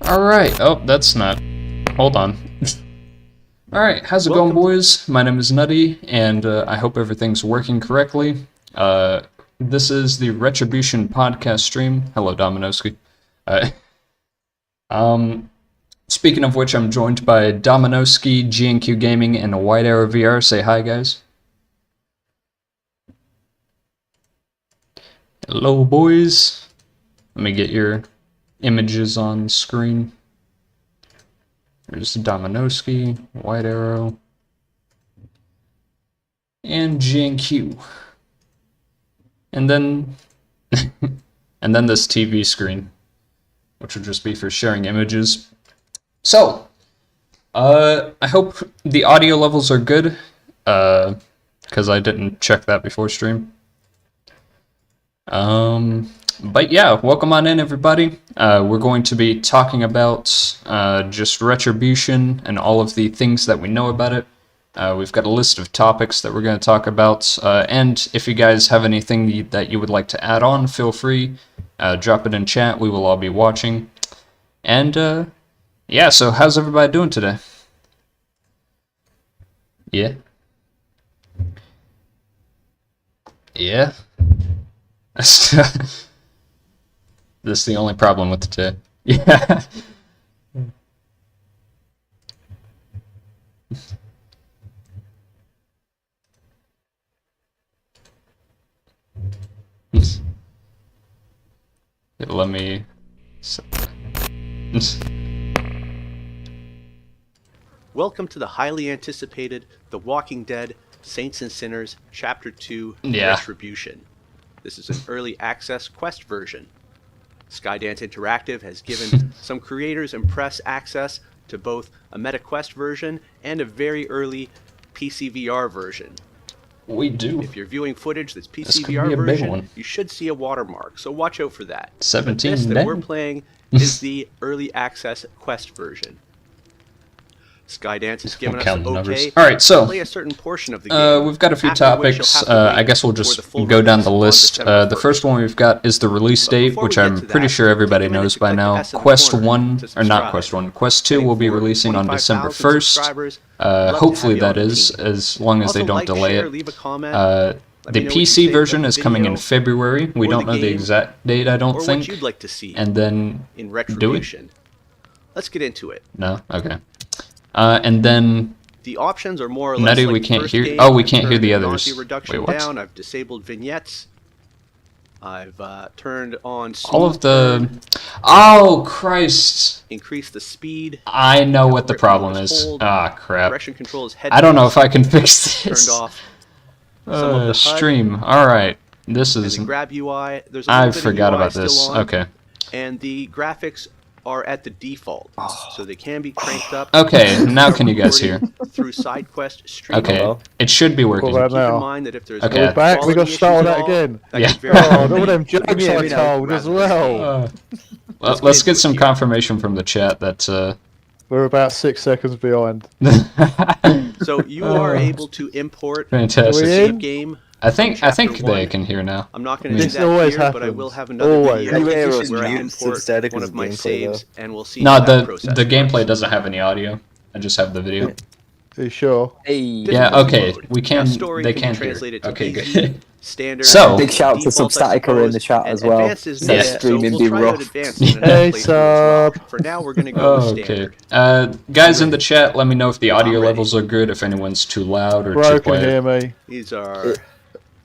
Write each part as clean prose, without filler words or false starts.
Alright, oh, that's not... Hold on. Alright, how's it going, boys? My name is Nutty, and I hope everything's working correctly. This is the Retribution podcast stream. Hello, Dominoski. Speaking of which, I'm joined by Dominoski, G&Q Gaming, and White Arrow VR. Say hi, guys. Hello, boys. Let me get your images on screen. There's Dominoski, White Arrow, and G&Q. And then and then this TV screen, which will just be for sharing images. So, I hope the audio levels are good, because I didn't check that before stream. But yeah, welcome on in, everybody. We're going to be talking about just Retribution and all of the things that we know about it. We've got a list of topics that we're going to talk about, and if you guys have anything that you would like to add on, feel free, drop it in chat. We will all be watching. And yeah, so how's everybody doing today? Yeah? Yeah? This is the only problem with today. Yeah. Let me... Welcome to the highly anticipated The Walking Dead Saints and Sinners Chapter 2 Yeah. Retribution. This is an early access quest version. Skydance Interactive has given some creators and press access to both a MetaQuest version and a very early PCVR version. We do. If you're viewing footage that's This could be PCVR a big version, one. you should see a watermark, so watch out for that. 17 This that dead. we're playing is the early access quest version. Skydance has given us Count the okay numbers. Alright, so, to play a certain portion of the game. we've got a few after which you'll topics. have to wait I guess we'll for just the full go down the release list. on December The 1st. first one we've got is the release But date, before we which get I'm to pretty that, sure everybody take a minute knows to by click the now. S in the Quest corner 1, to or not subscribe. Quest 1, Quest 2 will be For releasing on December 25,000 1st. subscribers, I'd love to Hopefully have you on that the is, team. as long as they Also, don't like, delay share, it. leave a comment. The Let me know what you PC think version about is the coming in video February. We or don't the know the game, exact date, I don't or think. what you'd like to see And then... in do it? Retribution. Let's get into it. No? Okay. And then... The options are more or less Nutty, like we the can't first hear... game. Oh, we I've can't hear turned the the others. nausea reduction Wait, what? down. I've disabled vignettes. I've turned on All of smooth the... turn, Oh, Christ! increased the speed. I know what the grip problem control is. hold, Ah, crap. Progression control is head I don't know mouse, if I can fix this. turned off. Some of the HUD Stream. Alright. This and is... the grab UI. There's a little I bit of forgot UI about still this. on, Okay. and the graphics are at the default, so they can be cranked up. Okay, now can you guys hear? Through side quest streaming. Okay. It should be working. What Keep about in now? mind that if there's Okay. no We're back, we got quality started issues that at all, again. that Yeah. could very Oh, well all be them jokes I told as well. Let's get some here. confirmation from the chat that... We're about 6 seconds behind. So you are able to import Fantastic. Are we the in? game. I think Chapter they one. can hear now. I'm not going to do This that always here, but I happens. will have another Always. video Anyway, it was where I mute, so import static one was of my gameplay, saves, and we'll see No, how that process the gameplay works. doesn't have any audio. I just have the video. Are you sure? Hey, Yeah, Difficulty okay. mode. We Now, can... story They can can be hear. translated to Okay, easy, good. standard, So- big shout to default, I Substatica in the suppose, chat and as well. advanced is Says next, so streaming we'll be try out rough. advanced in the Hey, next playthrough as well. sub. For now, we're going to go Oh, with okay. standard. Guys in the chat, let me know if the audio I'm ready. levels are good, if anyone's too loud or Bro, too can you quiet. hear me? These are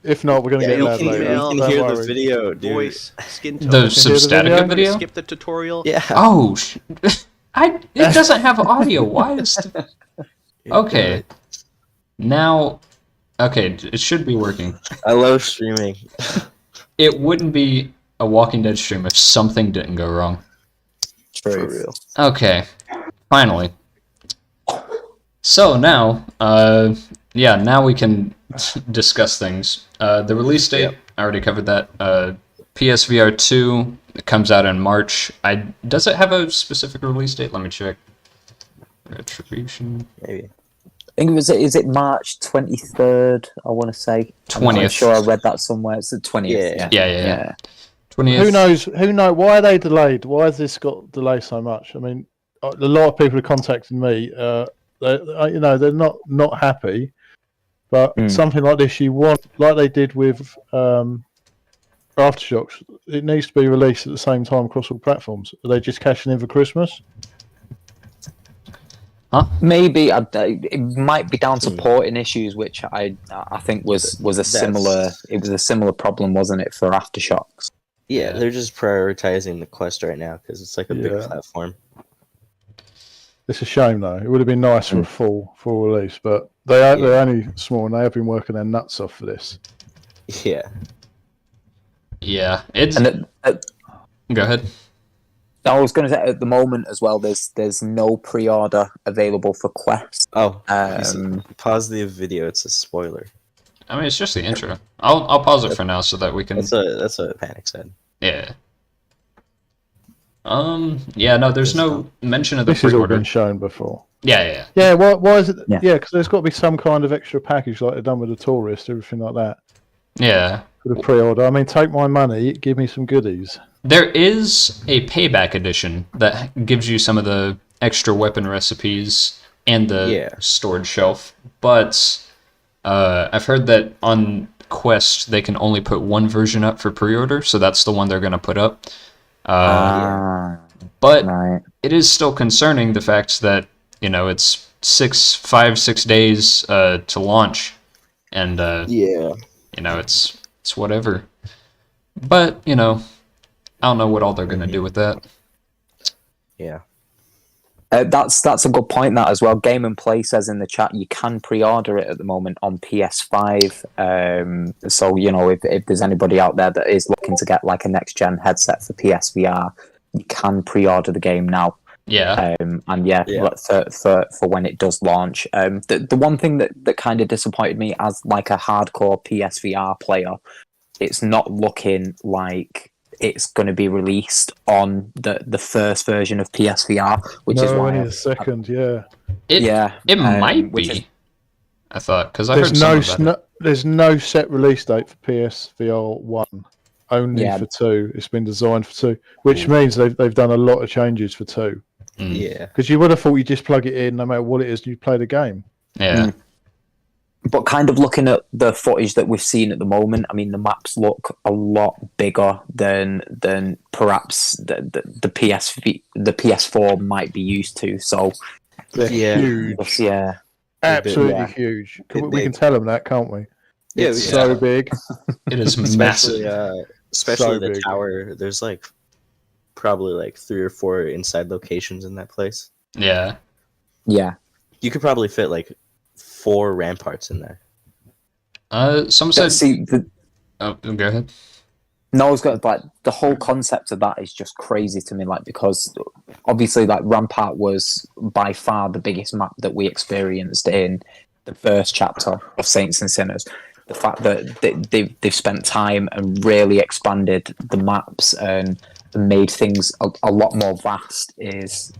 If not, we're going to get male, mad later. female, You Don't can hear worry. the video, dude. voice, skin tone. The hear the Substatica video? I'm gonna video? skip the tutorial. Yeah. Oh, it doesn't have audio. Why is... Okay. Now... Okay, it should be working. I love streaming. It wouldn't be a Walking Dead stream if something didn't go wrong. For real. Okay, finally. So now, yeah, now we can discuss things. The release date, Yep. I already covered that. PSVR 2, it comes out in March. Does it have a specific release date? Let me check. Retribution. Maybe. I think it was. Is it March 23rd? I want to say. I'm 20th. sure I read that somewhere. It's the 20th. Yeah. 28th. Who knows? Who know? Why are they delayed? Why has this got delayed so much? I mean, a lot of people are contacting me. They're not happy, but something like this you want, like they did with Aftershocks. It needs to be released at the same time across all platforms. Are they just cashing in for Christmas? Maybe it might be down to porting issues, which I think was a similar problem, wasn't it, for Aftershocks? Yeah, they're just prioritizing the Quest right now because it's like a big platform. It's a shame though. It would have been nice for a full release, but they're only small and they have been working their nuts off for this. Yeah. Yeah, it's. Go ahead. I was going to say at the moment as well. There's no pre-order available for Quest. Oh, pause the video. It's a spoiler. I mean, it's just the intro. I'll pause it for now so that we can. That's what Panic said. Yeah. Yeah. No, there's no mention of the This has all pre-order. been shown before. Yeah. Yeah. Why is it? Yeah. Yeah, because there's got to be some kind of extra package like they've done with the Tourist, everything like that. Yeah. For the pre-order. I mean, take my money. Give me some goodies. There is a payback edition that gives you some of the extra weapon recipes and the storage shelf, but I've heard that on Quest they can only put one version up for pre-order, so that's the one they're going to put up. But it is still concerning the fact that it's 6 days to launch, and it's whatever. But I don't know what all they're going to do with that. Yeah. That's a good point, that as well. Game and Play says in the chat you can pre-order it at the moment on PS5. So, if there's anybody out there that is looking to get like a next-gen headset for PSVR, you can pre-order the game now. Yeah. For when it does launch. The one thing that kind of disappointed me as like a hardcore PSVR player, it's not looking like it's going to be released on the first version of PSVR, which is why only the second. It might be. I thought because I heard something about it. There's no set release date for PSVR 1. Only for 2. It's been designed for 2, which means they've done a lot of changes for 2. Yeah, because you would have thought you just plug it in, no matter what it is, you play the game. Yeah. But kind of looking at the footage that we've seen at the moment, I mean, the maps look a lot bigger than perhaps the PS4 might be used to. So they're huge. Yeah, absolutely huge. We can tell them that, can't we? Yeah, it's so big. It is massive. Especially So the big. tower. There's probably 3 or 4 inside locations in that place. Yeah. Yeah. You could probably fit 4 ramparts in there. Some said. Oh, go ahead. No, I was going the whole concept of that is just crazy to me. Because obviously, Rampart was by far the biggest map that we experienced in the first chapter of Saints and Sinners. The fact that they've spent time and really expanded the maps and made things a lot more vast it's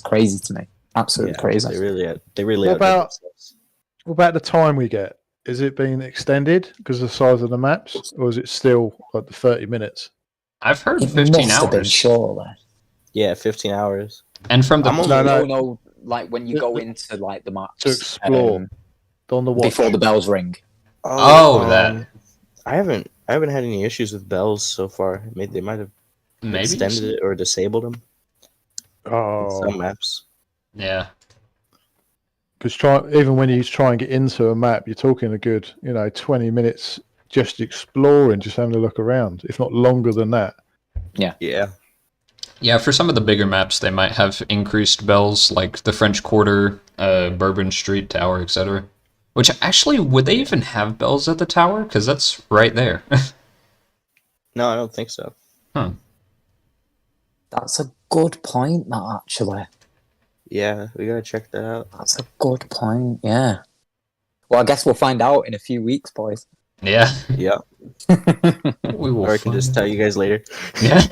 crazy to me. Absolutely crazy. They really. What about the time we get? Is it being extended because of the size of the maps, or is it still the 30 minutes? I've heard It 15 must have been, hours. surely. Yeah, 15 hours. And from the No, when you go into the maps To explore on the watch before the bells ring. that I haven't had any issues with bells so far. They might have extended it or disabled them. Some maps. Yeah. Because even when you try and get into a map, you're talking a good 20 minutes just exploring, just having a look around, if not longer than that. Yeah. Yeah, for some of the bigger maps, they might have increased bells, like the French Quarter, Bourbon Street Tower, etc. Which actually, would they even have bells at the tower? Because that's right there. No, I don't think so. Huh. That's a good point, that actually. Yeah, we gotta check that out. That's a good point, yeah. Well, I guess we'll find out in a few weeks, boys. Yeah. Yeah. We will. Or I can just tell you guys later. Yeah.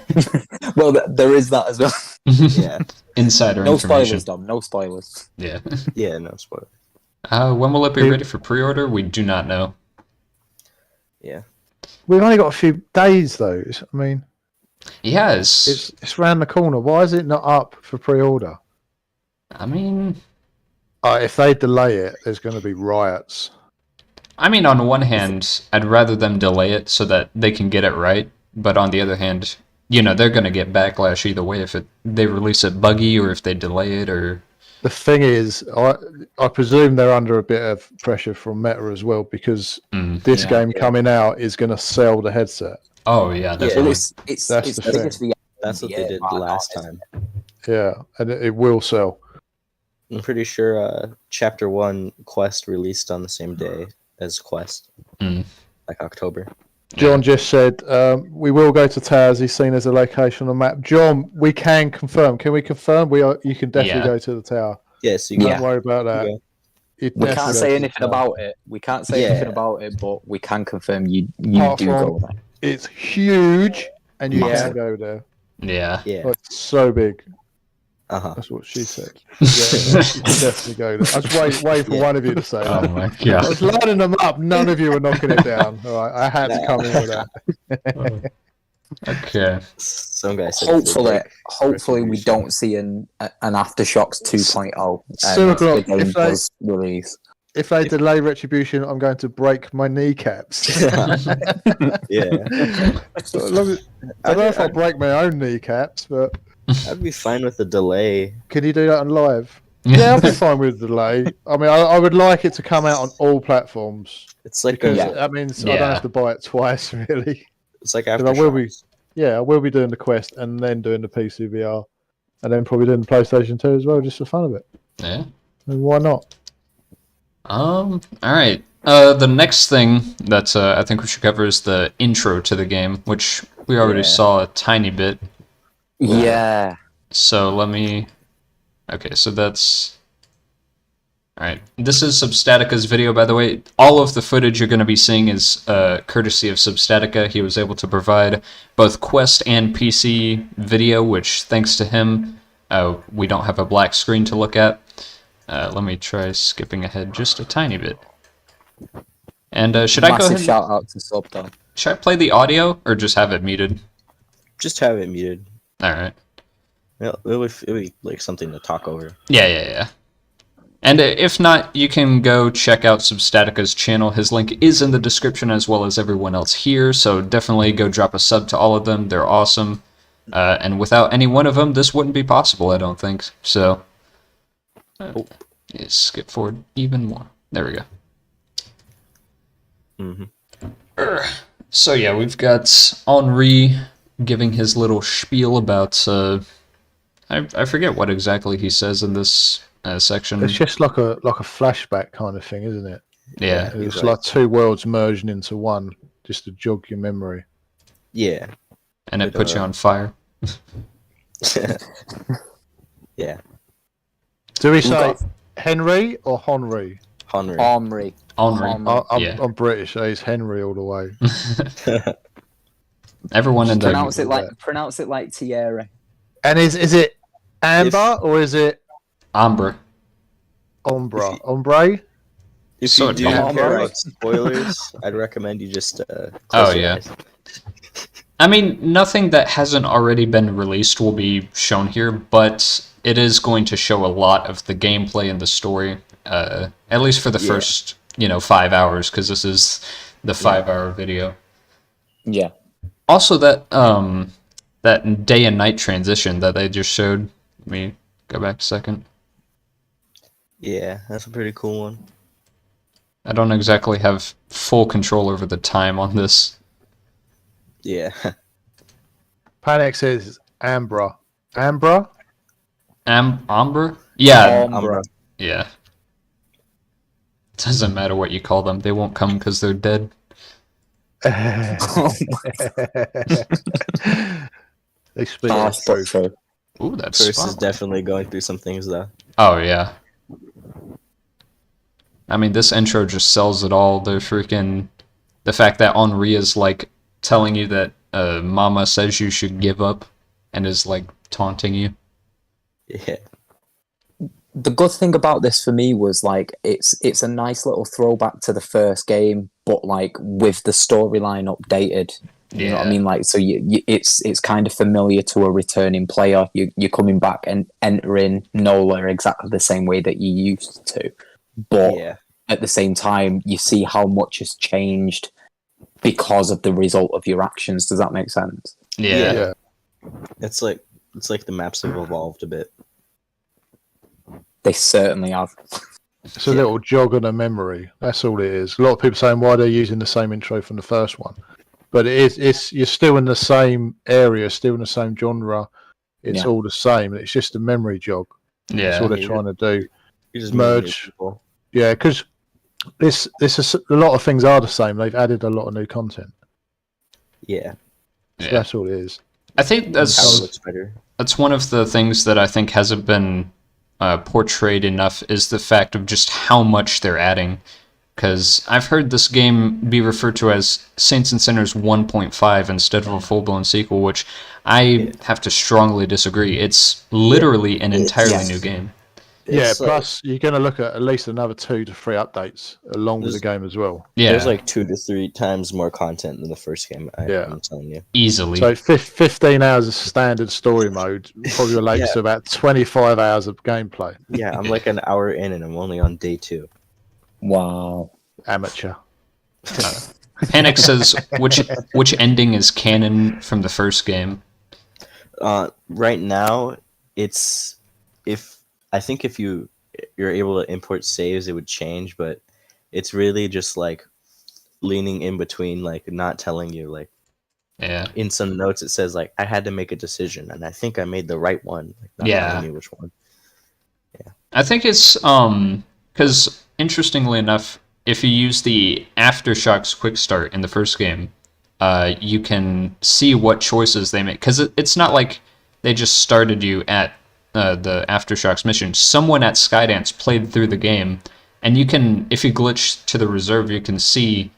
Well, there is that as well. Yeah. Insider No information. spoilers, Dom. No spoilers. Yeah. Yeah, no spoiler. When will it be ready for pre-order? We do not know. Yeah. We've only got a few days, though. I mean, Yes. it's round the corner. Why is it not up for pre-order? I mean, If they delay it, there's going to be riots. on one hand, I'd rather them delay it so that they can get it right. But on the other hand, they're going to get backlash either way if they release it buggy or if they delay it or... The thing is, I presume they're under a bit of pressure from Meta as well because this game coming out is going to sell the headset. Oh, yeah, definitely. Well, it's That's the thing. biggest VR That's what they did right last now, time. Yeah, and it will sell. I'm pretty sure Chapter 1 Quest released on the same day as Quest. Like October. John just said, we will go to Towers. He's seen as a location on the map. John, we can confirm. Can we confirm? You can definitely go to the tower. Yes, you Don't worry about that. Yeah. We can't say anything about it. We can't say anything about it, but we can confirm you do go there. It's huge, and you can go there. Yeah. Oh, it's so big. That's what she said. Yeah, you can definitely go there. I was waiting for one of you to say that. Oh my god. I was lining them up. None of you were knocking it down. All right, I had to come in with that. Okay. Some guy said Hopefully we don't see an Aftershocks 2.0. Super, the game does release. If they delay Retribution, I'm going to break my kneecaps. Yeah. I don't know if I'll break my own kneecaps, but I'd be fine with the delay. can you do that on live? Yeah, I'll be fine with the delay. I mean, I would like it to come out on all platforms. It's like Because that means I don't have to buy it twice, really. It's like 'Cause after I will be doing the Quest and then doing the PC VR, and then probably doing the PlayStation 2 as well, just for fun of it. Yeah. And why not? All right. The next thing that I think we should cover is the intro to the game, which we already saw a tiny bit. Yeah. So let me... Okay, so that's... Alright, this is Substatica's video, by the way. All of the footage you're going to be seeing is courtesy of Substatica. He was able to provide both Quest and PC video, which, thanks to him, we don't have a black screen to look at. Let me try skipping ahead just a tiny bit. And should I go ahead? Massive shout out to Subdog. Should I play the audio or just have it muted? Just have it muted. All right. It would be like something to talk over. Yeah. And if not, you can go check out Substatica's channel. His link is in the description as well as everyone else here, so definitely go drop a sub to all of them. They're awesome. And without any one of them, this wouldn't be possible, I don't think. So, skip forward even more. There we go. So yeah, we've got Henri giving his little spiel about... I forget what exactly he says in this section. It's just like a flashback kind of thing, isn't it? Yeah. It's like two worlds merging into one, just to jog your memory. Yeah. And it puts you on fire. Yeah. Do we say Henry or Henry? Henry. Henri. I'm British, so it's Henry all the way. Everyone in Pronounce it like Thierry. And is it Amber or is it Amber. Ombre? Ombre? If So you do dumb. care about spoilers, I'd recommend you just close Oh, your yeah. eyes. I mean, nothing that hasn't already been released will be shown here, but it is going to show a lot of the gameplay and the story, at least for the first, 5 hours, because this is the 5-hour video. Yeah. Also, that day and night transition that they just showed. Let me go back a second. Yeah, that's a pretty cool one. I don't exactly have full control over the time on this. Yeah. Panic says Ambra. Ambra? Amber? Yeah. Umbra. Yeah. Doesn't matter what you call them. They won't come because they're dead. They speak the truth. Ooh, that's First smart. is definitely going through some things though. Oh, yeah. I mean, this intro just sells it all. The fact that Henri is, telling you that Mama says you should give up and is, taunting you. Yeah. the good thing about this for me was like it's a nice little throwback to the first game, but like with the storyline updated. You know what I mean? Like, so it's kind of familiar to a returning player. You're coming back and entering NOLA exactly the same way that you used to, but at the same time, you see how much has changed because of the result of your actions. Does that make sense? Yeah. It's like the maps have evolved a bit. They certainly have. It's a little jog on a memory. That's all it is. A lot of people saying why they're using the same intro from the first one, but it's you're still in the same area, still in the same genre. It's all the same. It's just a memory jog. Yeah, that's all they're trying to do. You just Merge. Yeah, because this is a lot of things are the same. They've added a lot of new content. Yeah, so that's all it is. I think that's looks better. That's one of the things that I think hasn't been portrayed enough is the fact of just how much they're adding. Because I've heard this game be referred to as Saints and Sinners 1.5 instead of a full-blown sequel, which I have to strongly disagree. It's literally an entirely new game. Plus you're going to look at least another 2 to 3 updates along with the game as well. Yeah, there's like 2 to 3 times more content than the first game. I'm telling you, easily. So 15 hours of standard story mode probably relates to about 25 hours of gameplay. Yeah, I'm like an hour in and I'm only on day 2. Wow, amateur. Panic says which ending is canon from the first game? Right now, it's I think if you're able to import saves, it would change, but it's really just like leaning in between, like not telling you, like in some notes it says like I had to make a decision and I think I made the right one. Like, not telling me which one. Yeah, I think it's because interestingly enough, if you use the Aftershocks quick start in the first game, you can see what choices they make, because it's not like they just started you at the Aftershocks mission. Someone at Skydance played through the game, and you can, if you glitch to the reserve, you can see,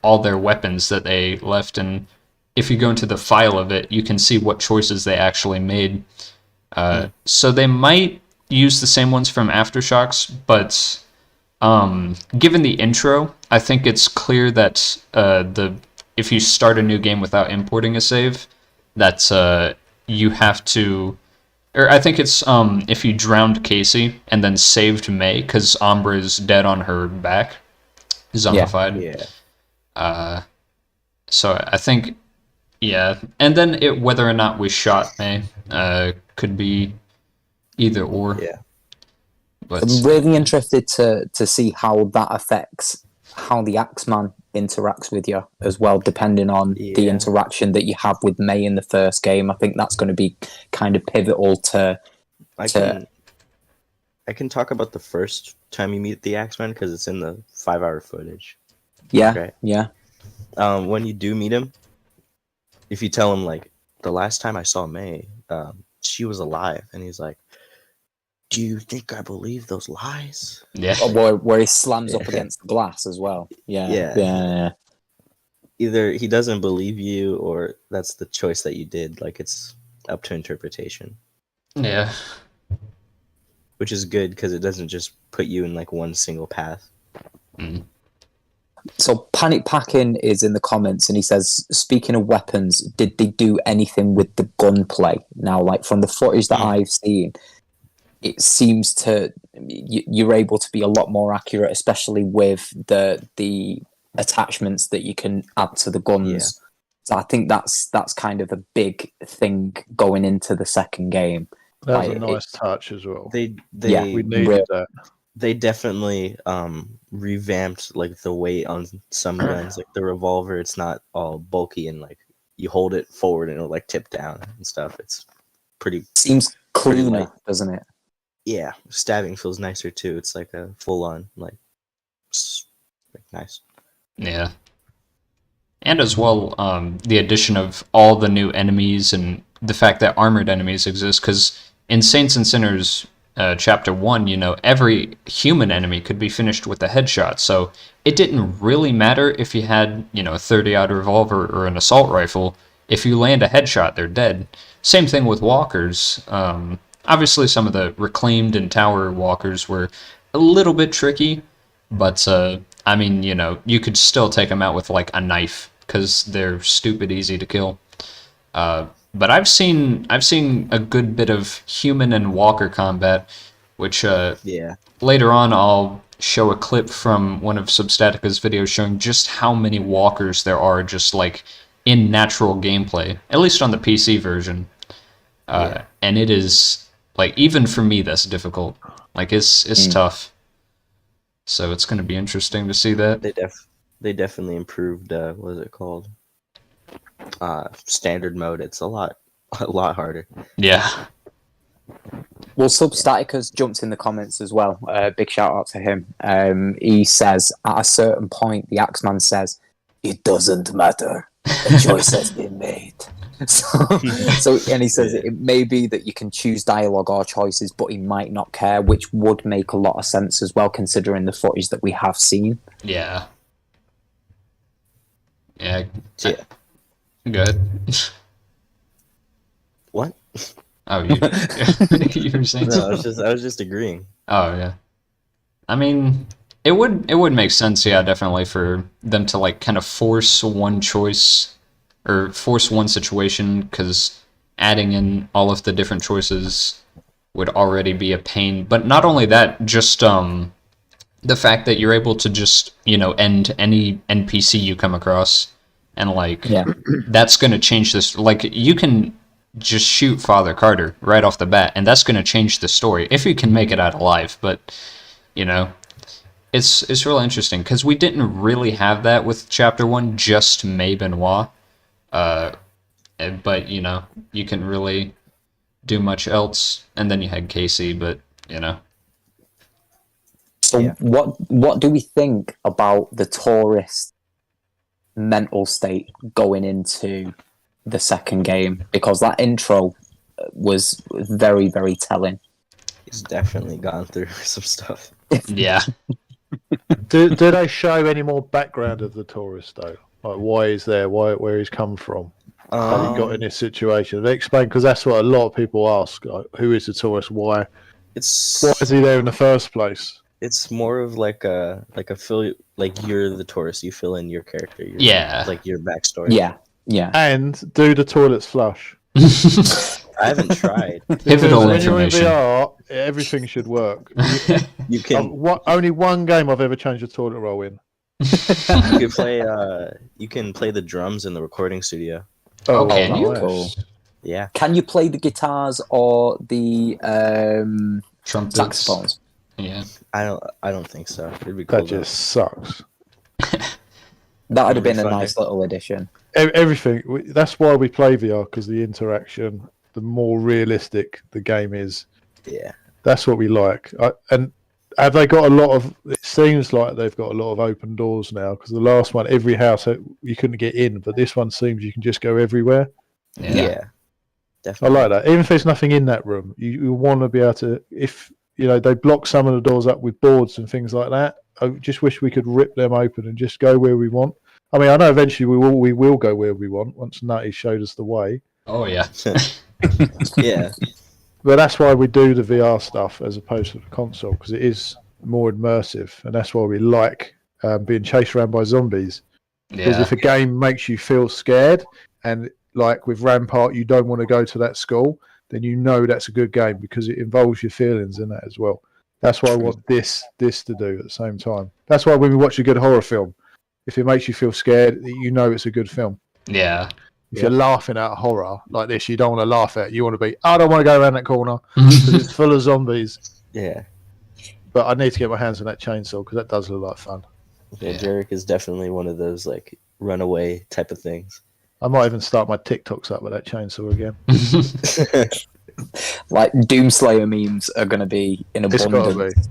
all their weapons that they left, and if you go into the file of it, you can see what choices they actually made. So they might use the same ones from Aftershocks, but given the intro, I think it's clear that if you start a new game without importing a save, that you have to. Or I think it's if you drowned Casey and then saved May, because Umbra is dead on her back, zombified. Yeah. So I think, and then whether or not we shot May could be either or. Yeah. But I'm really interested to see how that affects how the Axeman interacts with you as well, depending on the interaction that you have with May in the first game. I think that's going to be kind of pivotal to. I can talk about the first time you meet the Axeman because it's in the 5-hour footage. Yeah, okay. Yeah. When you do meet him, if you tell him like the last time I saw May, she was alive, and he's like, do you think I believe those lies? Yeah. Where he slams up against the glass as well. Yeah. Either he doesn't believe you, or that's the choice that you did. Like, it's up to interpretation. Yeah. Which is good, because it doesn't just put you in, like, one single path. Mm. So Panic Packing is in the comments, and he says, speaking of weapons, did they do anything with the gunplay? Now, like, from the footage that I've seen, it seems you're able to be a lot more accurate, especially with the attachments that you can add to the guns. Yeah. So I think that's kind of a big thing going into the second game. That was a nice touch as well. We needed that. They definitely revamped like the weight on some guns, like the revolver. It's not all bulky and like you hold it forward and it'll like tip down and stuff. It's seems cleaner, doesn't it? Yeah, stabbing feels nicer too. It's like a full-on, like nice. Yeah. And as well, the addition of all the new enemies and the fact that armored enemies exist, because in Saints and Sinners Chapter 1, every human enemy could be finished with a headshot, so it didn't really matter if you had, a 30-aught revolver or an assault rifle. If you land a headshot, they're dead. Same thing with walkers. obviously some of the reclaimed and tower walkers were a little bit tricky, but I mean, you know, you could still take them out with like a knife because they're stupid easy to kill. But I've seen a good bit of human and walker combat, which Yeah. later on I'll show a clip from one of Substatica's videos showing just how many walkers there are just like in natural gameplay, at least on the PC version. And it is like, even for me that's difficult. Like it's tough. So it's going to be interesting to see that. They definitely improved. What is it called? Standard mode. It's a lot harder. Yeah. Well, Substatica's jumped in the comments as well. Big shout out to him. He says, at a certain point, the Axeman says, "It doesn't matter. A choice has been made." And he says it may be that you can choose dialogue or choices, but he might not care, which would make a lot of sense as well, considering the footage that we have seen. Yeah. Yeah. Yeah. Go ahead. What? Oh, you were saying No, I something? was just agreeing. Oh, yeah. I mean, it would make sense, yeah, definitely, for them to like kind of force one choice or force one situation, because adding in all of the different choices would already be a pain. But not only that, just the fact that you're able to just, you know, end any NPC you come across, and like that's going to change this. Like, you can just shoot Father Carter right off the bat, and that's going to change the story if you can make it out alive. But you know, it's really interesting because we didn't really have that with Chapter 1, just May Benoit. But you know, you can really do much else, and then you had Casey, but you know. So what do we think about the tourist mental state going into the second game? Because that intro was very, very telling. He's definitely gone through some stuff. Yeah. Do they show any more background of the tourist though? Like why he's there, where he's come from, how he got in this situation? They explain, because that's what a lot of people ask. Like, who is the tourist? Why is he there in the first place? It's more of like a like you're the tourist. You fill in your character. Like your backstory. Yeah. And do the toilets flush? I haven't tried. Pivotal When you're in information. VR, everything should work. You can Only one game I've ever changed a toilet roll in. you can play the drums in the recording studio. Oh, can you? nice. Cool. Yeah. Can you play the guitars or the Trumpets. saxophones? Yeah. I don't think so. It'd be cool. That just sucks. That would have been a Fun. nice little addition. Everything. That's why we play VR, because the interaction, the more realistic the game is. Yeah. That's what we like. And have they got a lot of? It seems like they've got a lot of open doors now. Because the last one, every house you couldn't get in, but this one seems you can just go everywhere. Yeah. I Definitely. like that. Even if there's nothing in that room, you want to be able to. If you know they block some of the doors up with boards and things like that, I just wish we could rip them open and just go where we want. I mean, I know eventually we will go where we want once Nutty showed us the way. Oh yeah. Yeah. But that's why we do the VR stuff as opposed to the console, because it is more immersive, and that's why we like being chased around by zombies. Because Yeah. if a game makes you feel scared, and like with Rampart, you don't want to go to that school, then you know that's a good game because it involves your feelings in that as well. That's why I want this to do at the same time. That's why when we watch a good horror film, if it makes you feel scared, you know it's a good film. Yeah. If you're laughing at a horror like this, you don't want to laugh at it. You want to be, I don't want to go around that corner because it's full of zombies. Yeah. But I need to get my hands on that chainsaw because that does look like fun. Yeah. Jarek is definitely one of those like runaway type of things. I might even start my TikToks up with that chainsaw again. Like Doomslayer memes are going to be in It's got to abundance.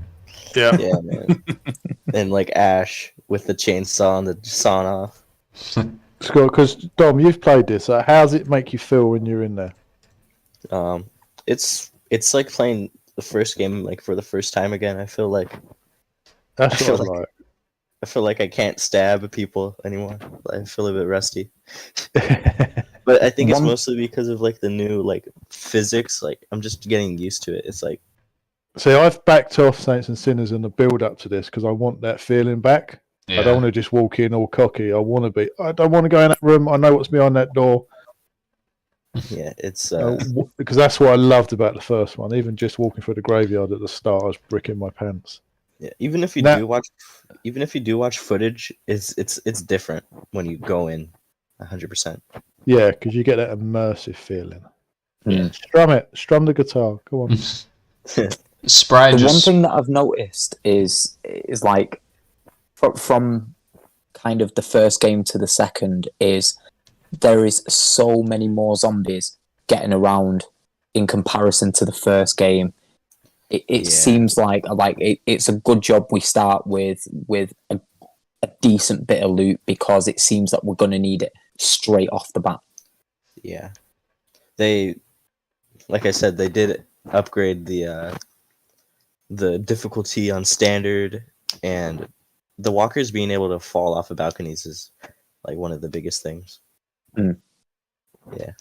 be. Yeah. Yeah, man. And like Ash with the chainsaw and the sawn off. Because Dom, you've played this. How does it make you feel when you're in there? It's like playing the first game like for the first time again. I feel like That's I what feel I like. I feel like I can't stab people anymore. I feel a bit rusty. But But I think it's One- mostly because of like the new like physics. Like I'm just getting used to it. It's like See, I've backed off Saints and Sinners in the build up to this because I want that feeling back. I don't want to just walk in all cocky. I don't want to go in that room. I know what's behind that door. yeah, it's Because that's what I loved about the first one. Even just walking through the graveyard at the start, I was bricking my pants. yeah, even if you do watch footage, it's different when you go in 100%. Yeah, because you get that immersive feeling. Yeah. Strum the guitar. Go on. Spry The just one thing that I've noticed is like from kind of the first game to the second is there is so many more zombies getting around in comparison to the first game. It seems like it's a good job we start with a decent bit of loot because it seems that we're going to need it straight off the bat. Yeah, they, like I said, they did upgrade the difficulty on standard, and the walkers being able to fall off of balconies is like one of the biggest things. Yeah,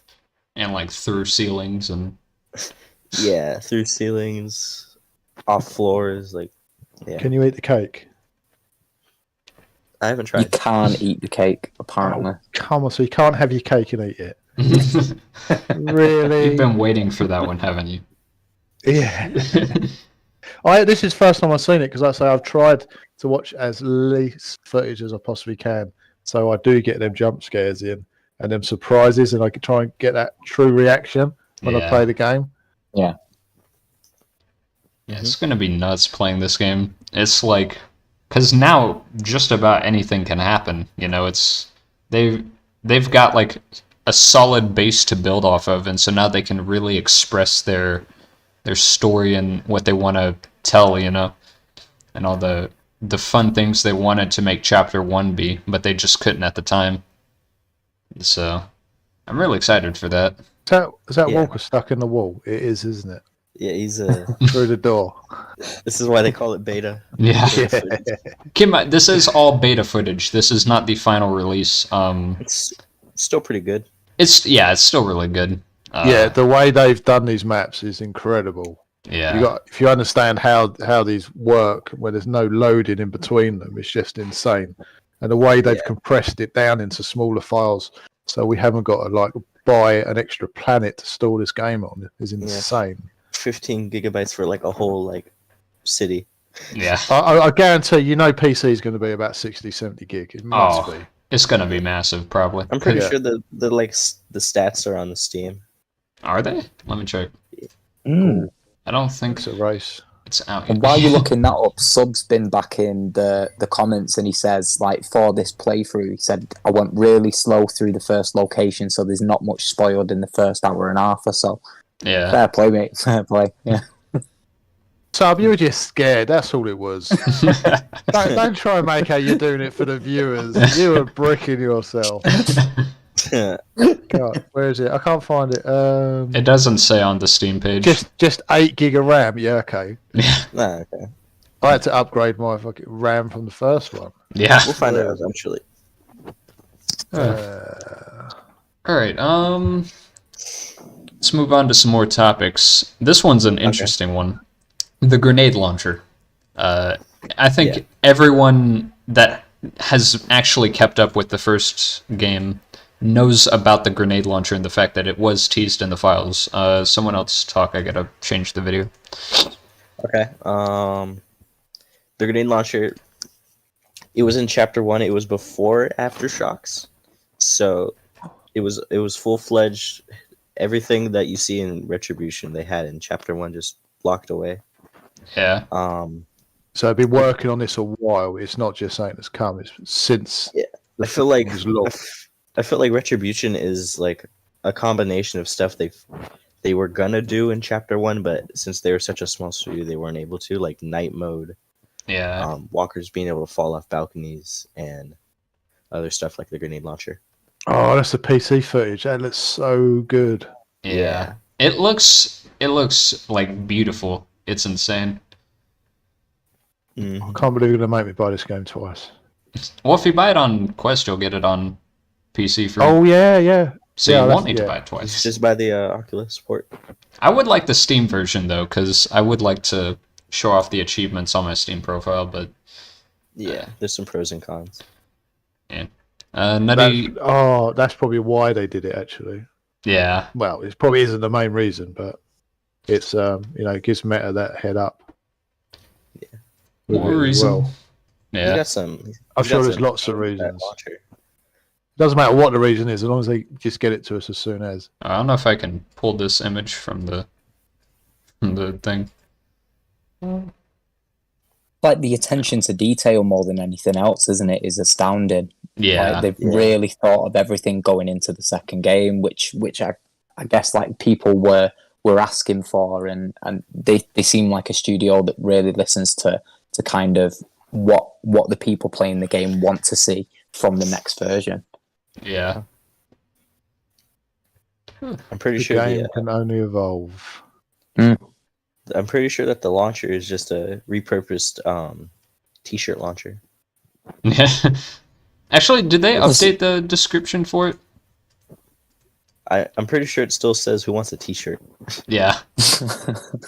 and like through ceilings and yeah, through ceilings, off floors, like yeah. Can you eat the cake? I haven't You tried. can't eat the cake, apparently. Come on, so you can't have your cake and eat it. Really? You've been waiting for that one, haven't you? Yeah. This is the first time I've seen it because, like I say, I've tried to watch as least footage as I possibly can, so I do get them jump scares in and them surprises, and I can try and get that true reaction when I play the game. Yeah. Yeah, it's gonna be nuts playing this game. It's like, because now just about anything can happen. You know, they've got like a solid base to build off of, and so now they can really express their story and what they want to tell. You know, and all the fun things they wanted to make Chapter 1 be, but they just couldn't at the time. So I'm really excited for that. Is that Yeah. Walker stuck in the wall? It is, isn't it? Yeah, he's Through the door. This is why they call it beta. Yeah. Beta Yeah. footage. Kim, this is all beta footage. This is not the final release. It's still pretty good. It's still really good. Yeah, the way they've done these maps is incredible. Yeah. If you understand how these work, where there's no loading in between them, it's just insane. And the way they've compressed it down into smaller files, so we haven't got to like buy an extra planet to store this game on, is insane. 15 gigabytes for like a whole like city. Yeah. I guarantee PC is going to be about 60, 70 gig. It must Oh. be. It's gonna be massive, probably. I'm pretty Yeah. sure the stats are on the Steam. Are they? Let me check. I don't think It's a race. it's out And yet. while you're looking that up, Sub's been back in the comments and he says, like, for this playthrough, he said, I went really slow through the first location, so there's not much spoiled in the first hour and a half or so. Yeah. Fair play, mate. Fair play. Yeah. So you were just scared. That's all it was. don't try and make out you're doing it for the viewers. You were bricking yourself. God, where is it? I can't find it. It doesn't say on the Steam page. Just 8 gig of RAM. Yeah, okay. Nah, okay. I had to upgrade my fucking RAM from the first one. Yeah. We'll find out eventually. All right. Let's move on to some more topics. This one's an interesting one. The grenade launcher. I think everyone that has actually kept up with the first game knows about the grenade launcher and the fact that it was teased in the files. Someone else talk. I gotta change the video. Okay. The grenade launcher. It was in Chapter 1. It was before Aftershocks, so it was full-fledged. Everything that you see in Retribution, they had in Chapter 1, just locked away. Yeah. So I've been working on this a while. It's not just something that's come. It's since. Yeah. I feel like it was locked. I feel like Retribution is like a combination of stuff they were gonna do in Chapter 1, but since they were such a small studio, they weren't able to, like night mode, Yeah. walkers being able to fall off balconies, and other stuff like the grenade launcher. Oh, that's the PC footage. That looks so good. Yeah. It looks like beautiful. It's insane. Mhm. I can't believe you're going to make me buy this game twice. Well, if you buy it on Quest, you'll get it on PC for Oh, yeah. So Yeah, you won't that's- need to yeah. buy it twice. Just buy the Oculus port. I would like the Steam version though, because I would like to show off the achievements on my Steam profile. But Yeah, there's some pros and cons. Nutty, That's probably why they did it. Actually, yeah, well, it probably isn't the main reason, but it's it gives Meta that head up. Yeah. With more it as reason. well. You Yeah, got some. I'm you sure got there's some lots of games in that reasons. launcher. Doesn't matter what the reason is, as long as they just get it to us as soon as. I don't know if I can pull this image from the thing. Like the attention to detail more than anything else, isn't it? Is astounding. Yeah, Like they've Yeah. really thought of everything going into the second game, which I guess like people were asking for, and they seem like a studio that really listens to kind of what the people playing the game want to see from the next version. yeah. I'm pretty The sure game can only evolve. I'm pretty sure that the launcher is just a repurposed t-shirt launcher. Yeah. Actually, did they Was- update the description for it? I'm pretty sure it still says who wants a t-shirt. Yeah.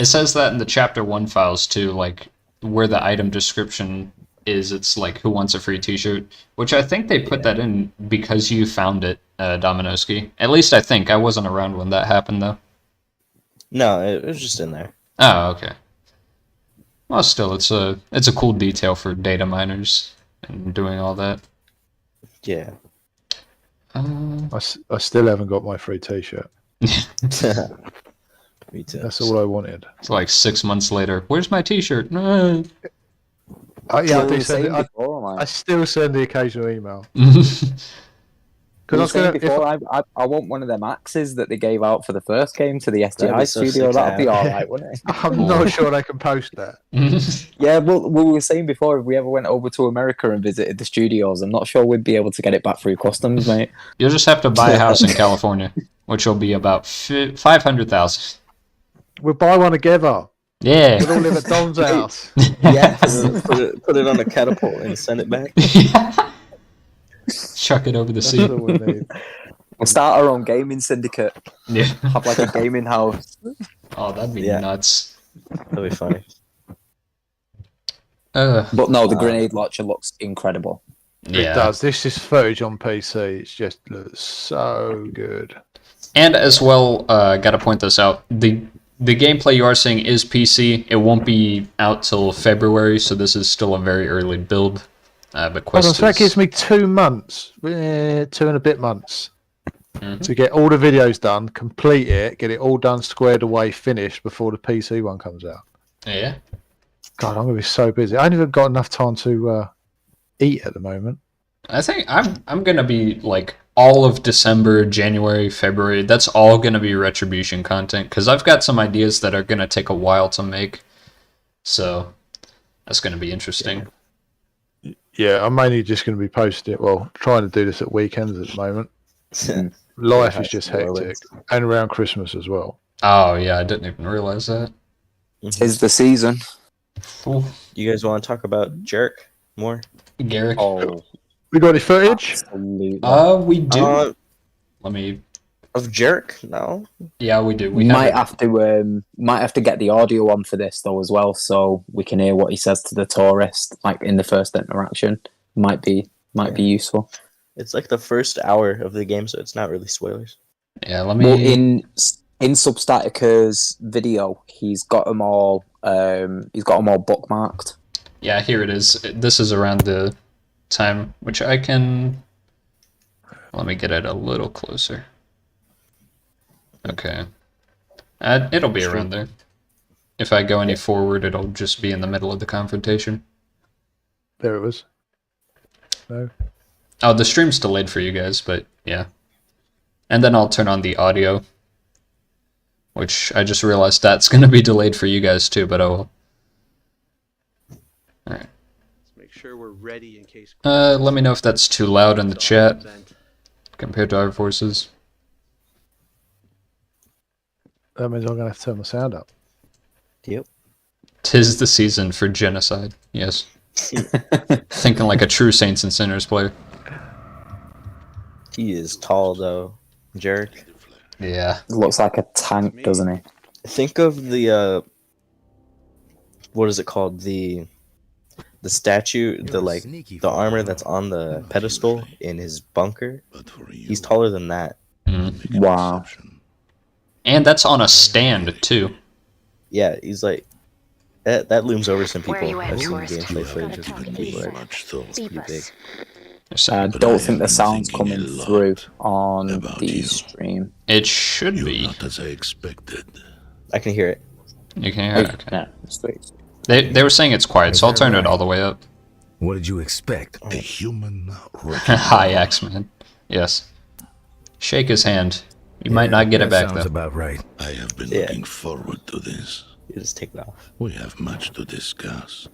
It says that in the chapter 1 files too, like where the item description is, it's like who wants a free t-shirt, which I think they put that in because you found it, Dominoski. At least I think. I wasn't around when that happened though. No, it was just in there. Oh, okay. Well, still, it's a cool detail for data miners and doing all that. Yeah. I still haven't got my free T-shirt. Me too. That's all I wanted. It's like 6 months later. Where's my t-shirt? Yeah, I We do were send saying it. before, I like, still send the occasional email we because I were was saying gonna. If before, I want one of them axes that they gave out for the first game to the That'd SDI be so studio. sick to That'd be have. all right, wouldn't it? I'm not sure they can post that. Yeah, well, we were saying before, if we ever went over to America and visited the studios, I'm not sure we'd be able to get it back through customs, mate. You'll just have to buy a house in California, which will be about 500,000. We'll buy one together. Yeah. We'll all live at Don's house. Yes. Put it on a catapult and send it back. Chuck it over the That's sea. all we need. We'll start our own gaming syndicate. Yeah. Have like a gaming house. Oh, that'd be Yeah. nuts. That'd be funny. But no, the grenade launcher looks incredible. Yeah. It does. This is footage on PC. It's just looks so good. And as well, gotta point this out. The gameplay you are seeing is PC. It won't be out till February, so this is still a very early build. But Hold on, Quest so that is... gives me 2 months, 2 and a bit months, Mhm. to get all the videos done, complete it, get it all done, squared away, finished before the PC one comes out. Yeah. God, I'm gonna be so busy. I ain't even got enough time to eat at the moment. I think I'm gonna be like all of December, January, February. That's all gonna be Retribution content because I've got some ideas that are gonna take a while to make. So that's gonna be interesting. Yeah, I'm mainly just going to be posting it. Well, trying to do this at weekends at the moment. Life is just hectic, and around Christmas as well. Oh yeah, I didn't even realize that. Tis the season. Ooh, You guys want to talk about Jerk more? Garrick. Oh, We got any footage? absolutely. We do. Let me. Of Jerk? No. Yeah, we do. We We might have have to get the audio on for this though as well, so we can hear what he says to the tourist, like in the first interaction. Might be useful. It's like the first hour of the game, so it's not really spoilers. it. Yeah, let me. Well, in Substatica's video, he's got them all. He's got them all bookmarked. Yeah, here it is. This is around the time which I can. Let me get it a little closer. Okay. It'll be around there. If I go any forward, it'll just be in the middle of the confrontation. There it was. No. Oh, the stream's delayed for you guys, but yeah. And then I'll turn on the audio, which I just realized that's going to be delayed for you guys too, but oh well. Alright. Let's make sure we're ready in case. Let me know if that's too loud in the chat Event. compared to our voices. That means I'm going to have to turn my sound up. Yep. 'Tis the season for genocide. Yes. Thinking like a true Saints and Sinners player. He is tall though. Jarek. Yeah. Looks like a tank, doesn't he? Think of the what is it called? The statue, the armor that's on the pedestal in his bunker. He's taller than that. Mm. Wow. And that's on a stand, too. Yeah, he's like that looms over some Where are people. you at, I've seen tourist? gameplay footage of Gotta talk people easy. like it's Beep pretty big. us. They're saying Don't think the sound's coming through on the stream. it should be. Not as I expected. I can hear it. You can hear it? Okay. Yeah, sweet. They were saying it's quiet, so I'll Is that turn it right? all the way up. What did you expect? A human Hi, X-Man. Yes. Shake his hand. You might not get it That back, sounds though. about right. I have been Yeah. looking forward to this. You just take it off. We have much to discuss.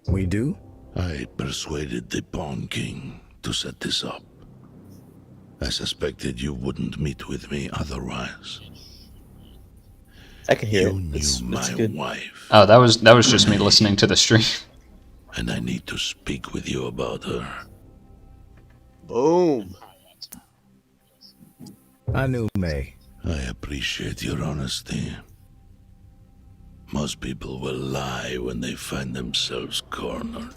We do? I persuaded the Pawn King to set this up. I suspected you wouldn't meet with me otherwise. I can hear You it. knew It's my good. wife, Oh, that was just me listening to the stream. and I need to speak with you about her. Boom. I knew May. I appreciate your honesty. Most people will lie when they find themselves cornered.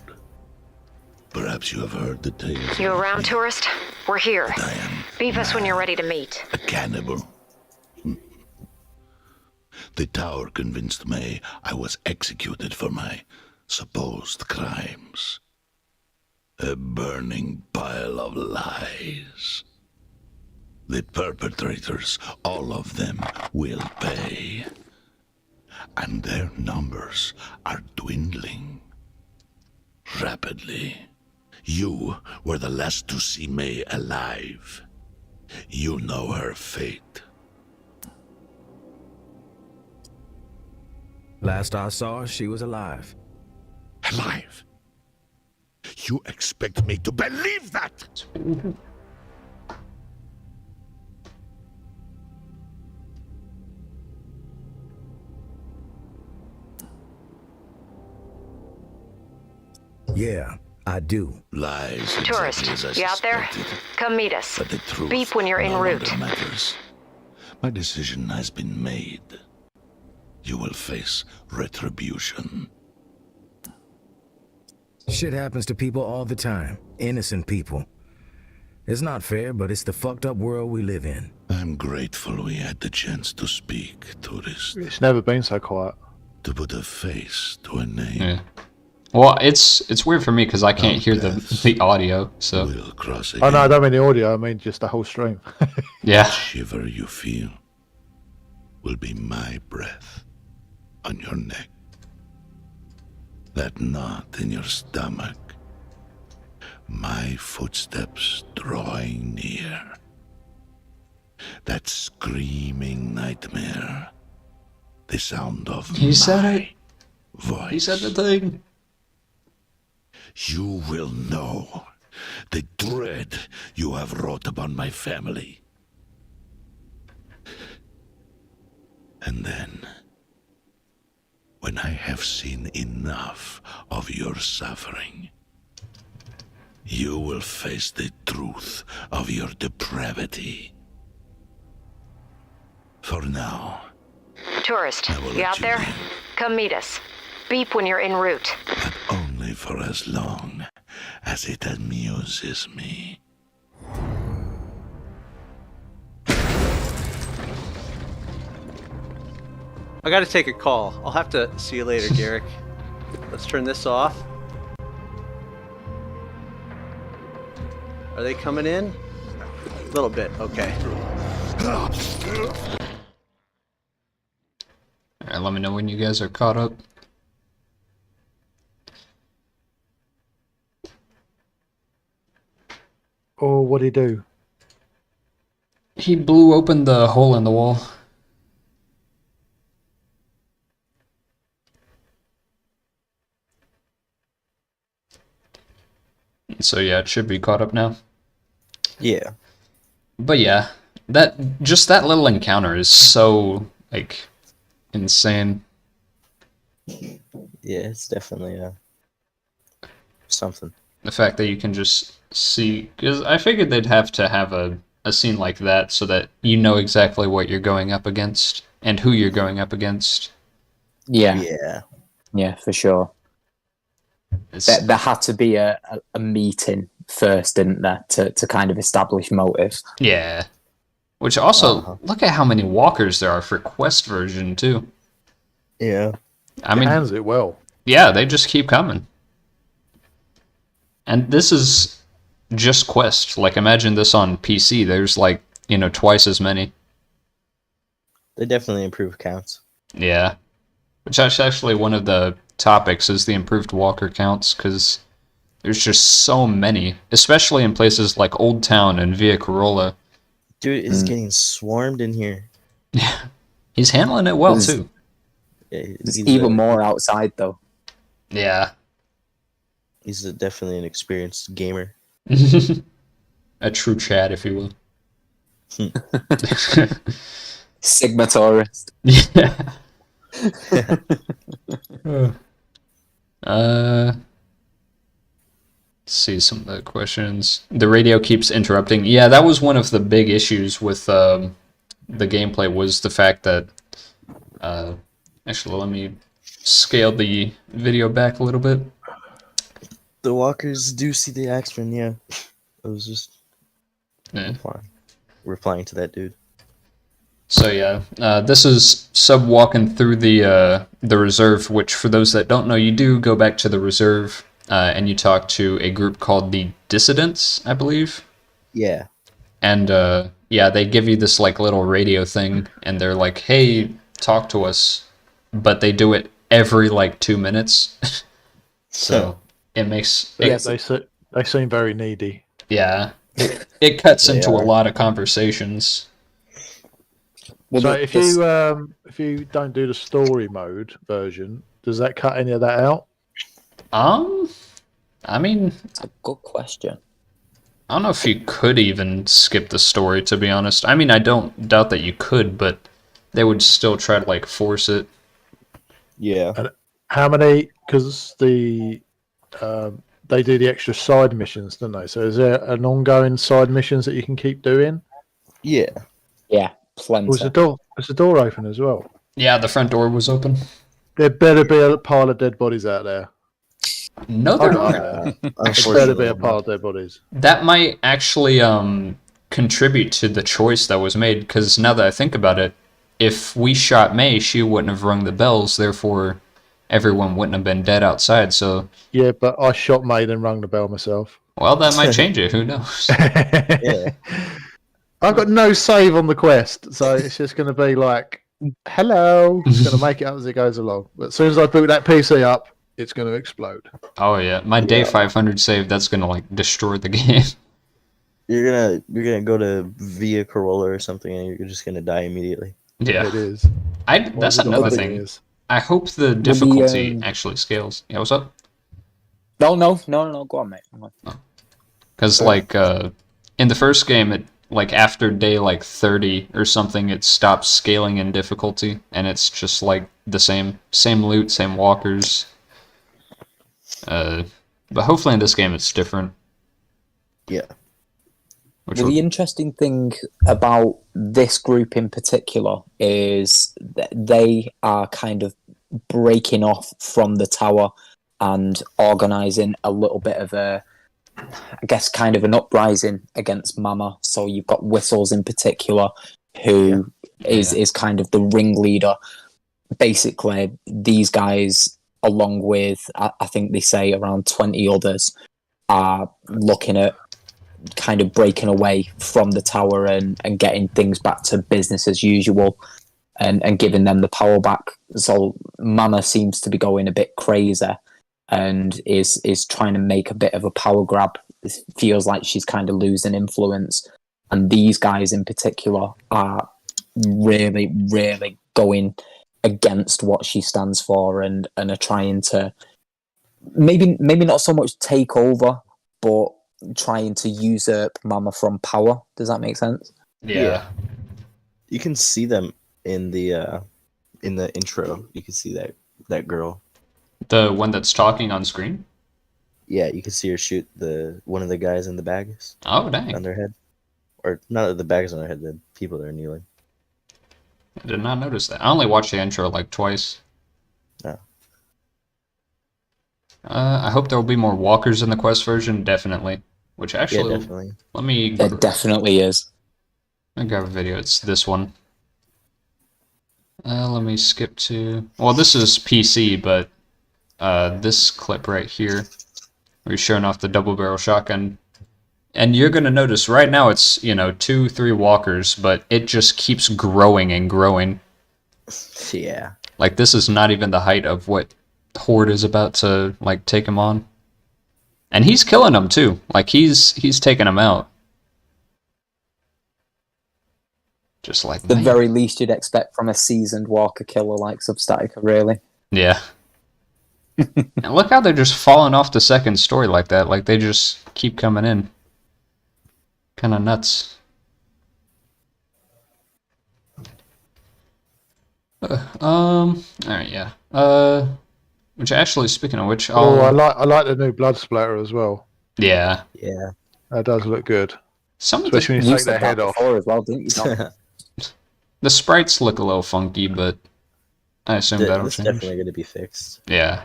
Perhaps you have heard the tales. You of around, me, tourist? We're here. that I am Beep us when you're ready to meet. a cannibal. The tower convinced May I was executed for my supposed crimes. A burning pile of lies. The perpetrators, all of them, will pay. And their numbers are dwindling. Rapidly. You were the last to see May alive. You know her fate. Last I saw her, she was alive. Alive? You expect me to believe that? Yeah, I do. Lies. Tourist, exactly as I you out there? suspected. Come meet us. But the truth Beep when you're en no route. longer matters. My decision has been made. You will face retribution. Shit happens to people all the time. Innocent people. It's not fair, but it's the fucked up world we live in. I'm grateful we had the chance to speak, tourist. It's never been so quiet. To put a face to a name. Yeah. Well, it's weird for me because I can't hear the audio, so We'll cross Oh no, I again. don't mean the audio. I mean just the whole stream. yeah. Shiver you feel will be my breath on your neck. That knot in your stomach. My footsteps drawing near. That screaming nightmare. The sound of He said my it. voice. He said the thing. You will know the dread you have wrought upon my family. And then, when I have seen enough of your suffering, you will face the truth of your depravity. For now, Tourist, I will you let out you there? in. Come meet us. Beep when you're en route. But only for as long as it amuses me. I gotta take a call. I'll have to see you later, Garrick. Let's turn this off. Are they coming in? A little bit, okay. Alright, let me know when you guys are caught up. Or what do he do? He blew open the hole in the wall. So yeah, it should be caught up now. Yeah. But yeah, that little encounter is so like insane. Yeah, it's definitely something. The fact that you can just See, because I figured they'd have to have a scene like that so that you know exactly what you're going up against and who you're going up against. Yeah, Yeah. yeah, for sure. There had to be a meeting first, didn't there, to kind of establish motive. Yeah. Which also, Uh-huh. look at how many walkers there are for Quest version, too. Yeah. I mean, Hands it well. yeah, they just keep coming. And this is just Quest. Like, imagine this on PC. There's, like, twice as many. They definitely improve counts. Yeah. Which is actually one of the topics is the improved walker counts, because there's just so many, especially in places like Old Town and Via Corolla. Dude is getting swarmed in here. Yeah. He's handling it well, There's- too. Yeah, There's even more outside, though. Yeah. He's definitely an experienced gamer. A true Chad, if you will. Sigma tourist. Yeah. Let's see some of the questions. The radio keeps interrupting. Yeah, that was one of the big issues with the gameplay, was the fact that actually let me scale the video back a little bit. The walkers do see the axeman, yeah. I was just Yeah. replying to that dude. So yeah, this is Sub walking through the reserve, which for those that don't know, you do go back to the reserve and you talk to a group called the Dissidents, I believe. Yeah. And yeah, they give you this like little radio thing, and they're like, "Hey, talk to us," but they do it every like 2 minutes. So it makes They seem very needy. yeah, it cuts They into a are. lot of conversations. Well, So th- if this- you don't do the story mode version, does that cut any of that out? I mean, That's a good question. I don't know if you could even skip the story, to be honest. I mean, I don't doubt that you could, but they would still try to like force it. Yeah. How many? Because they do the extra side missions, don't they? So is there an ongoing side missions that you can keep doing? Yeah. Yeah, plenty. Was the door open as well? Yeah, the front door was open. There better be a pile of dead bodies out there. No, I there don't aren't. know. There better Unfortunately. be a pile of dead bodies. That might actually contribute to the choice that was made, because now that I think about it, if we shot May, she wouldn't have rung the bells, therefore everyone wouldn't have been dead outside, so, Yeah, but I shot Maid and rung the bell myself. well, that might change it, who knows? Yeah. I've got no save on the quest, so it's just going to be like, hello. It's going to make it up as it goes along. But as soon as I boot that PC up, it's going to explode. Oh yeah, my day 500 save, that's gonna like destroy the game. You're gonna go to Via Corolla or something and you're just gonna die immediately. Yeah, It is. that's What another the thing. is. I hope the difficulty actually scales. Yeah, what's up? No. Go on, mate. Go on. Because like in the first game, it like after day like 30 or something, it stops scaling in difficulty, and it's just like the same loot, same walkers. But hopefully in this game it's different. Yeah. Which Well, will- the interesting thing about this group in particular is that they are kind of breaking off from the tower and organizing a little bit of I guess, kind of an uprising against Mama. So you've got Whistles in particular, who is kind of the ringleader. Basically, these guys, along with, I think they say around 20 others, are looking at kind of breaking away from the tower and getting things back to business as usual and giving them the power back. So Mama seems to be going a bit crazy and is trying to make a bit of a power grab. It feels like she's kind of losing influence. And these guys in particular are really, really going against what she stands for and are trying to maybe not so much take over, but trying to usurp Mama from power. Does that make sense? yeah. You can see them in the intro. You can see that girl. The one that's talking on screen? Yeah, you can see her shoot one of the guys in the bags Oh, on dang. their head, or not the bags on their head, the people that are kneeling. I did not notice that. I only watched the intro like twice. No. I hope there will be more walkers in the quest version, definitely. Which actually, Yeah, definitely. let me There definitely is. grab a video. It's this one. Let me skip to... Well, this is PC, but this clip right here, where he's showing off the double barrel shotgun. And you're going to notice right now it's, 2-3 walkers, but it just keeps growing and growing. Yeah. Like, this is not even the height of what Horde is about to, like, take him on. And he's killing them, too. Like, he's taking them out. Just like The man. very least you'd expect from a seasoned walker killer like Substatica, really. Yeah. And look how they're just falling off the second story like that. Like, they just keep coming in. Kind of nuts. Alright, yeah. Which actually, speaking of which, I like the new blood splatter as well. yeah. Yeah. That does look good, Some of especially when you You take their said that head off. before as well, didn't you, Tom? the sprites look a little funky, but I assume that'll That's change. definitely going to be fixed. Yeah.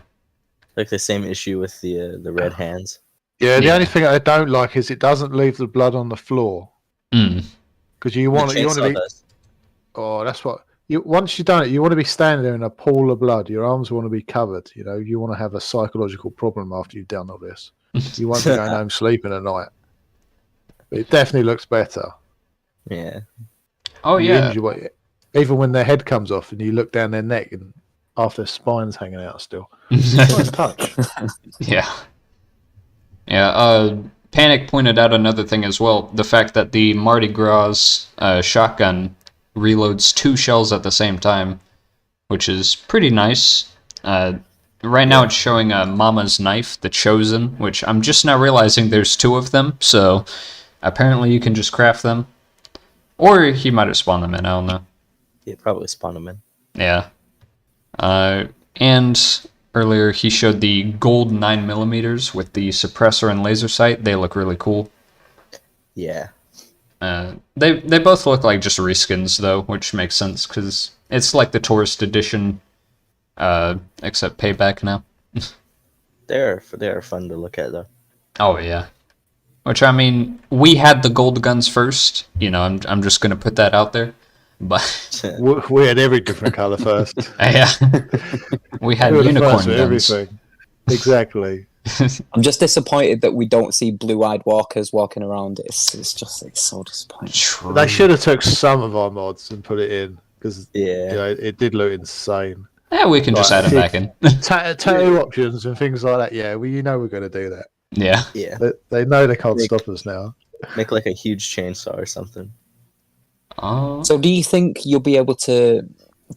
Like the same issue with the red hands. Yeah, the Yeah. only thing I don't like is it doesn't leave the blood on the floor Mm. because you want The to chainsaw be. does. Oh, that's what you. Once you've done it, you want to be standing there in a pool of blood. Your arms want to be covered. You want to have a psychological problem after you've done all this. You won't be going home sleeping at night. But it definitely looks better. Yeah. Oh, You yeah. enjoy it. Even when their head comes off and you look down their neck and half their spine's hanging out still. Nice touch. Yeah. Yeah, Panic pointed out another thing as well. The fact that the Mardi Gras shotgun reloads 2 shells at the same time, which is pretty nice. Right now it's showing Mama's Knife, the Chosen, which I'm just now realizing there's 2 of them, so apparently you can just craft them. Or he might have spawned them in, I don't know. Yeah, probably spawn them in. Yeah. And earlier he showed the gold 9mm with the suppressor and laser sight. They look really cool. Yeah. They both look like just reskins though, which makes sense because it's like the tourist edition, except payback now. They are fun to look at though. Oh yeah. Which I mean, we had the gold guns first. I'm just gonna put that out there. But We had every different colour first. yeah, we had We were the unicorn first with guns. everything. Exactly. I'm just disappointed that we don't see blue-eyed walkers walking around. It's so disappointing. True. They should have took some of our mods and put it in because Yeah. it did look insane. Yeah, we can just Right. add them back in. Tattoo options and things like that. Yeah, we're going to do that. Yeah. Yeah. They know they can't They- stop us now. Make like a huge chainsaw or something. Oh. So do you think you'll be able to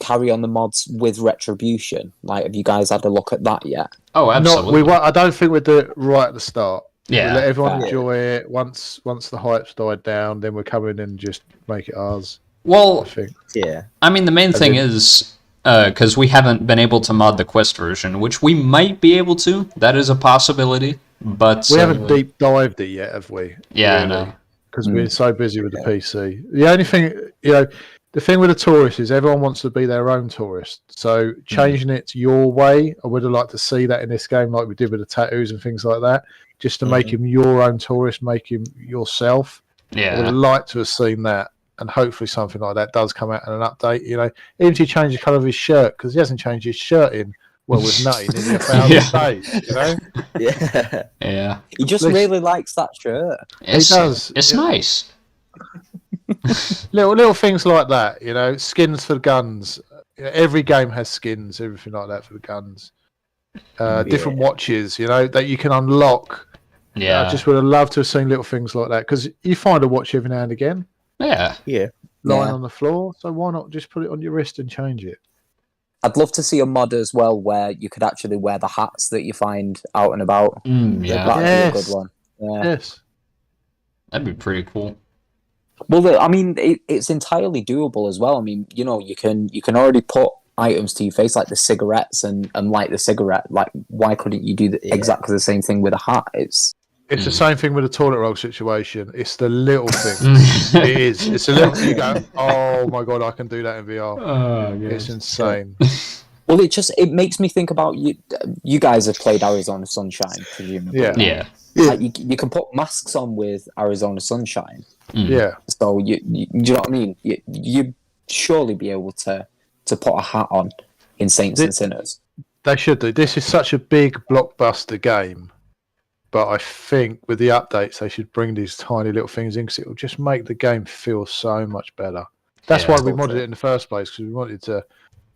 carry on the mods with Retribution? Like, have you guys had a look at that yet? Oh, absolutely. I don't think we'll do it right at the start. Yeah. We'll let everyone Right. enjoy it. Once the hype's died down, then we'll come in and just make it ours. I Well, think. Yeah. I mean, the main thing is because we haven't been able to mod the quest version, which we might be able to. That is a possibility, but We haven't deep dived it yet, have we? Yeah, I know. Because we're so busy with the PC. The only thing, the thing with the tourist is everyone wants to be their own tourist. So changing it to your way, I would have liked to see that in this game, like we did with the tattoos and things like that, just to make him your own tourist, make him yourself. I would Yeah. have liked to have seen that, and hopefully something like that does come out in an update. Even if you change the colour of his shirt, because he hasn't changed his shirt in with nothing in 1,000 days. Yeah. Yeah. He just Listen- really likes that shirt. It's, does. It's Yeah. nice. Little things like that, skins for guns. Every game has skins, everything like that for the guns. Different watches, that you can unlock. Yeah. I just would have loved to have seen little things like that because you find a watch every now and again Yeah. Yeah. lying Yeah. on the floor. So why not just put it on your wrist and change it? I'd love to see a mod as well where you could actually wear the hats that you find out and about. Yeah. That'd be a Yes. good one. Yeah. Yes. That'd be pretty cool. Well, I mean, it's entirely doable as well. I mean, you can already put items to your face, like the cigarettes and light the cigarette. Like, why couldn't you do exactly the same thing with a hat? It's the same thing with the toilet roll situation. It's the little things. It is. It's a little. You go, oh my god, I can do that in VR. Oh, It's gosh. insane. well, it makes me think about you. You guys have played Arizona Sunshine, presumably. Yeah. Yeah. Like you can put masks on with Arizona Sunshine. Yeah. So you know what I mean? You surely be able to put a hat on in Saints and Sinners. They should do. This is such a big blockbuster game, but I think with the updates they should bring these tiny little things in because it will just make the game feel so much better. That's why we modded it in the first place, because we wanted to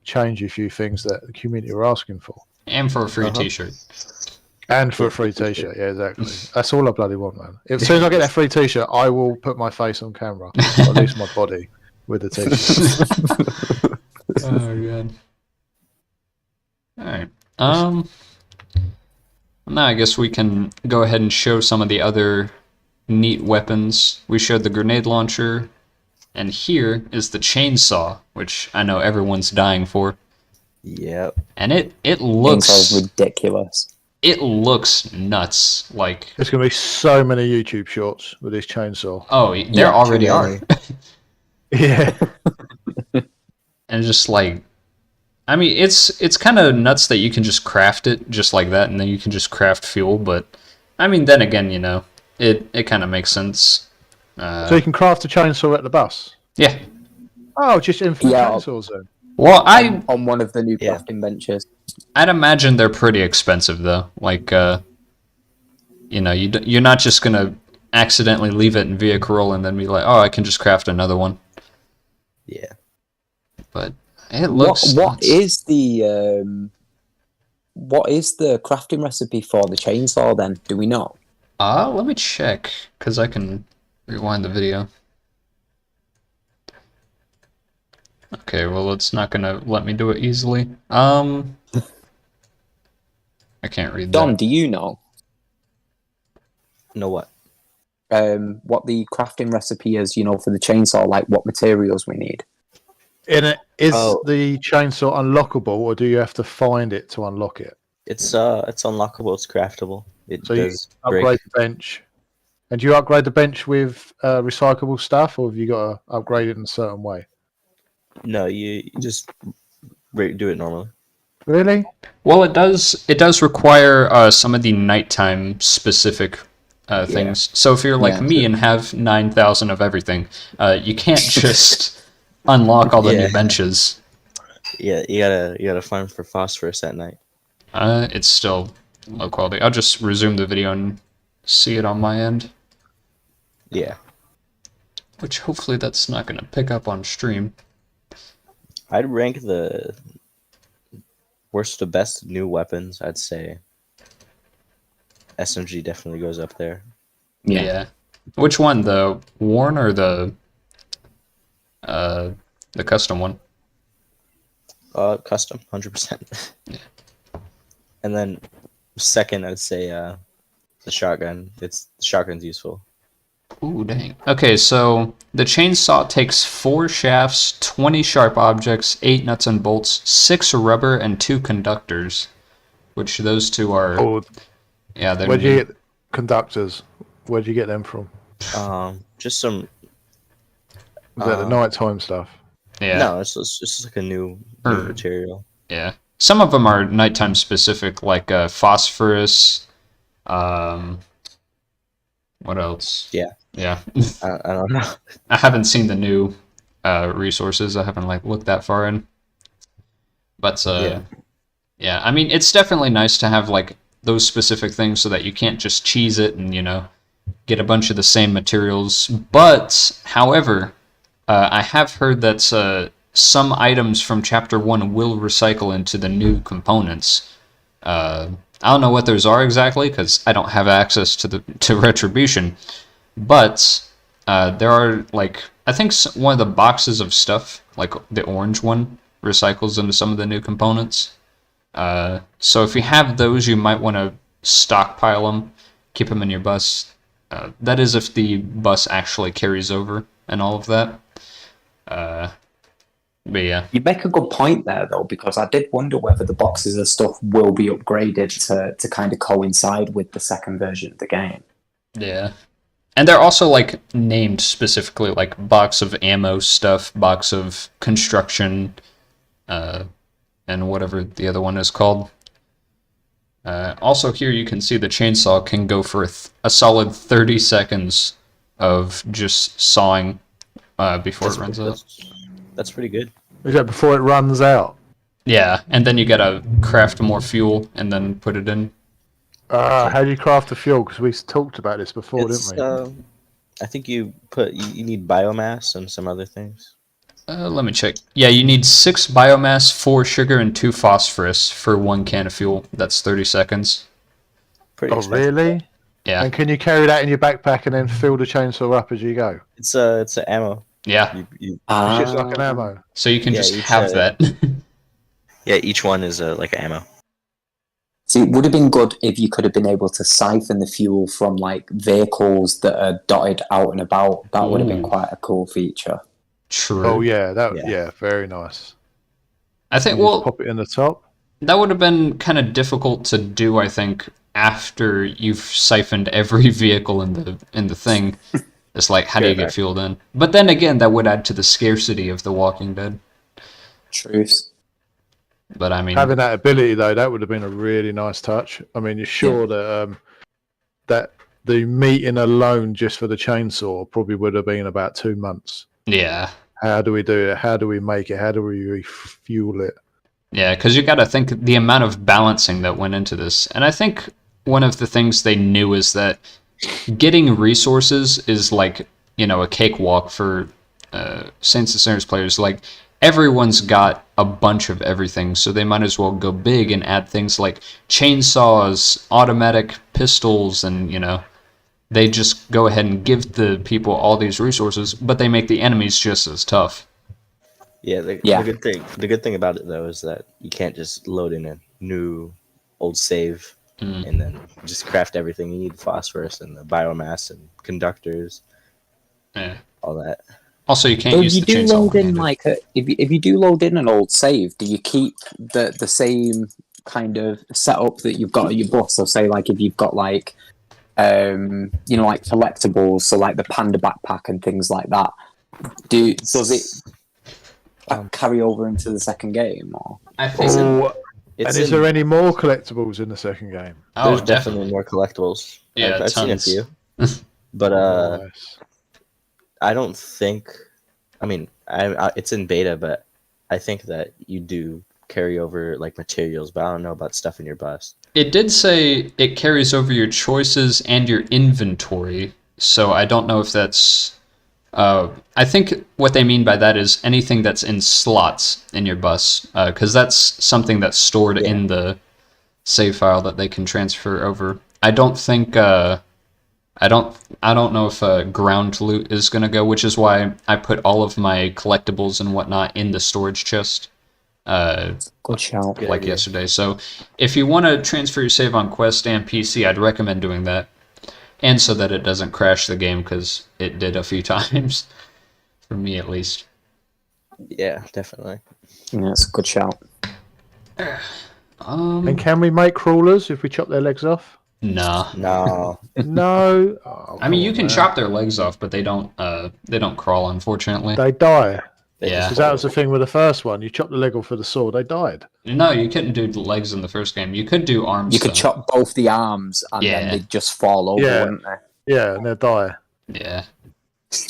change a few things that the community were asking for. And for a free T-shirt. And for a free T-shirt, yeah, exactly. That's all I bloody want, man. As soon as I get that free T-shirt, I will put my face on camera, or at least my body, with the T-shirt. Oh god. Alright. Now I guess we can go ahead and show some of the other neat weapons. We showed the grenade launcher, and here is the chainsaw, which I know everyone's dying for. Yep. And it Chainsaw's looks ridiculous. it looks nuts. Like, There's going to be so many YouTube shorts with this chainsaw. oh, there already are. Yeah. And just like, I mean, it's kind of nuts that you can just craft it just like that, and then you can just craft fuel. But I mean, then again, you know, it kind of makes sense. So you can craft a chainsaw at the bus. Yeah. Oh, just infinite Yeah. chainsaws then. Well, On one of the new crafting benches. I'd imagine they're pretty expensive though. Like, you know, you're not just gonna accidentally leave it in vehicle roll and then be like, oh, I can just craft another one. Yeah. But it looks. What is the crafting recipe for the chainsaw then? Do we know? Let me check, because I can rewind the video. Okay, well, it's not gonna let me do it easily. I can't read Dom, that. do you know Know what? what the crafting recipe is, you know, for the chainsaw, like what materials we need? In it, is Oh. the chainsaw unlockable, or do you have to find it to unlock it? It's unlockable. It's craftable. It So you does break. upgrade the bench. And do you upgrade the bench with recyclable stuff, or have you got to upgrade it in a certain way? No, you just do it normally. Really? Well, it does require some of the nighttime specific things. So if you're like Yeah, me and have 9,000 of everything, you can't just unlock all the Yeah. new benches. Yeah, you gotta farm for phosphorus at night. It's still low quality. I'll just resume the video and see it on my end, Yeah. which hopefully that's not going to pick up on stream. I'd rank the worst to best new weapons. I'd say SMG definitely goes up there. Yeah. Which one, the worn or the custom one? Custom, 100%. And then second, I'd say the shotgun. The shotgun's useful. Ooh, dang. Okay, so the chainsaw takes 4 shafts, 20 sharp objects, 8 nuts and bolts, 6 rubber, and 2 conductors. Which those 2 are... Or yeah, they're... where'd you get conductors? Where'd you get them from? Just some. Was that the nighttime stuff? Yeah. No, it's just like a new material. Yeah. Some of them are nighttime specific, like phosphorus. What else? Yeah. Yeah. I don't know. I haven't seen the new resources. I haven't like looked that far in. But yeah, I mean, it's definitely nice to have like those specific things so that you can't just cheese it and, you know, get a bunch of the same materials. But, however, I have heard that some items from Chapter 1 will recycle into the new components. I don't know what those are exactly, because I don't have access to Retribution. But there are, like, I think one of the boxes of stuff, like the orange one, recycles into some of the new components. So if you have those, you might want to stockpile them, keep them in your bus. That is if the bus actually carries over and all of that. But yeah. You make a good point there, though, because I did wonder whether the boxes of stuff will be upgraded to kind of coincide with the second version of the game. Yeah. And they're also, like, named specifically, like, box of ammo stuff, box of construction, and whatever the other one is called. Also here you can see the chainsaw can go for a solid 30 seconds of just sawing before it runs out. That's pretty good. Is that before it runs out? Yeah, and then you gotta craft more fuel and then put it in. How do you craft the fuel? Because we talked about this before, It's, didn't we? I think you need biomass and some other things. Let me check. Yeah, you need 6 biomass, 4 sugar, and 2 phosphorus for 1 can of fuel. That's 30 seconds. Pretty Oh, expensive. really? Yeah. And can you carry that in your backpack and then fill the chainsaw up as you go? It's a ammo. Yeah. You, It's just like an ammo. So you can Yeah, just each, have that. yeah, each one is like ammo. See, it would have been good if you could have been able to siphon the fuel from like vehicles that are dotted out and about. That would have been Ooh. quite a cool feature. True. Oh yeah, Yeah. very nice. I think, You just well, pop it in the top. that would have been kind of difficult to do, I think, after you've siphoned every vehicle in the thing. It's like, how do you get fueled in? But then again, that would add to the scarcity of The Walking Dead. Truth. But I mean, Having that ability though, that would have been a really nice touch. I mean, you're sure that that the meeting alone just for the chainsaw probably would have been about 2 months. yeah. How do we do it? How do we make it? How do we refuel it? Yeah, because you got to think the amount of balancing that went into this. And I think one of the things they knew is that getting resources is like, a cakewalk for Saints and Sinners players. Like, everyone's got a bunch of everything, so they might as well go big and add things like chainsaws, automatic pistols, and, they just go ahead and give the people all these resources, but they make the enemies just as tough. Yeah, the good thing about it though is that you can't just load in a new old save and then just craft everything. You need phosphorus and the biomass and conductors, Yeah. all that. Also, you can't So use if the you do chainsaw load in one-handed. if you do load in an old save, do you keep the same kind of setup that you've got at your bus? So say like if you've got like like collectibles, so like the panda backpack and things like that. Does it carry over into the second game? Or I think Oh, It's and is there any more collectibles in the second game? There's definitely more collectibles. Yeah, I've seen a tons. few, but Nice. I don't think. I mean, it's in beta, but I think that you do carry over like materials, but I don't know about stuff in your bus. It did say it carries over your choices and your inventory, so I don't know if that's... I think what they mean by that is anything that's in slots in your bus, because that's something that's stored in the save file that they can transfer over. I don't think... I don't know if ground loot is going to go, which is why I put all of my collectibles and whatnot in the storage chest. good shout. Like yesterday. So if you want to transfer your save on Quest and PC, I'd recommend doing that. And so that it doesn't crash the game, because it did a few times. For me, at least. Yeah, definitely. Yeah, it's a good shout. And can we make crawlers if we chop their legs off? Nah. No, No. Oh, I mean, you come can on, man. chop their legs off, but they don't crawl, unfortunately. They die. Yeah. Because that was the thing with the first one. You chop the leg off with the sword, they died. No, you couldn't do the legs in the first game. You could do arms. You could though. chop both the arms and Yeah. then they'd just fall over, Yeah. wouldn't they? Yeah, and they die. Yeah.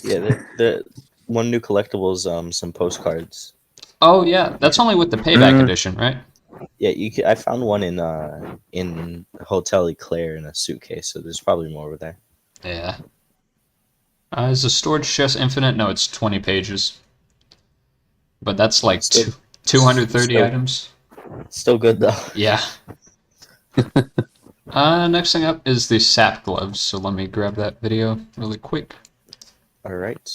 yeah. The one new collectible is some postcards. Oh, yeah. That's only with the payback edition, right? Yeah, I found one in Hotel Eclair in a suitcase, so there's probably more over there. Yeah. Is the storage chest infinite? No, it's 20 pages. But that's like Still- 230 still- items. Still good though. Yeah. Next thing up is the sap gloves. So let me grab that video really quick. All right.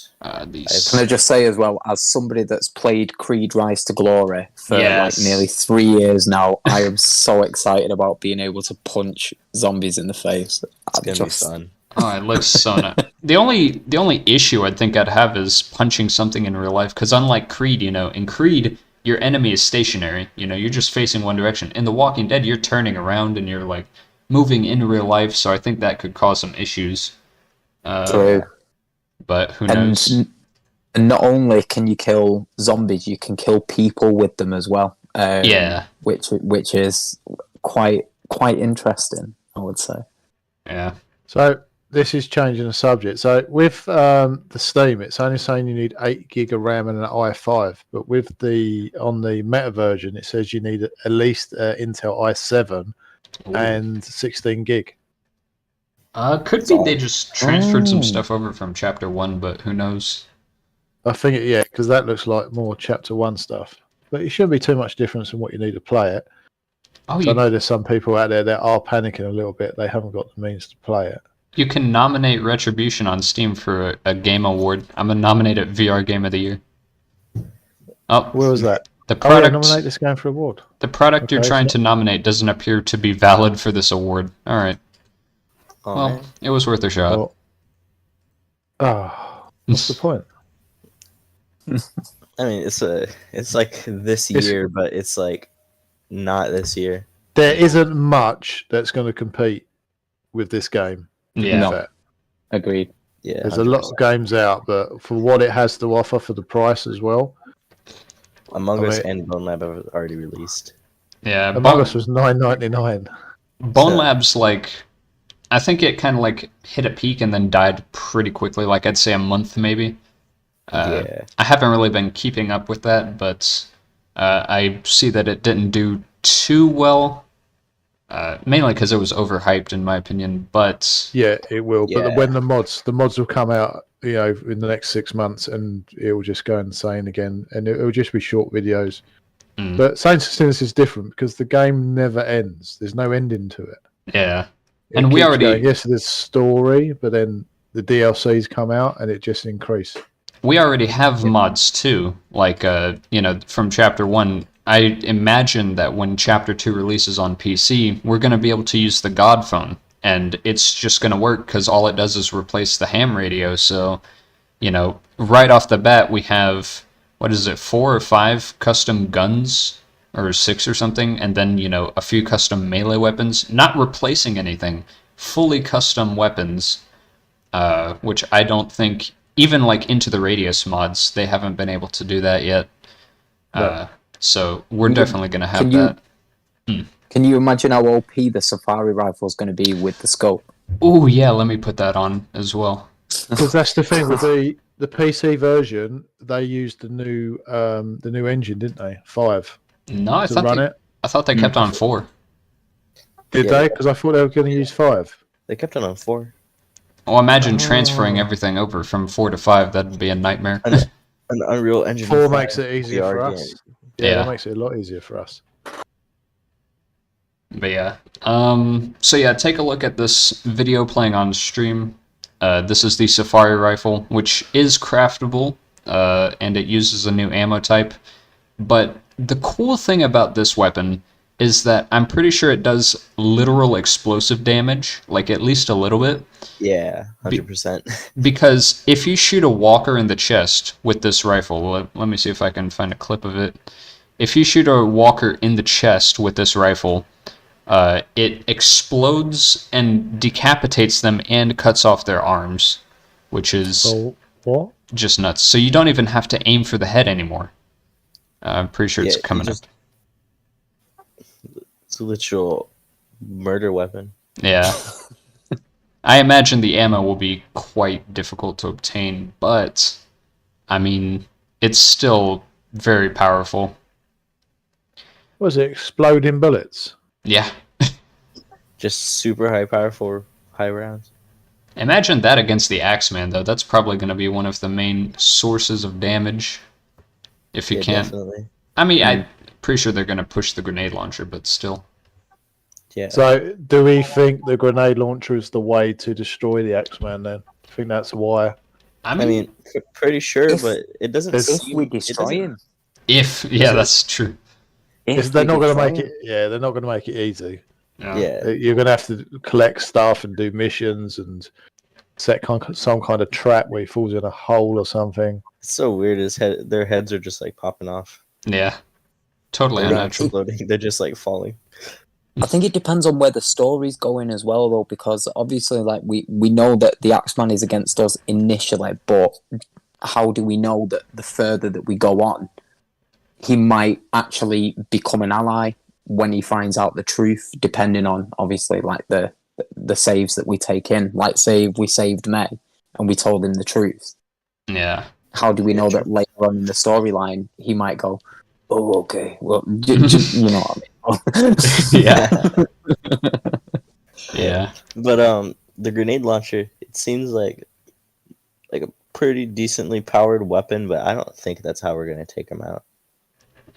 These. Can I just say as well, as somebody that's played Creed Rise to Glory for Yes. like nearly 3 years now, I am so excited about being able to punch zombies in the face. It's gonna be fun. Oh, it looks so nice. The only issue I think I'd have is punching something in real life, because unlike Creed, in Creed your enemy is stationary. You're just facing one direction. In The Walking Dead, you're turning around and you're like moving in real life, so I think that could cause some issues. True. But who And knows? And not only can you kill zombies, you can kill people with them as well. Yeah. Which is quite interesting, I would say. Yeah. So this is changing the subject. So with the Steam, it's only saying you need 8 gig of RAM and an i5, but on the Meta version, it says you need at least Intel i7 and 16 gig. Could be they just transferred some stuff over from Chapter 1, but who knows? I think because that looks like more Chapter 1 stuff. But it shouldn't be too much difference in what you need to play it. Oh, I know there's some people out there that are panicking a little bit. They haven't got the means to play it. you can nominate Retribution on Steam for a game award. I'm gonna nominate it VR Game of the Year. Oh, Where was that? the Oh, yeah, product. nominate this game for award. The product you're Okay, trying so- to nominate doesn't appear to be valid for this award. All right. Oh, Well, man. it was worth a shot. What's the point? I mean, it's like this It's- year, but it's like not this year. There isn't much that's going to compete with this game. Yeah. No. Fair. Agreed. Yeah, There's a lot of games out, but for what it has to offer for the price as well. Among I Us mean- and Bone Lab have already released. Yeah. Among Us was $9.99. Bone So- Lab's I think it kind of hit a peak and then died pretty quickly. I'd say a month maybe. Yeah. I haven't really been keeping up with that, but I see that it didn't do too well. Mainly because it was overhyped, in my opinion. But Yeah, it will. Yeah. But when the mods will come out, in the next 6 months, and it will just go insane again, and it will just be short videos. Mm. But Saints and Sinners is different because the game never ends. There's no ending to it. yeah, It and we keeps already going. Yes, there's story, but then the DLCs come out and it just increase. we already have mods too. From Chapter 1. I imagine that when Chapter 2 releases on PC, we're going to be able to use the God phone, and it's just going to work because all it does is replace the ham radio. So, right off the bat, we have, 4 or 5 custom guns, or 6 or something, and then, a few custom melee weapons, not replacing anything, fully custom weapons, which I don't think, even Into the Radius mods, they haven't been able to do that yet. No. So we're definitely going to have Can you- that. Can you imagine how OP the safari rifle is going to be with the scope? Oh yeah, let me put that on as well. Because that's the thing with the PC version, they used the new engine, didn't they? 5 No, I to thought run they, it. I thought they kept on 4. Did Yeah. they? Because I thought they were going to use 5. They kept it on 4. Well, imagine transferring everything over from 4 to 5. That'd be a nightmare. An Unreal Engine 4 5 makes it easier for VR us. game. Yeah. That makes it a lot easier for us. But yeah. So yeah, take a look at this video playing on stream. This is the Safari rifle, which is craftable, and it uses a new ammo type. But the cool thing about this weapon is that I'm pretty sure it does literal explosive damage, at least a little bit. Yeah, 100%. Because if you shoot a walker in the chest with this rifle, let me see if I can find a clip of it. If you shoot a walker in the chest with this rifle, it explodes and decapitates them and cuts off their arms, which is So what? just nuts. So you don't even have to aim for the head anymore. I'm pretty sure it's Yeah, coming up. It's a literal murder weapon. Yeah. I imagine the ammo will be quite difficult to obtain, but I mean, it's still very powerful. Was it exploding bullets? Yeah. Just super high powerful high rounds. Imagine that against the Axeman, though. That's probably going to be one of the main sources of damage. If you Yeah, can't. definitely. I mean, I'm pretty sure they're going to push the grenade launcher, but still. Yeah. So, do we think the grenade launcher is the way to destroy the X-Man then? I think that's why. I I mean, mean, pretty sure, If- but it doesn't if seem... We it destroy doesn't- him. yeah, that's true. If they're not going to make it, they're not going to make it easy. Yeah. Yeah. You're going to have to collect stuff and do missions, and set some kind of trap where he falls in a hole or something. It's so weird. Their heads are just like popping off. Yeah. Totally They're not unnatural. exploding. They're just like falling. I think it depends on where the story's going as well, though, because obviously, like we know that the Axeman is against us initially, but how do we know that the further that we go on, he might actually become an ally when he finds out the truth, depending on obviously like the saves that we take in. Like, say if we saved May and we told him the truth, Yeah. how do we know that later on in the storyline he might go, oh, okay, well, you know what I mean? Yeah. Yeah. But the grenade launcher, it seems like a pretty decently powered weapon, but I don't think that's how we're gonna take him out.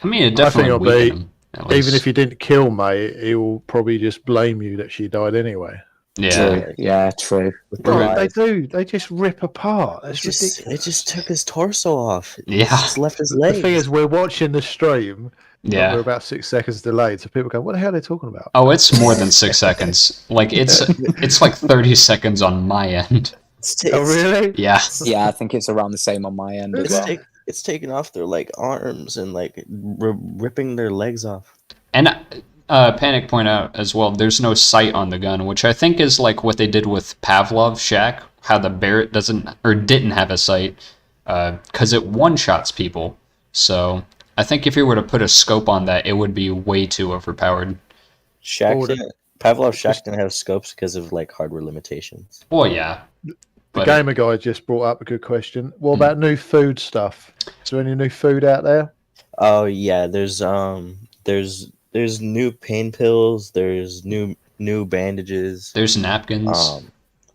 I mean, it I think definitely it'll weakened be, him. at even least. if you didn't kill May, he will probably just blame you that she died anyway. Yeah. True. Yeah, true. With the Bro, they rise. do. They just rip apart. That's ridiculous. It just took his torso off. It Yeah. just left his The legs. thing is, we're watching the stream. And we're Yeah. about 6 seconds delayed, so people go, "What the hell are they talking about?" Oh, it's more than 6 seconds. Like it's like 30 seconds on my end. Oh, really? Yeah. Yeah, I think it's around the same on my end as well. It's taking off their like arms and like ripping their legs off. And Panic point out as well, there's no sight on the gun, which I think is like what they did with Pavlov Shack, how the Barrett didn't have a sight, because it one-shots people. So I think if you were to put a scope on that, it would be way too overpowered. Pavlov Shack didn't have scopes because of like hardware limitations. Well, yeah. The But gamer guy just brought up a good question. What about new food stuff? Is there any new food out there? Oh yeah, there's new pain pills. There's new bandages. there's napkins.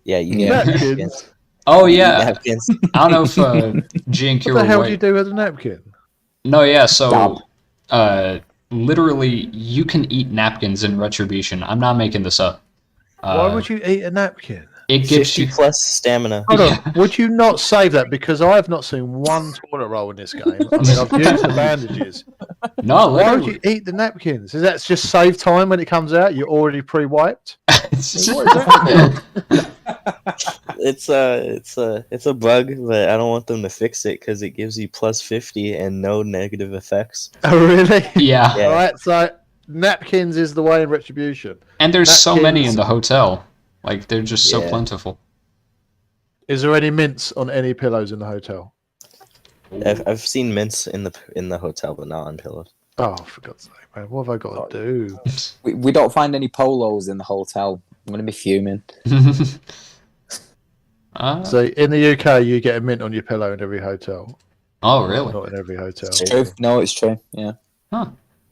Yeah, you Yeah. get Napkins? napkins. Oh, yeah. Napkins. I don't know if G and Q What were the hell white. do you do with a napkin? No, yeah, so literally you can eat napkins in Retribution. I'm not making this up. Why would you eat a napkin? It gives 50 you plus stamina. Hold on. Would you not save that? Because I have not seen one toilet roll in this game. I mean, I've used the bandages. no, Why would literally. you eat the napkins? Is that just save time when it comes out? You're already pre-wiped? It's just- What is that for? It's a bug, but I don't want them to fix it because it gives you plus 50 and no negative effects. Oh, really? yeah. Yeah. All right, so napkins is the way in Retribution. And there's so many Napkins. in the hotel. Like they're just so Yeah. plentiful. Is there any mints on any pillows in the hotel? I've seen mints in the hotel, but not on pillows. Oh, for God's sake, man. What have I got to do? We don't find any polos in the hotel. I'm going to be fuming. So in the UK, you get a mint on your pillow in every hotel. Oh, really? Not in every hotel. It's true. No, it's true. Yeah.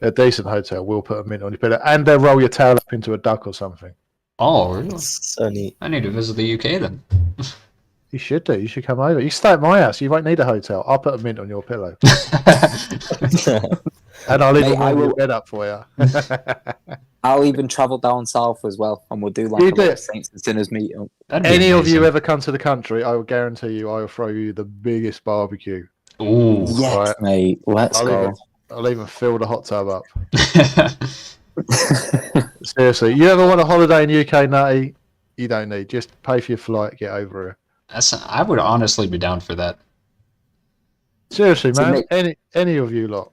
A decent hotel will put a mint on your pillow, and they'll roll your towel up into a duck or something. Oh, really? So neat. I need to visit the UK then. You should do. You should come over. You stay at my house. You won't need a hotel. I'll put a mint on your pillow, and I'll even Mate, I warm your will- bed up for you. I'll even travel down south as well, and we'll do like You a do. little Saints and Sinners meet up. That'd be Any of you amazing. ever come to the country, I will guarantee you, I will throw you the biggest barbecue. Ooh. Yes, Right. mate. Let's go. I'll even fill the hot tub up. Seriously, you ever want a holiday in UK, Nutty? You don't need. Just pay for your flight, get over here. I would honestly be down for that. Seriously, So man. Nick- Any of you lot.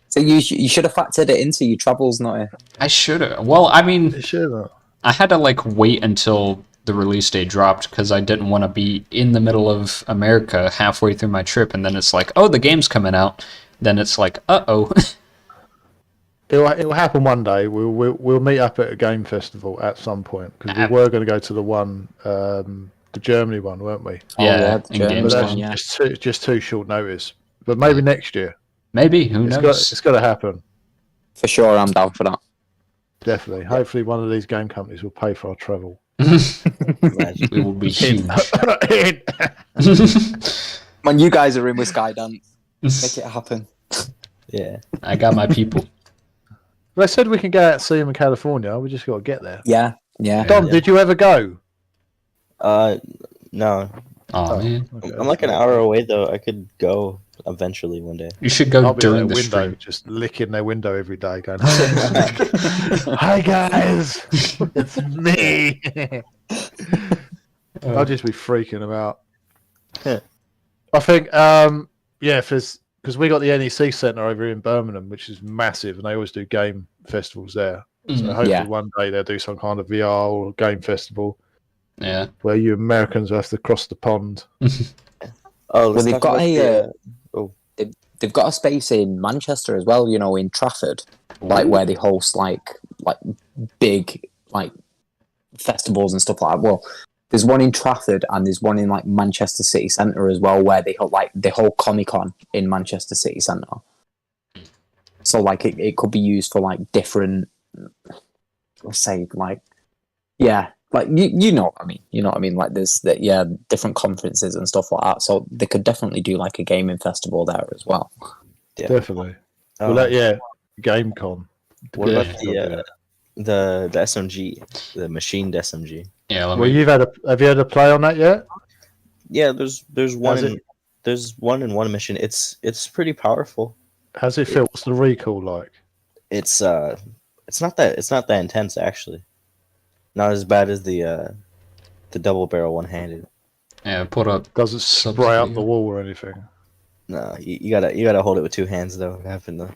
So you should have factored it into your travels, not I should have. Well, I mean, You should not. I had to like wait until the release date dropped because I didn't want to be in the middle of America halfway through my trip, and then it's like, oh, the game's coming out. Then it's like, uh-oh. It'll happen one day. We'll meet up at a game festival at some point because we were going to go to the one, the Germany one, weren't we? Yeah, the in German games But one. that's yeah. just too short notice. But maybe next year. Maybe, who knows? It's got to happen. For sure, I'm down for that. Definitely. Hopefully, one of these game companies will pay for our travel. Imagine. We will be huge. Man, you guys are in with Skydance. Make it happen. Yeah. I got my people. They said we can go out and see them in California. We just got to get there. Yeah, yeah. Dom, did you ever go? No. Oh, man. Okay. I'm like an hour away though. I could go eventually one day. You should go I'll be during at the their window, stream. just licking their window every day, going, "Hi guys, it's me." I'll just be freaking them out. Yeah. I think, because we got the NEC Centre over in Birmingham, which is massive, and they always do game festivals there. So Mhm. hopefully Yeah. one day they'll do some kind of VR or game festival Yeah. where you Americans have to cross the pond. Oh, let's Well, they've talk got about a the, they've got a space in Manchester as well. You know, in Trafford, like where they host like big like festivals and stuff like that. Well, there's one in Trafford and there's one in like Manchester City Centre as well, where they hold Comic-Con in Manchester City Centre. So like it could be used for like different, let's say like, yeah, like you know what I mean. You know what I mean? Like there's different conferences and stuff like that. So they could definitely do like a gaming festival there as well. yeah. Definitely. Oh, Well, GameCon. what about Yeah. the SMG, the machined SMG? Yeah. Well, have you had a play on that yet? Yeah, there's one Has in, there's one in one mission. It's pretty powerful. How's it feel? What's the recall like? It's not that intense actually. Not as bad as the double barrel one handed. Yeah. Put up. Doesn't spray up the wall or anything? No, you gotta hold it with two hands though. Having the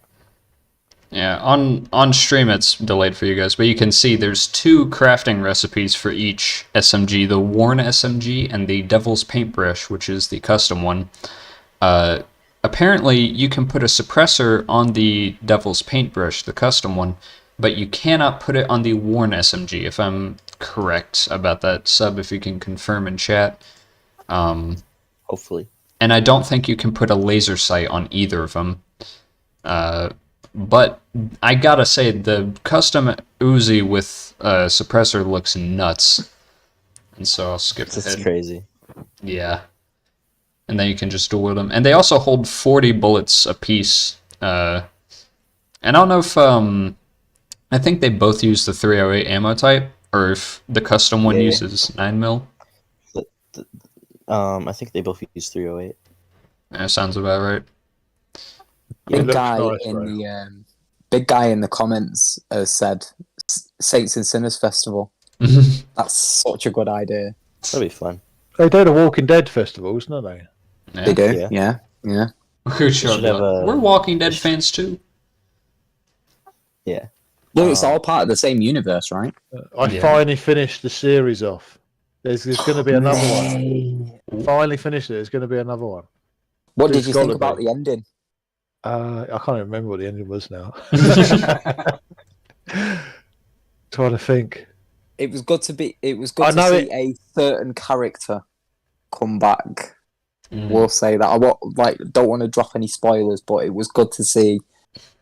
Yeah, on stream it's delayed for you guys, but you can see there's 2 crafting recipes for each SMG, the worn SMG and the Devil's Paintbrush, which is the custom one. Apparently, you can put a suppressor on the Devil's Paintbrush, the custom one, but you cannot put it on the worn SMG, if I'm correct about that. Sub, if you can confirm in chat. hopefully. And I don't think you can put a laser sight on either of them. But I gotta say, the custom Uzi with suppressor looks nuts. And so I'll skip It's ahead. crazy. Yeah. And then you can just duel them. And they also hold 40 bullets apiece. And I don't know if... I think they both use the 308 ammo type, or if the custom one Yeah. uses 9mm. I think they both use 308. That sounds about right. It Big looks guy nice, in bro. the big guy in the comments has said Saints and Sinners Festival. That's such a good idea. That'd be fun. They do the Walking Dead festivals, don't they? Yeah. They do, Yeah. yeah. We're Walking Dead fans too. Yeah. Well, it's all part of the same universe, right? I Yeah. finally finished the series off. There's going to be another one. Finally finished it. There's going to be another one. What There's did you gotta think about be. the ending? I can't even remember what the ending was now. Trying to think. It was good to be. It was good I to know see a certain character come back. We'll say that. I don't want to drop any spoilers, but it was good to see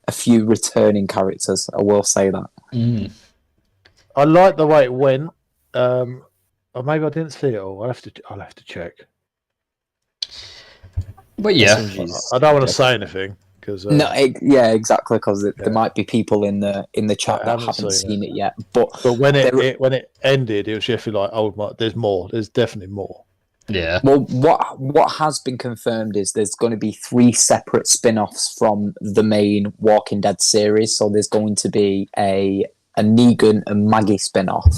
a few returning characters. I will say that. I like the way it went. Or maybe I didn't see it all. I'll have to check. But yeah. SMGs. I don't want to say anything because Yeah, exactly. Because there might be people in the chat I that haven't haven't seen seen it yet. But when it ended, it was just like, there's more. There's definitely more. Yeah. well, what has been confirmed is there's going to be 3 separate spin-offs from the main Walking Dead series. So there's going to be a Negan and Maggie spin-off.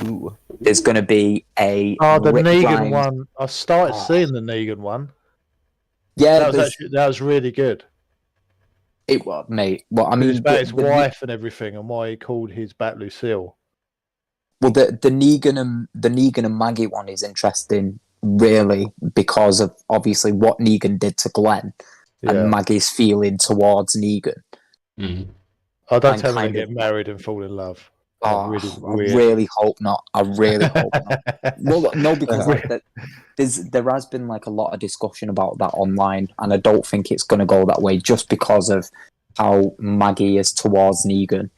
Ooh. There's going to be a The Rick Negan Grimes- one. I started seeing the Negan one. Yeah, That was really good. it was, mate. Well, I It mean, was about his the- wife and everything, and why he called his bat Lucille. Well, the Negan and Maggie one is interesting, really, because of obviously what Negan did to Glenn Yeah. and Maggie's feeling towards Negan. I don't and tell them kind they of- get married and fall in love. Oh, Really I weird. really hope not. I really hope not. Well, no, because there has been like a lot of discussion about that online, and I don't think it's going to go that way just because of how Maggie is towards Negan,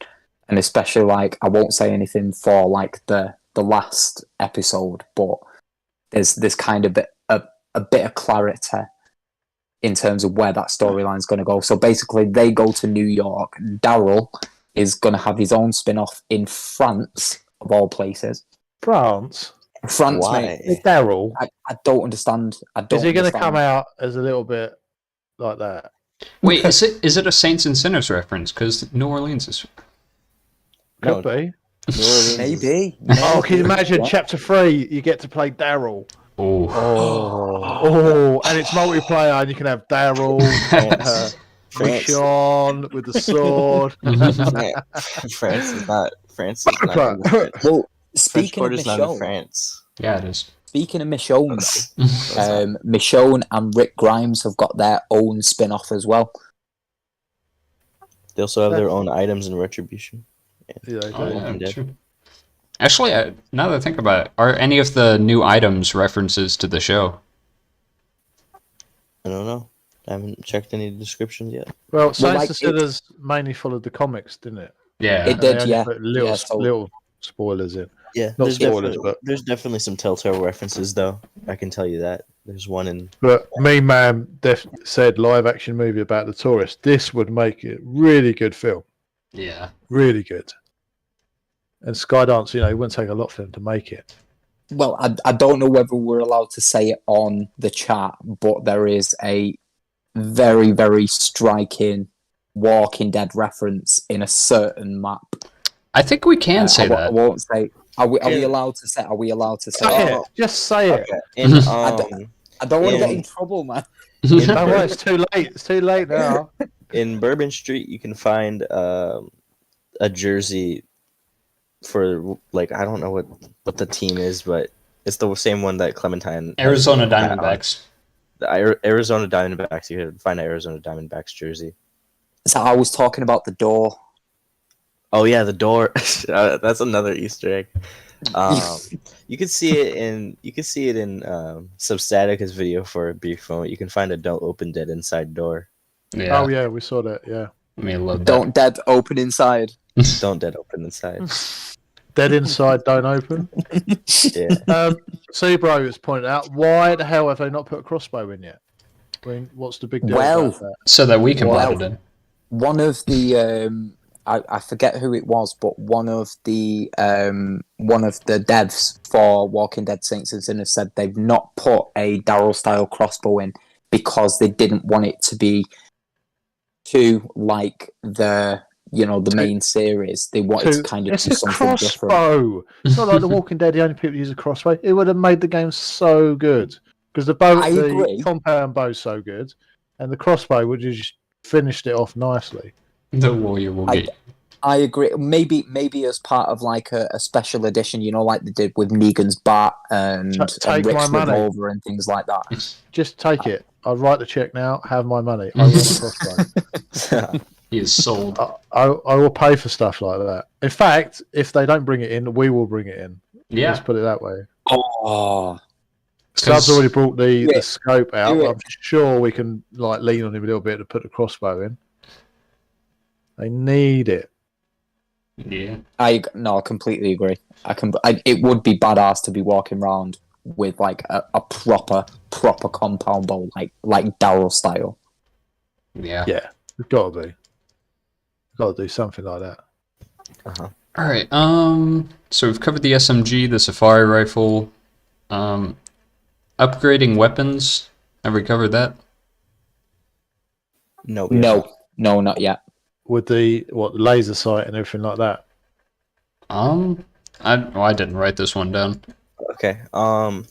and especially like I won't say anything for like the last episode, but there's kind of a bit of clarity in terms of where that storyline is going to go. So basically, they go to New York. Daryl is going to have his own spin-off in France, of all places. France. France, Why? mate. Is Daryl? I don't understand. Is he going to come out as a little bit like that? Wait, is it a Saints and Sinners reference? Because New Orleans is... Could be. New Orleans. Maybe. Oh, can you maybe, imagine? yeah. Chapter 3, you get to play Daryl. Oh, Oh, and it's multiplayer, and you can have Daryl, France. Michonne with the sword. France is not. France is not. In France. Well, French speaking of Quarter's not in Michonne, France. yeah, it is. speaking of Michonne, That's though, Michonne and Rick Grimes have got their own spin-off as well. They also have their own items in Retribution. Yeah, they Oh, do. yeah, Dead. true. Actually, now that I think about it, are any of the new items references to the show? I don't know. I haven't checked any descriptions yet. Well, Saints like, and Sinners mainly followed the comics, didn't it? Yeah. It And they did, only yeah. put little, Yeah, so- little spoilers in. Yeah, Not there's spoilers, definitely, but- there's definitely some Telltale references, though. I can tell you that. There's one in. But me, man, said live action movie about the tourist. This would make it really good film. Yeah. Really good. And Skydance, you know, it wouldn't take a lot for them to make it. Well, I don't know whether we're allowed to say it on the chat, but there is a very, very striking Walking Dead reference in a certain map. I think we can say I that. won't say. Are we Yeah. allowed to say? Are we allowed to say? Say it? it. Just say it. Okay. In, I don't want to Yeah. get in trouble, man. in, No, well, it's too late. It's too late now. in Bourbon Street, you can find a jersey for, like, I don't know what the team is, but it's the same one that Clementine. Arizona had on. Diamondbacks. The Arizona Diamondbacks. You can find an Arizona Diamondbacks jersey. So I was talking about the door. Oh yeah, the door. That's another Easter egg. You can see it in Substatica's video for a brief moment. You can find a "Don't Open Dead Inside" door. Yeah. Oh, yeah, we saw that. Yeah. Let me load that. Don't dead open inside. Don't dead open inside. Dead inside, don't open. Yeah. Seabro has pointed out, why the hell have they not put a crossbow in yet? I mean, what's the big deal Well, about that? So that we can Wow. put it in. One of the I forget who it was, but one of the devs for Walking Dead Saints and Sinners said they've not put a Daryl style crossbow in because they didn't want it to be too like the main series. They wanted to kind of It's do a something different. crossbow. It's not like The Walking Dead, the only people use a crossbow. It would have made the game so good. Because the I the agree. compound bow's so good, and the crossbow would have just finished it off nicely. The warrior will get. I agree. Maybe as part of like a special edition, like they did with Negan's bat and Take Rick's my money. revolver and things like that. Just take it. I'll write the check now. Have my money. I want a crossbow. He is sold. I will pay for stuff like that. In fact, if they don't bring it in, we will bring it in. Yeah. Let's put it that way. Oh, Stubbs already brought the scope out. Do But it. I'm sure we can like lean on him a little bit to put the crossbow in. They need it. Yeah. I completely agree. It would be badass to be walking around with like a proper compound bow, like Daryl style. Yeah. Yeah, it's got to be. Got to do something like that. Uh-huh. All right. So we've covered the SMG, the Safari rifle, upgrading weapons. Have we covered that? No. No, not yet. With the laser sight and everything like that. I didn't write this one down. Okay.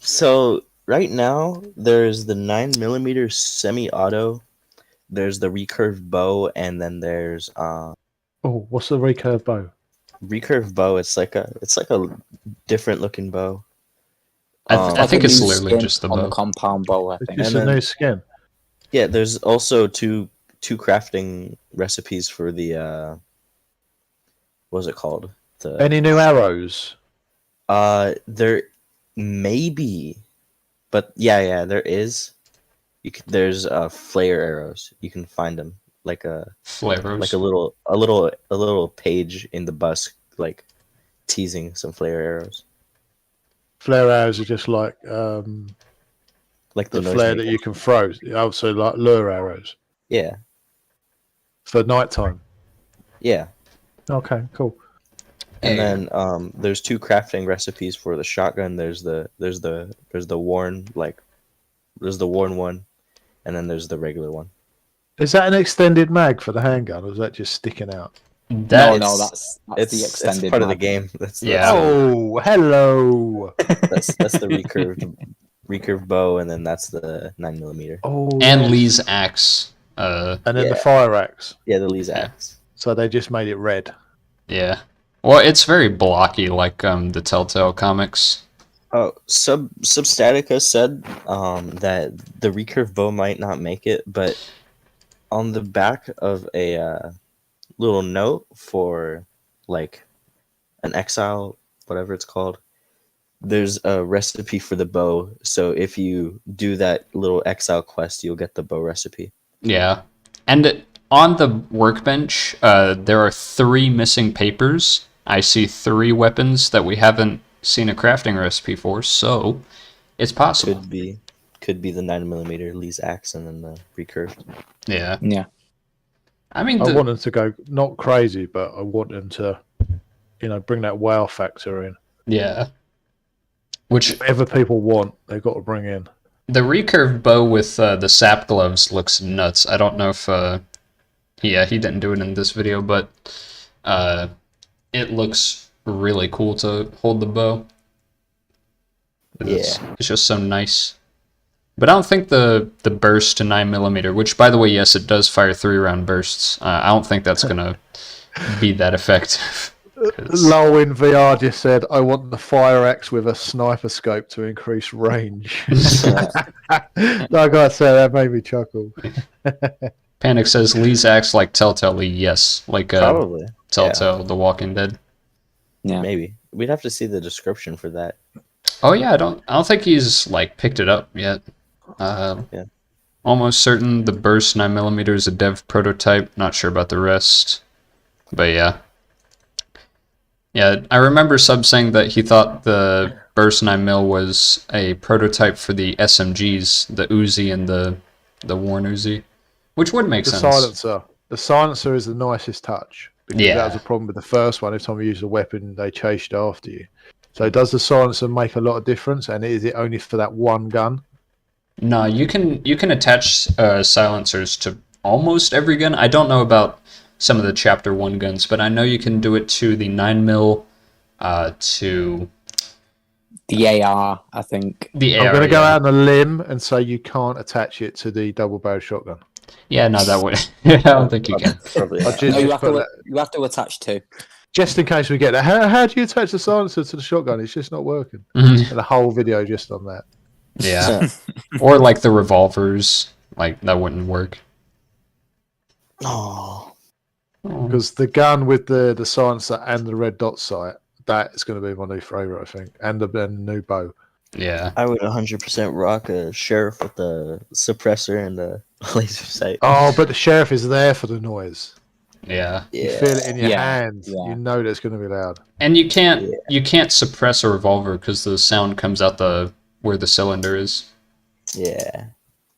So right now there's the 9mm semi-auto. There's the recurve bow, and then there's Oh, what's the recurve bow? recurve bow. It's like a different looking bow. I think a it's new literally skin just the on bow. the compound bow. I It's think. just And a then- new skin. Yeah, there's also two crafting recipes for the what's it called? Any new arrows? There may be, but yeah, there is. There's flare arrows. You can find them like a Flares. little page in the bus, like teasing some flare arrows, Flare arrows are just like like the noise flare maker. that you can throw. Also, like lure arrows Yeah, for nighttime. yeah. Okay, cool. And then there's two crafting recipes for the shotgun. There's the worn one, and then there's the regular one. Is that an extended mag for the handgun, or is that just sticking out? That No, is- that's It's the extended part of the mag. game. That's Yeah. Oh, hello. that's the recurved bow, and then that's the 9mm. Oh, and yes. Lee's axe. And then the Yeah. fire axe. Yeah, the Lee's Yeah. axe. So they just made it red. Yeah. Well, it's very blocky, like the Telltale comics. Oh, Substatica said that the recurve bow might not make it, but on the back of a little note for like an exile, whatever it's called, there's a recipe for the bow. So if you do that little exile quest, you'll get the bow recipe. Yeah. And on the workbench, there are 3 missing papers. I see 3 weapons that we haven't seen a crafting recipe for, so it's possible. Could be the 9mm Lee's axe and then the recurved. Yeah. Yeah. I mean, I want them to go not crazy, but I want them to, bring that wow factor in. yeah. Which Whatever people want, they've got to bring in. the recurved bow with the sap gloves looks nuts. I don't know if he didn't do it in this video, but it looks really cool to hold the bow. It's just so nice. But I don't think the burst to 9mm, which by the way, yes, it does fire 3-round bursts. I don't think that's gonna be that effective. 'Cause- Lol in VR just said, I want the fire axe with a sniper scope to increase range. Like I said, that made me chuckle. Panic says Lee's axe like Telltale Lee. Yes, like Probably. Telltale The Walking Dead. Yeah. Maybe. We'd have to see the description for that. Oh yeah, I don't think he's like picked it up yet. Yeah. Almost certain the burst 9mm is a dev prototype. Not sure about the rest, but yeah. Yeah, I remember Sub saying that he thought the burst 9mm was a prototype for the SMGs, the Uzi and the Warn Uzi, which would make The sense. silencer. The silencer is the nicest touch. Because Yeah. that was a problem with the first one. Every time you used a weapon, they chased after you. So does the silencer make a lot of difference? And is it only for that one gun? No, you can attach silencers to almost every gun. I don't know about some of the Chapter 1 guns, but I know you can do it to the 9mm, to The AR, I think. the AR. I'm going to go yeah. out on a limb and say you can't attach it to the double-barrel shotgun. Yeah, no, that would. I don't think you can. Probably. I Not. just No, you put have, to, that- you have to attach 2. just in case we get that. How do you attach the silencer to the shotgun? It's just not working. Mhm. And the whole video just on that. Yeah, or like the revolvers, like that wouldn't work. Oh. Because the gun with the silencer and the red dot sight, that is going to be my new favourite, I think. And the new bow. Yeah, I would 100% rock a sheriff with the suppressor and the laser sight. Oh, but the sheriff is there for the noise. yeah, You feel it in your Yeah, hands. yeah. You know that it's going to be loud. and you can't suppress a revolver because the sound comes out where the cylinder is. Yeah.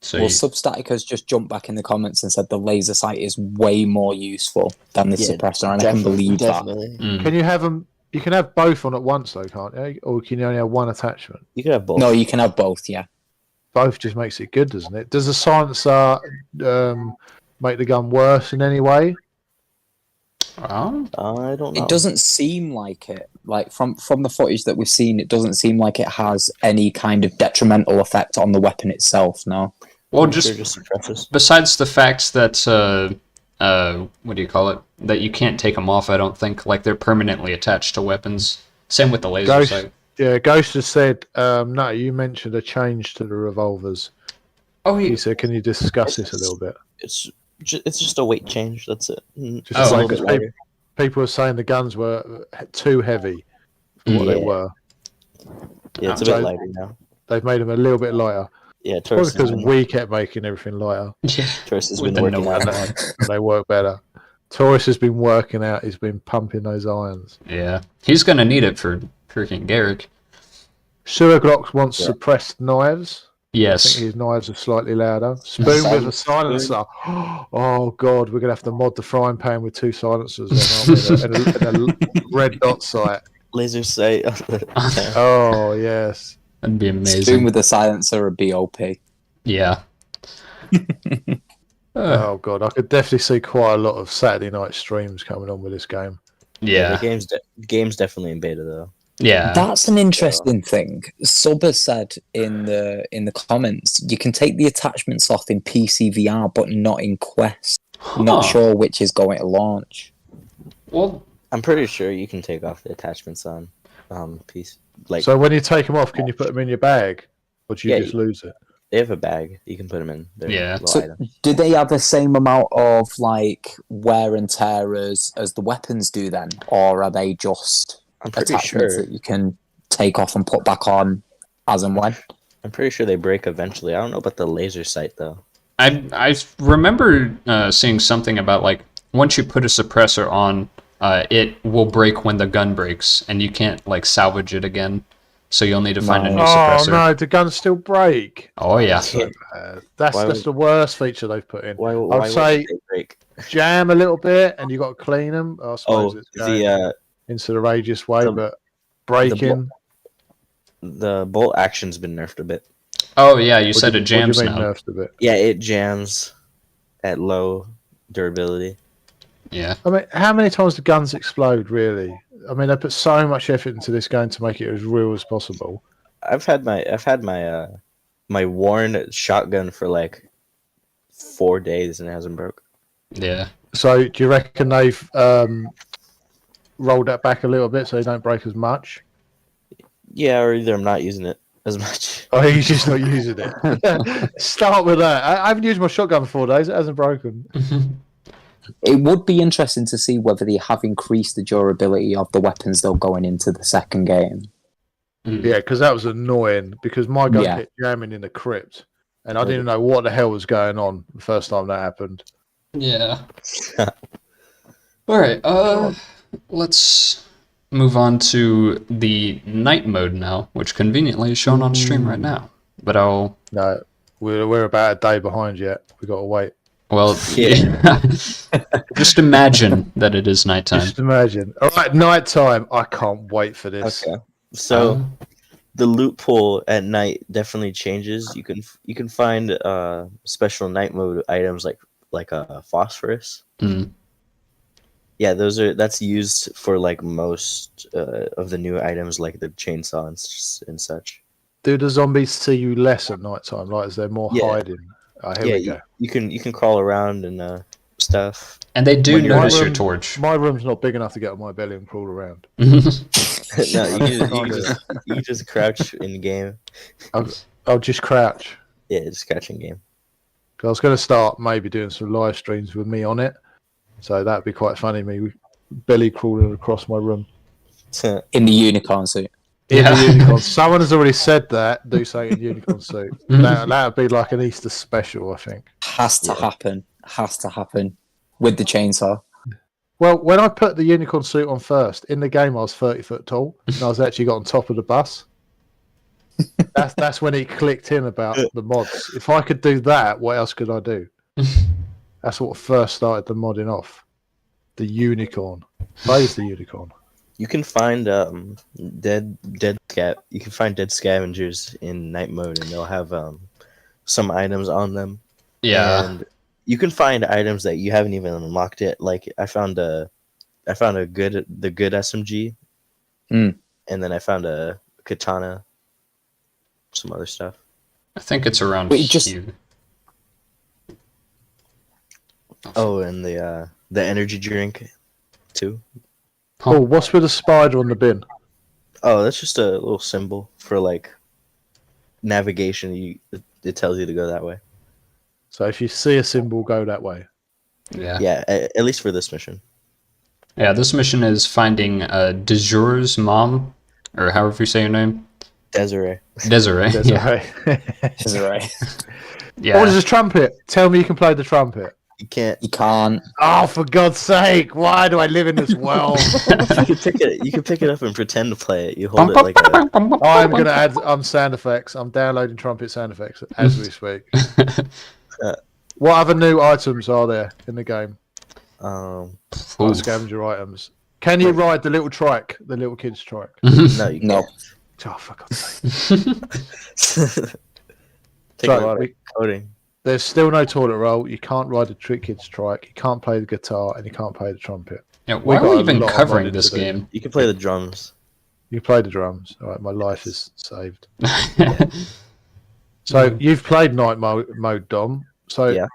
So Well, you- Substatica's just jumped back in the comments and said the laser sight is way more useful than the Yeah, suppressor, and I can believe that. Definitely. Mm. Can you have them? You can have both on at once, though, can't you? Or can you only have one attachment? You could have both. No, you can have both, yeah. Both just makes it good, doesn't it? Does the silencer make the gun worse in any way? Oh, I don't know. It doesn't seem like it. Like from the footage that we've seen, it doesn't seem like it has any kind of detrimental effect on the weapon itself. No. well, Sure, just just suppresses. besides the fact that what do you call it? That you can't take them off. I don't think like they're permanently attached to weapons. Same with the laser Ghost, sight. yeah, Ghost has said, no, you mentioned a change to the revolvers. Oh, He said, can you discuss this a little bit? It's just a weight change. That's it. Just Oh, a like, little bit 'cause lighter. people were saying the guns were too heavy for what they Yeah. were. Yeah, it's a So- bit lighter now. They've made them a little bit lighter. Yeah, Probably Taurus because has been, we kept making everything lighter. yeah. Taurus has with been the working no- out hard. And they work better. Taurus has been working out. He's been pumping those irons. Yeah, he's gonna need it for freaking Garrick. Sewer Glocks wants Yeah. suppressed knives. I Yes. think his knives are slightly louder. Spoon with a silencer. Oh god, we're gonna have to mod the frying pan with 2 silencers, then, aren't we? and a red dot sight. Laser sight. Oh yes. That'd be Spoon amazing. with the silencer or BOP. Yeah. Oh god, I could definitely see quite a lot of Saturday night streams coming on with this game. The Yeah. game's definitely in beta though. Yeah. That's an interesting thing. Subba said in the comments, you can take the attachments off in PC VR, but not in Quest. Not Huh. sure which is going to launch. Well, I'm pretty sure you can take off the attachments on piece. Like So when you take them off, can you put them in your bag, or do you Yeah, just lose it? they have a bag you can put them in. They're Yeah. little So items. do they have the same amount of like wear and tear as the weapons do then, or are they just I'm pretty attachments sure. that you can take off and put back on as and when? I'm pretty sure they break eventually. I don't know about the laser sight though. I remember seeing something about like once you put a suppressor on, it will break when the gun breaks, and you can't like salvage it again. So you'll need to find a new Oh suppressor. no, the guns still break. Oh yeah. So that's Why that's would- the worst feature they've put in. Why I'd say would they break? jam a little bit, and you got to clean them. I suppose Oh, it's going the into the rageous way, the- but breaking. bolt action's been nerfed a bit. Oh yeah, you What said do it what jams do you mean now. nerfed a bit? Yeah, it jams at low durability. Yeah. I mean, how many times do guns explode? Really? I mean, they put so much effort into this game to make it as real as possible. I've had my my worn shotgun for like 4 days and it hasn't broke. Yeah. So, do you reckon they've rolled that back a little bit so they don't break as much? Yeah, or either I'm not using it as much. Oh, he's just not using it. Start with that. I haven't used my shotgun for 4 days. It hasn't broken. It would be interesting to see whether they have increased the durability of the weapons though going into the second game. Yeah, because that was annoying. Because my gun Yeah. kept jamming in the crypt, and I didn't know what the hell was going on the first time that happened. Yeah. All right. Let's move on to the night mode now, which conveniently is shown on stream right now. But I'll. No, we're about a day behind yet. We got to wait. Well, yeah. Just imagine that it is nighttime. Just imagine. All right, nighttime. I can't wait for this. Okay. So the loot pool at night definitely changes. You can find special night mode items like phosphorus. Mm. Yeah, that's used for like most of the new items like the chainsaw and such. Do the zombies see you less at nighttime? Like, is there more Yeah. hiding? Oh, here we go. you can crawl around and stuff. And they do When you're- notice your room- torch. My room's not big enough to get on my belly and crawl around. No, you can just crouch in game. I'll just crouch. Yeah, just crouching game. 'Cause I was going to start maybe doing some live streams with me on it. So that'd be quite funny, me belly crawling across my room. In the unicorn suit. In Yeah. the unicorn. Someone has already said that. Do say in unicorn suit. That would be like an Easter special, I think. Has to happen. Has to happen. With the chainsaw. Well, when I put the unicorn suit on first, in the game I was 30 foot tall, and I was actually got on top of the bus. That's when it clicked in about the mods. If I could do that, what else could I do? That's what first started the modding off. The unicorn. Praise the unicorn. You can find dead you can find dead scavengers in night mode and they'll have some items on them. Yeah. And you can find items that you haven't even unlocked yet. Like I found the good SMG. Mm. And then I found a katana, some other stuff. I think it's around Wait, just- here. Oh, and the energy drink too. Oh, what's with the spider on the bin? Oh, that's just a little symbol for like navigation. It tells you to go that way. So if you see a symbol, go that way. Yeah. Yeah, at least for this mission. Yeah, this mission is finding Dejour's mom, or however you say your name. Desiree. Desiree. There's Yeah. a way. Is it right? Yeah. What is this trumpet? Tell me you can play the trumpet. You can't. You can't. Oh, for God's sake! Why do I live in this world? You can pick it up and pretend to play it. You hold it like a. I'm going to add sound effects. I'm downloading trumpet sound effects as we speak. What other new items are there in the game? Ooh. Scavenger items. Can you ride the little trike, the little kid's trike? No, you No. Oh, for God's sake. can't. Take So, a lot of we- coding. there's still no toilet roll. You can't ride a trick kids trike. You can't play the guitar, and you can't play the trumpet. Yeah, why are got we a even lot of covering modding this to do. game? You can play the drums. You play the drums. All right, my life is saved. So you've played night mode, Dom. So Yeah.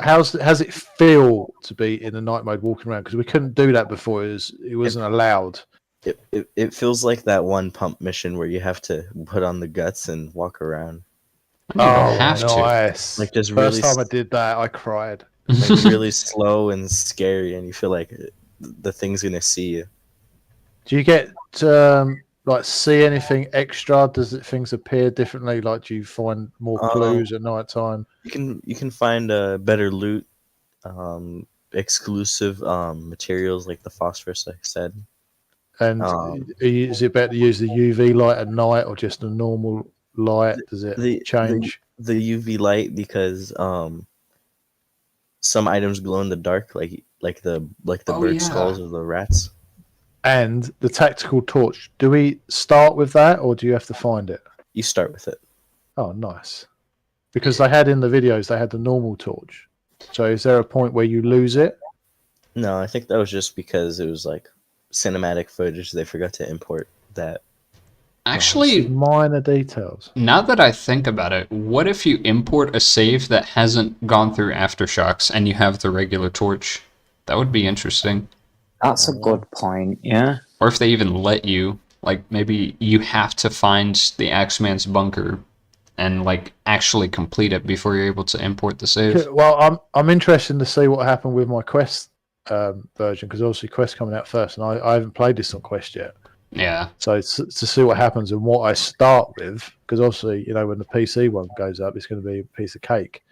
how's it feel to be in the night mode walking around? Because we couldn't do that before. It wasn't allowed. It feels like that one pump mission where you have to put on the guts and walk around. I don't even have to. nice! Like just First really, time I did that, I cried. like really slow and scary, and you feel like the thing's gonna see you. Do you get like see anything extra? Does things appear differently? Like, do you find more clues at night time? You can find better loot, exclusive materials like the phosphorus, like I said. And is it better to use the UV light at night or just a normal light? Does it change? The UV light, because some items glow in the dark, like the bird skulls or the rats. And the tactical torch, do we start with that or do you have to find it? You start with it. Oh, nice. Because they had in the videos, they had the normal torch. So is there a point where you lose it? No, I think that was just because it was like cinematic footage. They forgot to import that. Actually, Minor details. now that I think about it, what if you import a save that hasn't gone through Aftershocks and you have the regular torch? That would be interesting. That's a good point, yeah. Or if they even let you, like maybe you have to find the Axeman's bunker and like actually complete it before you're able to import the save. Well, I'm interested to see what happened with my Quest version, because obviously Quest coming out first, and I haven't played this on Quest yet. Yeah. So to see what happens and what I start with, because obviously, when the PC one goes up, it's going to be a piece of cake.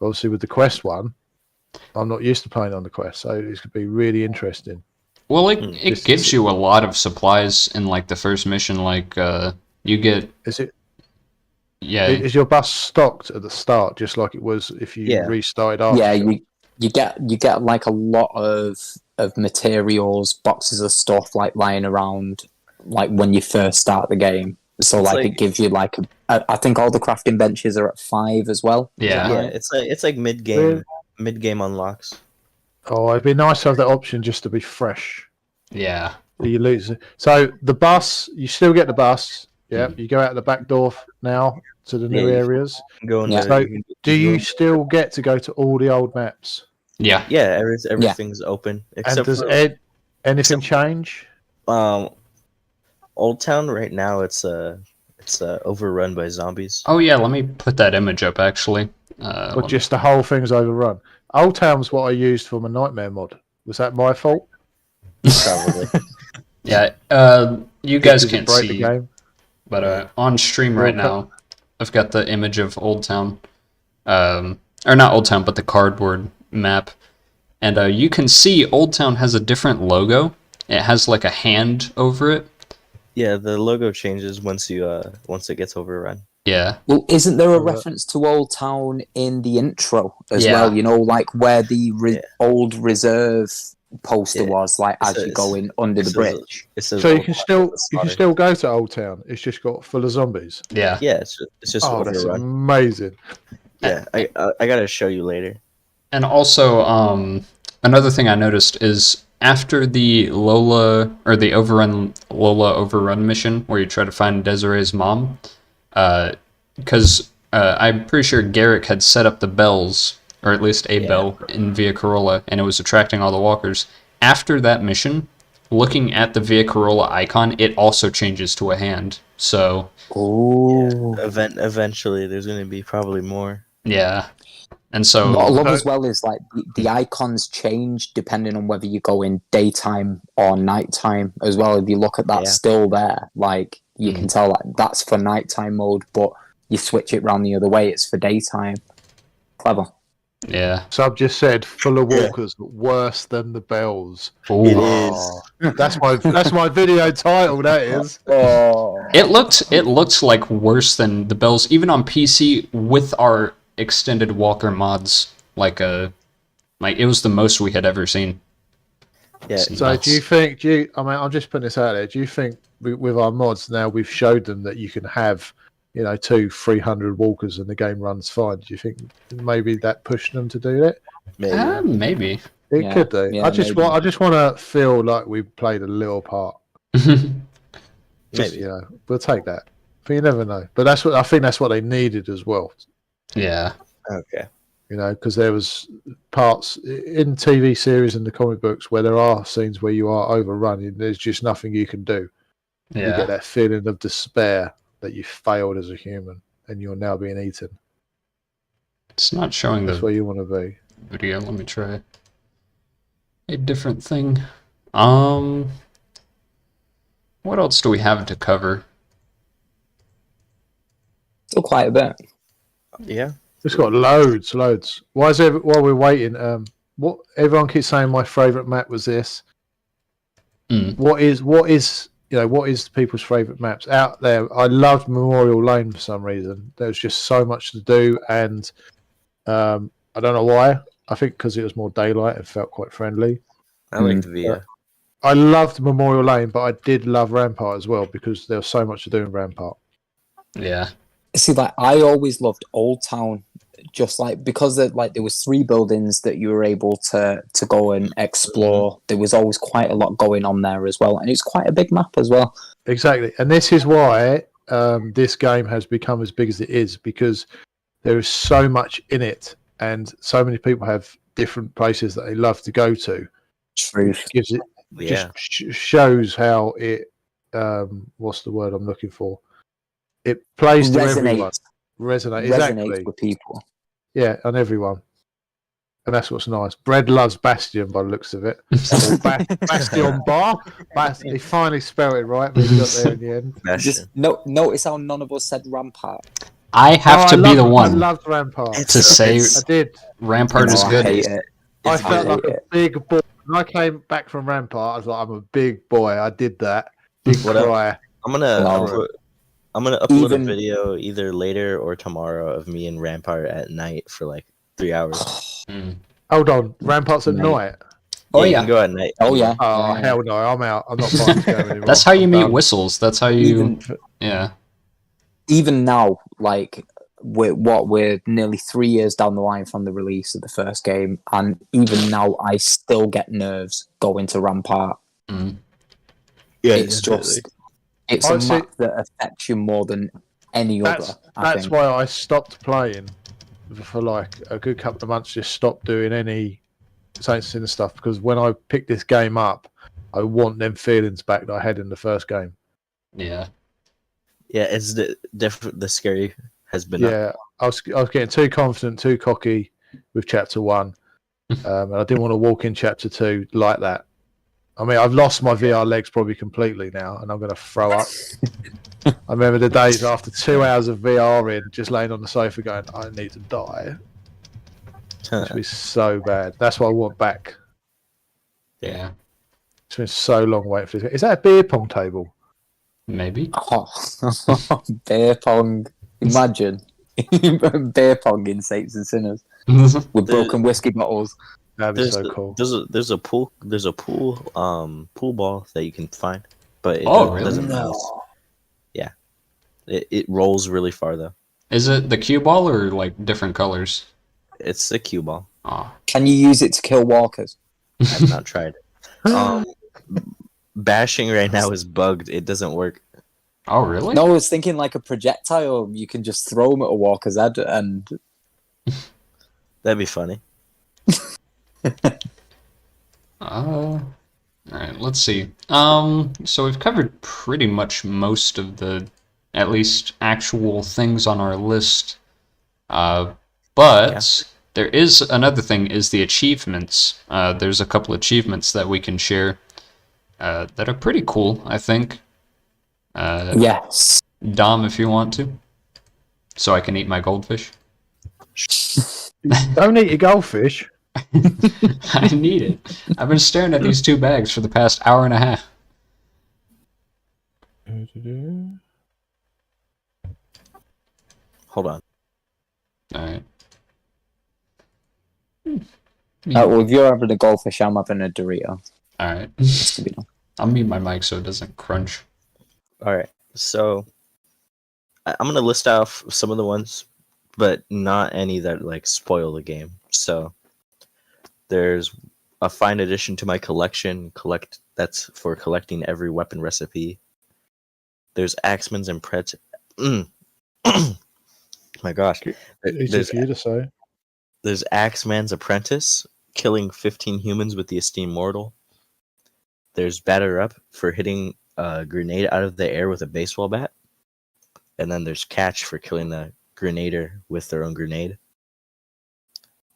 Obviously, with the Quest one, I'm not used to playing on the Quest, so it's going to be really interesting. Well, it gives you a lot of supplies in like the first mission. Like you get. Is it? Yeah. Is your bus stocked at the start, just like it was if you restarted after? Yeah, you get like a lot of materials, boxes of stuff like lying around, like when you first start the game. So like it gives you like I think all the crafting benches are at 5 as well. Yeah. Yeah, it's like mid game unlocks. Oh, it'd be nice to have that option just to be fresh. Yeah. You lose it. So the bus, you still get the bus. Yeah, you go out the back door now to the new areas. Go in So do you still get to go to all the old maps? Yeah. Yeah, everything's open. And does anything change? Old Town right now it's overrun by zombies. Oh yeah, let me put that image up actually. Or just the whole thing's overrun? Old Town's what I used for my Nightmare mod. Was that my fault? Probably. Yeah, you guys Did it can't break the see, game? but on stream right now, I've got the image of Old Town, or not Old Town, but the cardboard map, and you can see Old Town has a different logo. It has like a hand over it. Yeah, the logo changes once it gets overrun. Yeah. Well, isn't there a reference to Old Town in the intro as well? Like where the old reserve poster was, like as you're going under the bridge. So you can still go to Old Town. It's just got full of zombies. Yeah. Yeah, it's just That's overrun. amazing. Yeah, I gotta show you later. And also, another thing I noticed is after the Lola or the Lola overrun mission where you try to find Desiree's mom, because I'm pretty sure Garrick had set up the bells, or at least a bell in Via Corolla, and it was attracting all the walkers. After that mission, looking at the Via Corolla icon, it also changes to a hand. So, Eventually, there's gonna be probably more. Yeah. And so what I love as well is like the icons change depending on whether you go in daytime or nighttime as well. If you look at that still there, like you can tell that that's for nighttime mode, but you switch it round the other way, it's for daytime. Clever. Yeah. So I've just said full of walkers, but worse than the bells. Ooh. It is. That's my video title. That is. It looked like worse than the bells, even on PC with our extended walker mods. Like it was the most we had ever seen. Yeah. So do you think? I'm just putting this out there. Do you think with our mods now we've showed them that you can have, 200, 300 walkers and the game runs fine. Do you think maybe that pushed them to do it? Maybe. Maybe. It could do. Yeah, I just want to feel like we played a little part. Maybe. We'll take that. But you never know. But I think that's what they needed as well. Yeah. Okay. Because there was parts in TV series and the comic books where there are scenes where you are overrun. There's just nothing you can do. You Yeah. get that feeling of despair that you failed as a human and you're now being eaten. It's not showing That's the where you want to be. video. Let me try a different thing. What else do we have to cover? Still quite a bit. Yeah. It's got loads. While we're waiting, what everyone keeps saying my favourite map was this. What is people's favourite maps out there? I loved Memorial Lane for some reason. There was just so much to do, and I don't know why. I think because it was more daylight and felt quite friendly. I liked Via. I loved Memorial Lane, but I did love Rampart as well because there was so much to do in Rampart. Yeah. See, like I always loved Old Town, just like because there was 3 buildings that you were able to go and explore. There was always quite a lot going on there as well, and it's quite a big map as well. Exactly, and this is why this game has become as big as it is, because there is so much in it, and so many people have different places that they love to go to. Truth. Gives it Yeah. just shows how it. What's the word I'm looking for? It plays to everyone. Resonates with people. Yeah, on everyone. And that's what's nice. Bread loves Bastion by the looks of it. Bastion bar. He finally spelled it right, but he got there in the end. Just notice how none of us said Rampart. I have to be the I one loved Rampart. to say I did. Rampart is I good. hate it. I felt like a big boy. When I came back from Rampart, I was like, I'm a big boy. I did that. Big cry. I'm gonna upload Even- a video either later or tomorrow of me in Rampart at night for like 3 hours. Hold on. Rampart's at night. Oh, You yeah. can go at night. Oh yeah. Oh, Yeah. hell no. I'm out. I'm not buying this game anymore. That's how you I'm meet done. whistles. That's how you. Even Yeah. even now, like we're nearly 3 years down the line from the release of the first game, and even now I still get nerves going to Rampart. Yeah, It's just it's a Honestly, map that affects you more than any other. I That's think. why I stopped playing for like a good couple of months. Just stopped doing any Saints and stuff, because when I picked this game up, I want them feelings back that I had in the first game. Yeah. Yeah, it's the scary has been up. Yeah, I was getting too confident, too cocky with chapter 1, and I didn't want to walk in chapter 2 like that. I mean, I've lost my VR legs probably completely now, and I'm going to throw up. I remember the days after 2 hours of VR in, just laying on the sofa going, I need to die. It's been so bad. That's what I want back. Yeah. It's been so long waiting for this. Is that a beer pong table? Maybe. Oh, beer pong. Imagine beer pong in Saints and Sinners with broken whiskey bottles. That'd be so cool. There's a pool pool ball that you can find, but it really? doesn't bounce. Yeah, it rolls really far though. Is it the cue ball or like different colors? It's a cue ball. Oh. Can you use it to kill walkers? I've not tried. Bashing right now is bugged. It doesn't work. Oh, really? No, I was thinking like a projectile. You can just throw them at a walker's head, and That'd be funny. All right, let's see. So we've covered pretty much most of the, at least, actual things on our list. But there is another thing, is the achievements. There's a couple achievements that we can share that are pretty cool, I think. yes, Dom, if you want to. So I can eat my goldfish. Don't eat your goldfish. I need it. I've been staring at these 2 bags for the past hour and a half. Hold on. Alright. well, if you're having a goldfish, I'm having a Dorito. Alright. Just to be done. I'll mute my mic so it doesn't crunch. All right. So, I'm gonna list off some of the ones, but not any that like spoil the game. So there's a fine addition to my collection. That's for collecting every weapon recipe. There's Axeman's and my gosh. Easy for you to say. There's Axeman's Apprentice, killing 15 humans with the esteemed mortal. There's Batter Up for hitting a grenade out of the air with a baseball bat. And then there's Catch for killing the grenader with their own grenade.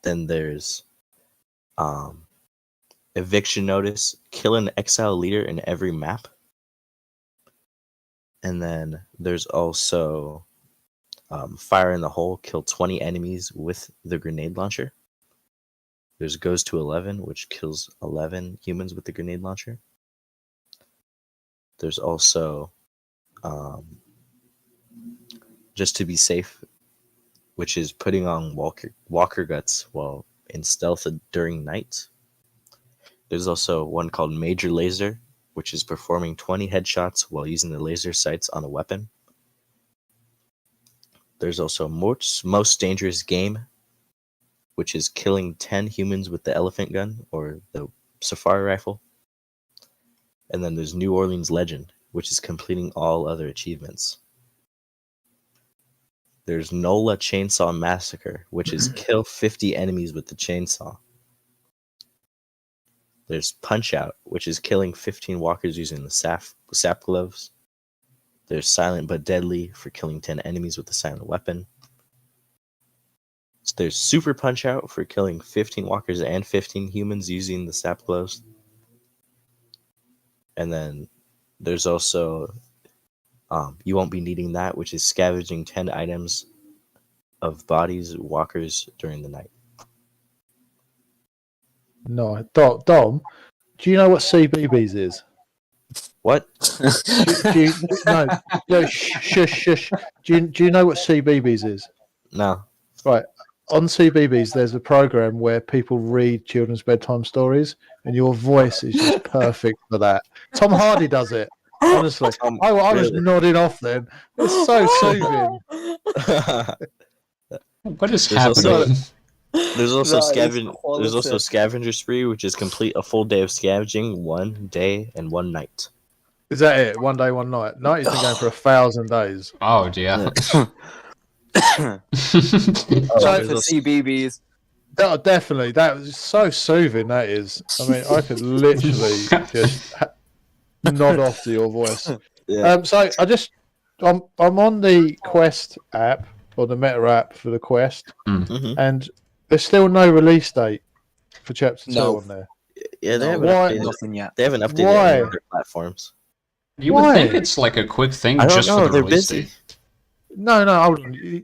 Then there's Eviction Notice, kill an exile leader in every map. And then there's also Fire in the Hole, kill 20 enemies with the grenade launcher. There's Goes to 11, which kills 11 humans with the grenade launcher. There's also Just to Be Safe, which is putting on walker guts while in stealth during night. There's also one called Major Laser, which is performing 20 headshots while using the laser sights on a weapon. There's also Most Dangerous Game, which is killing 10 humans with the elephant gun or the safari rifle. And then there's New Orleans Legend, which is completing all other achievements. There's NOLA Chainsaw Massacre, which is kill 50 enemies with the chainsaw. There's Punch Out, which is killing 15 walkers using the sap gloves. There's Silent But Deadly for killing 10 enemies with the silent weapon. There's Super Punch Out for killing 15 walkers and 15 humans using the sap gloves. And then there's also You Won't Be Needing That, which is scavenging 10 items of bodies, walkers during the night. No, Dom, do you know what CBBS is? What? Shush. Do you know what CBBS is? No. Right. On CBBS, there's a program where people read children's bedtime stories, and your voice is just perfect for that. Tom Hardy does it. Honestly, I was nodding off then. It's so soothing. What is happening? There's also Scavenger Spree, which is complete a full day of scavenging, 1 day and 1 night. Is that it? 1 day, 1 night. Night has been going for 1,000 days. Oh, yeah. Time for CBBS. Definitely. That was so soothing, that is. I mean, I could literally just nod off to your voice. Yeah. So I'm on the Quest app, or the Meta app for the Quest, and there's still no release date for Chapter 2 on there. Yeah, they haven't updated nothing yet. They haven't updated any of their platforms. You would think it's like a quick thing I don't just know, for the they're release busy. date. No, hold on.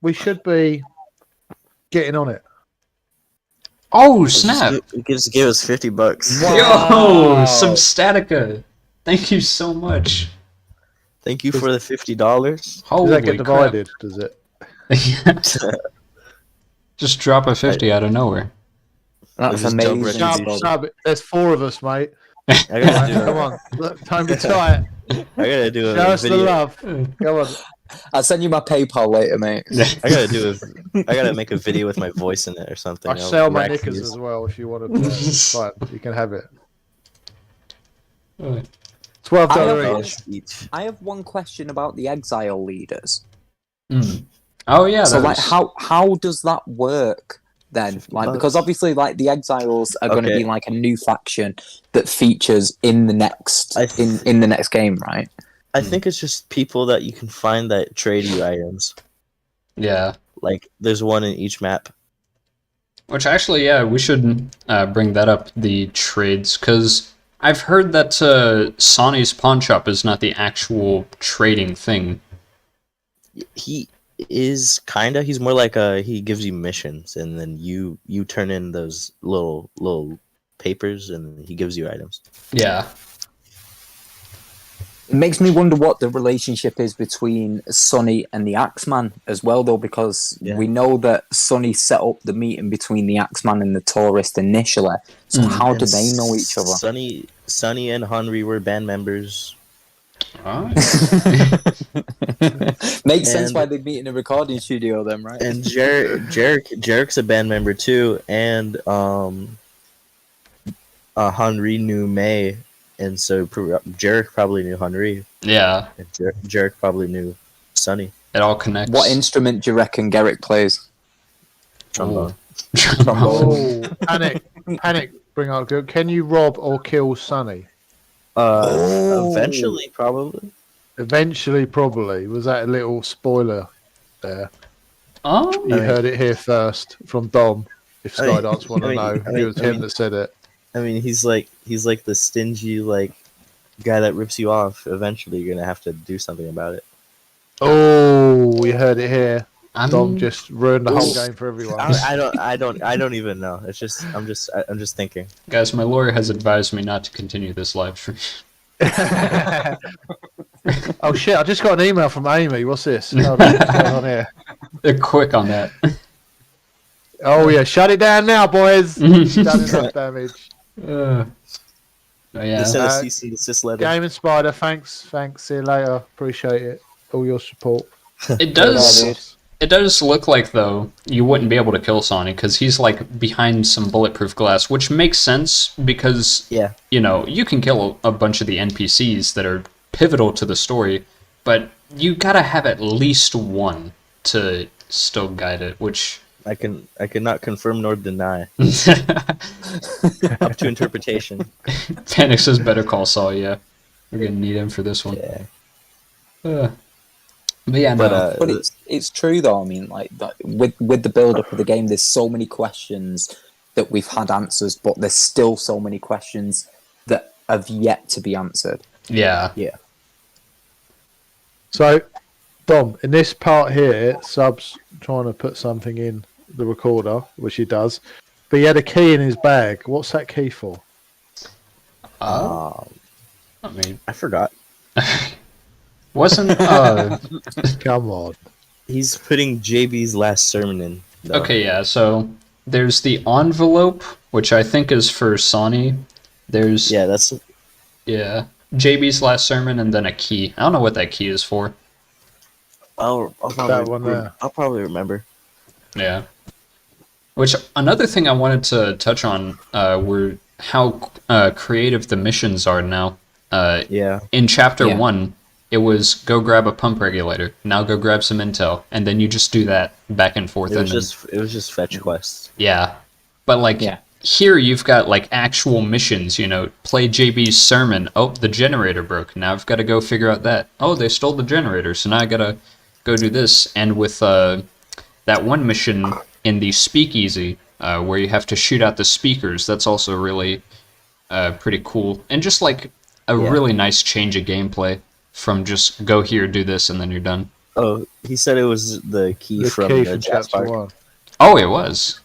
We should be getting on it. Oh, snap! Just give us $50. Wow. Yo, some Statica. Thank you so much. Thank you for the $50. Holy Does that get crap. divided? Does it? Just drop a 50 out of nowhere. That's This is Joe amazing. Brennan. Snub, there's 4 of us, mate. I gotta do Come on. Look, don't be tight. I gotta do Show a us the video. love. Come on. I'll send you my PayPal later, mate. I gotta make a video with my voice in it or something. I sell my Rack knickers views. as well if you want to. Fine, you can have it. $12 each. Each. I have one question about the exile leaders. Oh, yeah. So, that like, was- how does that work then? Like, because obviously, like, the exiles are going to Okay. be like a new faction that features in the next in the next game, right? I think it's just people that you can find that trade you items. Yeah. Like, there's one in each map. Which actually, yeah, we should bring that up, the trades, because I've heard that Sonny's pawn shop is not the actual trading thing. He is kinda. He's more like he gives you missions, and then you turn in those little papers, and he gives you items. Yeah. It makes me wonder what the relationship is between Sonny and the Axeman as well, though, because we know that Sonny set up the meeting between the Axeman and the tourist initially. So how do they know each other? Sonny and Henry were band members Alright. Makes sense And- why they meet in a recording studio then, right? And Jarek's a band member too, and Henri knew May, and so Jarek probably knew Henri, Yeah, and Jarek probably knew Sonny. it all connects. What instrument do you reckon Garrick plays? Trombone. Ooh. Trombone. Oh, panic! Bring up. Can you rob or kill Sonny? Eventually, probably. Eventually, probably. Was that a little spoiler there? Oh, You heard it here first from Dom. If I mean- Skydance want to know, it was him that said it. I mean, he's like the stingy like guy that rips you off. Eventually, you're gonna have to do something about it. Oh, we heard it here. I'm Dom just ruined the whole Ooh. game for everyone. I don't even know. It's just I'm just thinking. guys. My lawyer has advised me not to continue this live stream. Oh shit! I just got an email from Amy. What's this? Hold on, what's going on here? They're quick on that. Oh yeah, shut it down now, boys. You've done enough damage. Oh, They yeah. sent a Uh, cease and desist letter. Game and Spider, thanks. See you later. Appreciate it. All your support. It does. Boss. It does look like though you wouldn't be able to kill Sonny because he's like behind some bulletproof glass, which makes sense because Yeah. you know you can kill a bunch of the NPCs that are pivotal to the story, but you gotta have at least one to still guide it, which I cannot confirm nor deny. Up to interpretation. Panic says Better Call Saul. Yeah, we're gonna need him for this one. Yeah. But yeah, But no. But it's true though. I mean, like that, with the build up of the game, there's so many questions that we've had answers, but there's still so many questions that have yet to be answered. Yeah. So, Dom, in this part here, Sub's trying to put something in the recorder, which he does, but he had a key in his bag. What's that key for? I mean, I forgot. wasn't Come on. He's putting JB's last sermon in. Though. okay, yeah, so there's the envelope, which I think is for Sonny. There's Yeah, that's yeah, JB's last sermon and then a key. I don't know what that key is for. I'll That one probably there. I'll probably remember. Yeah. Which another thing I wanted to touch on were how creative the missions are now. Yeah. In chapter Yeah. 1, it was go grab a pump regulator. Now go grab some intel, and then you just do that back and forth. It was and just fetch quests. yeah, but like Yeah. here you've got like actual missions. You know, play JB's sermon. Oh, the generator broke. Now I've got to go figure out that. Oh, they stole the generator, so now I gotta go do this. And with that one mission in the speakeasy where you have to shoot out the speakers, that's also really pretty cool, and just like a really nice change of gameplay from just go here, do this, and then you're done. Oh, he said it was the key The from key the from Jazz chapter Park. 1. Oh, it was.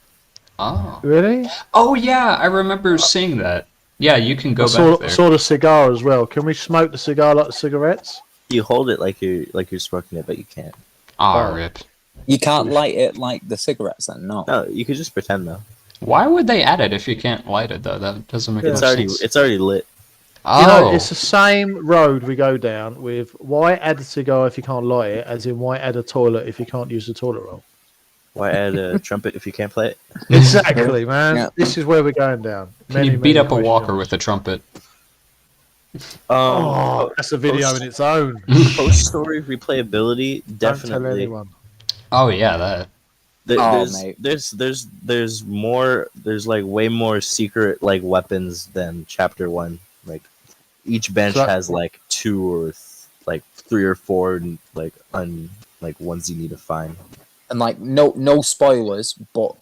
Oh. Really? Oh yeah, I remember seeing that. Yeah, you can go I back there. saw the cigar as well. Can we smoke the cigar like the cigarettes? You hold it like you're smoking it, but you can't. Ah, rip. You can't light it like the cigarettes then, no. No, you could just pretend though. Why would they add it if you can't light it though? That doesn't make It's much already sense. it's already lit. Oh, You know, it's the same road we go down with why add a cigar if you can't light it, as in why add a toilet if you can't use the toilet roll. Why add a trumpet if you can't play it? Exactly, man. Yeah. This is where we're going down. can you beat up a walker with a trumpet? Oh, that's a video in its own. Post story replayability Don't tell definitely. anyone. Oh yeah, that. Oh, mate. There's more. There's like way more secret like weapons than chapter 1. Like each bench So- has like 2 or like 3 or 4 like ones you need to find. And like no spoilers, but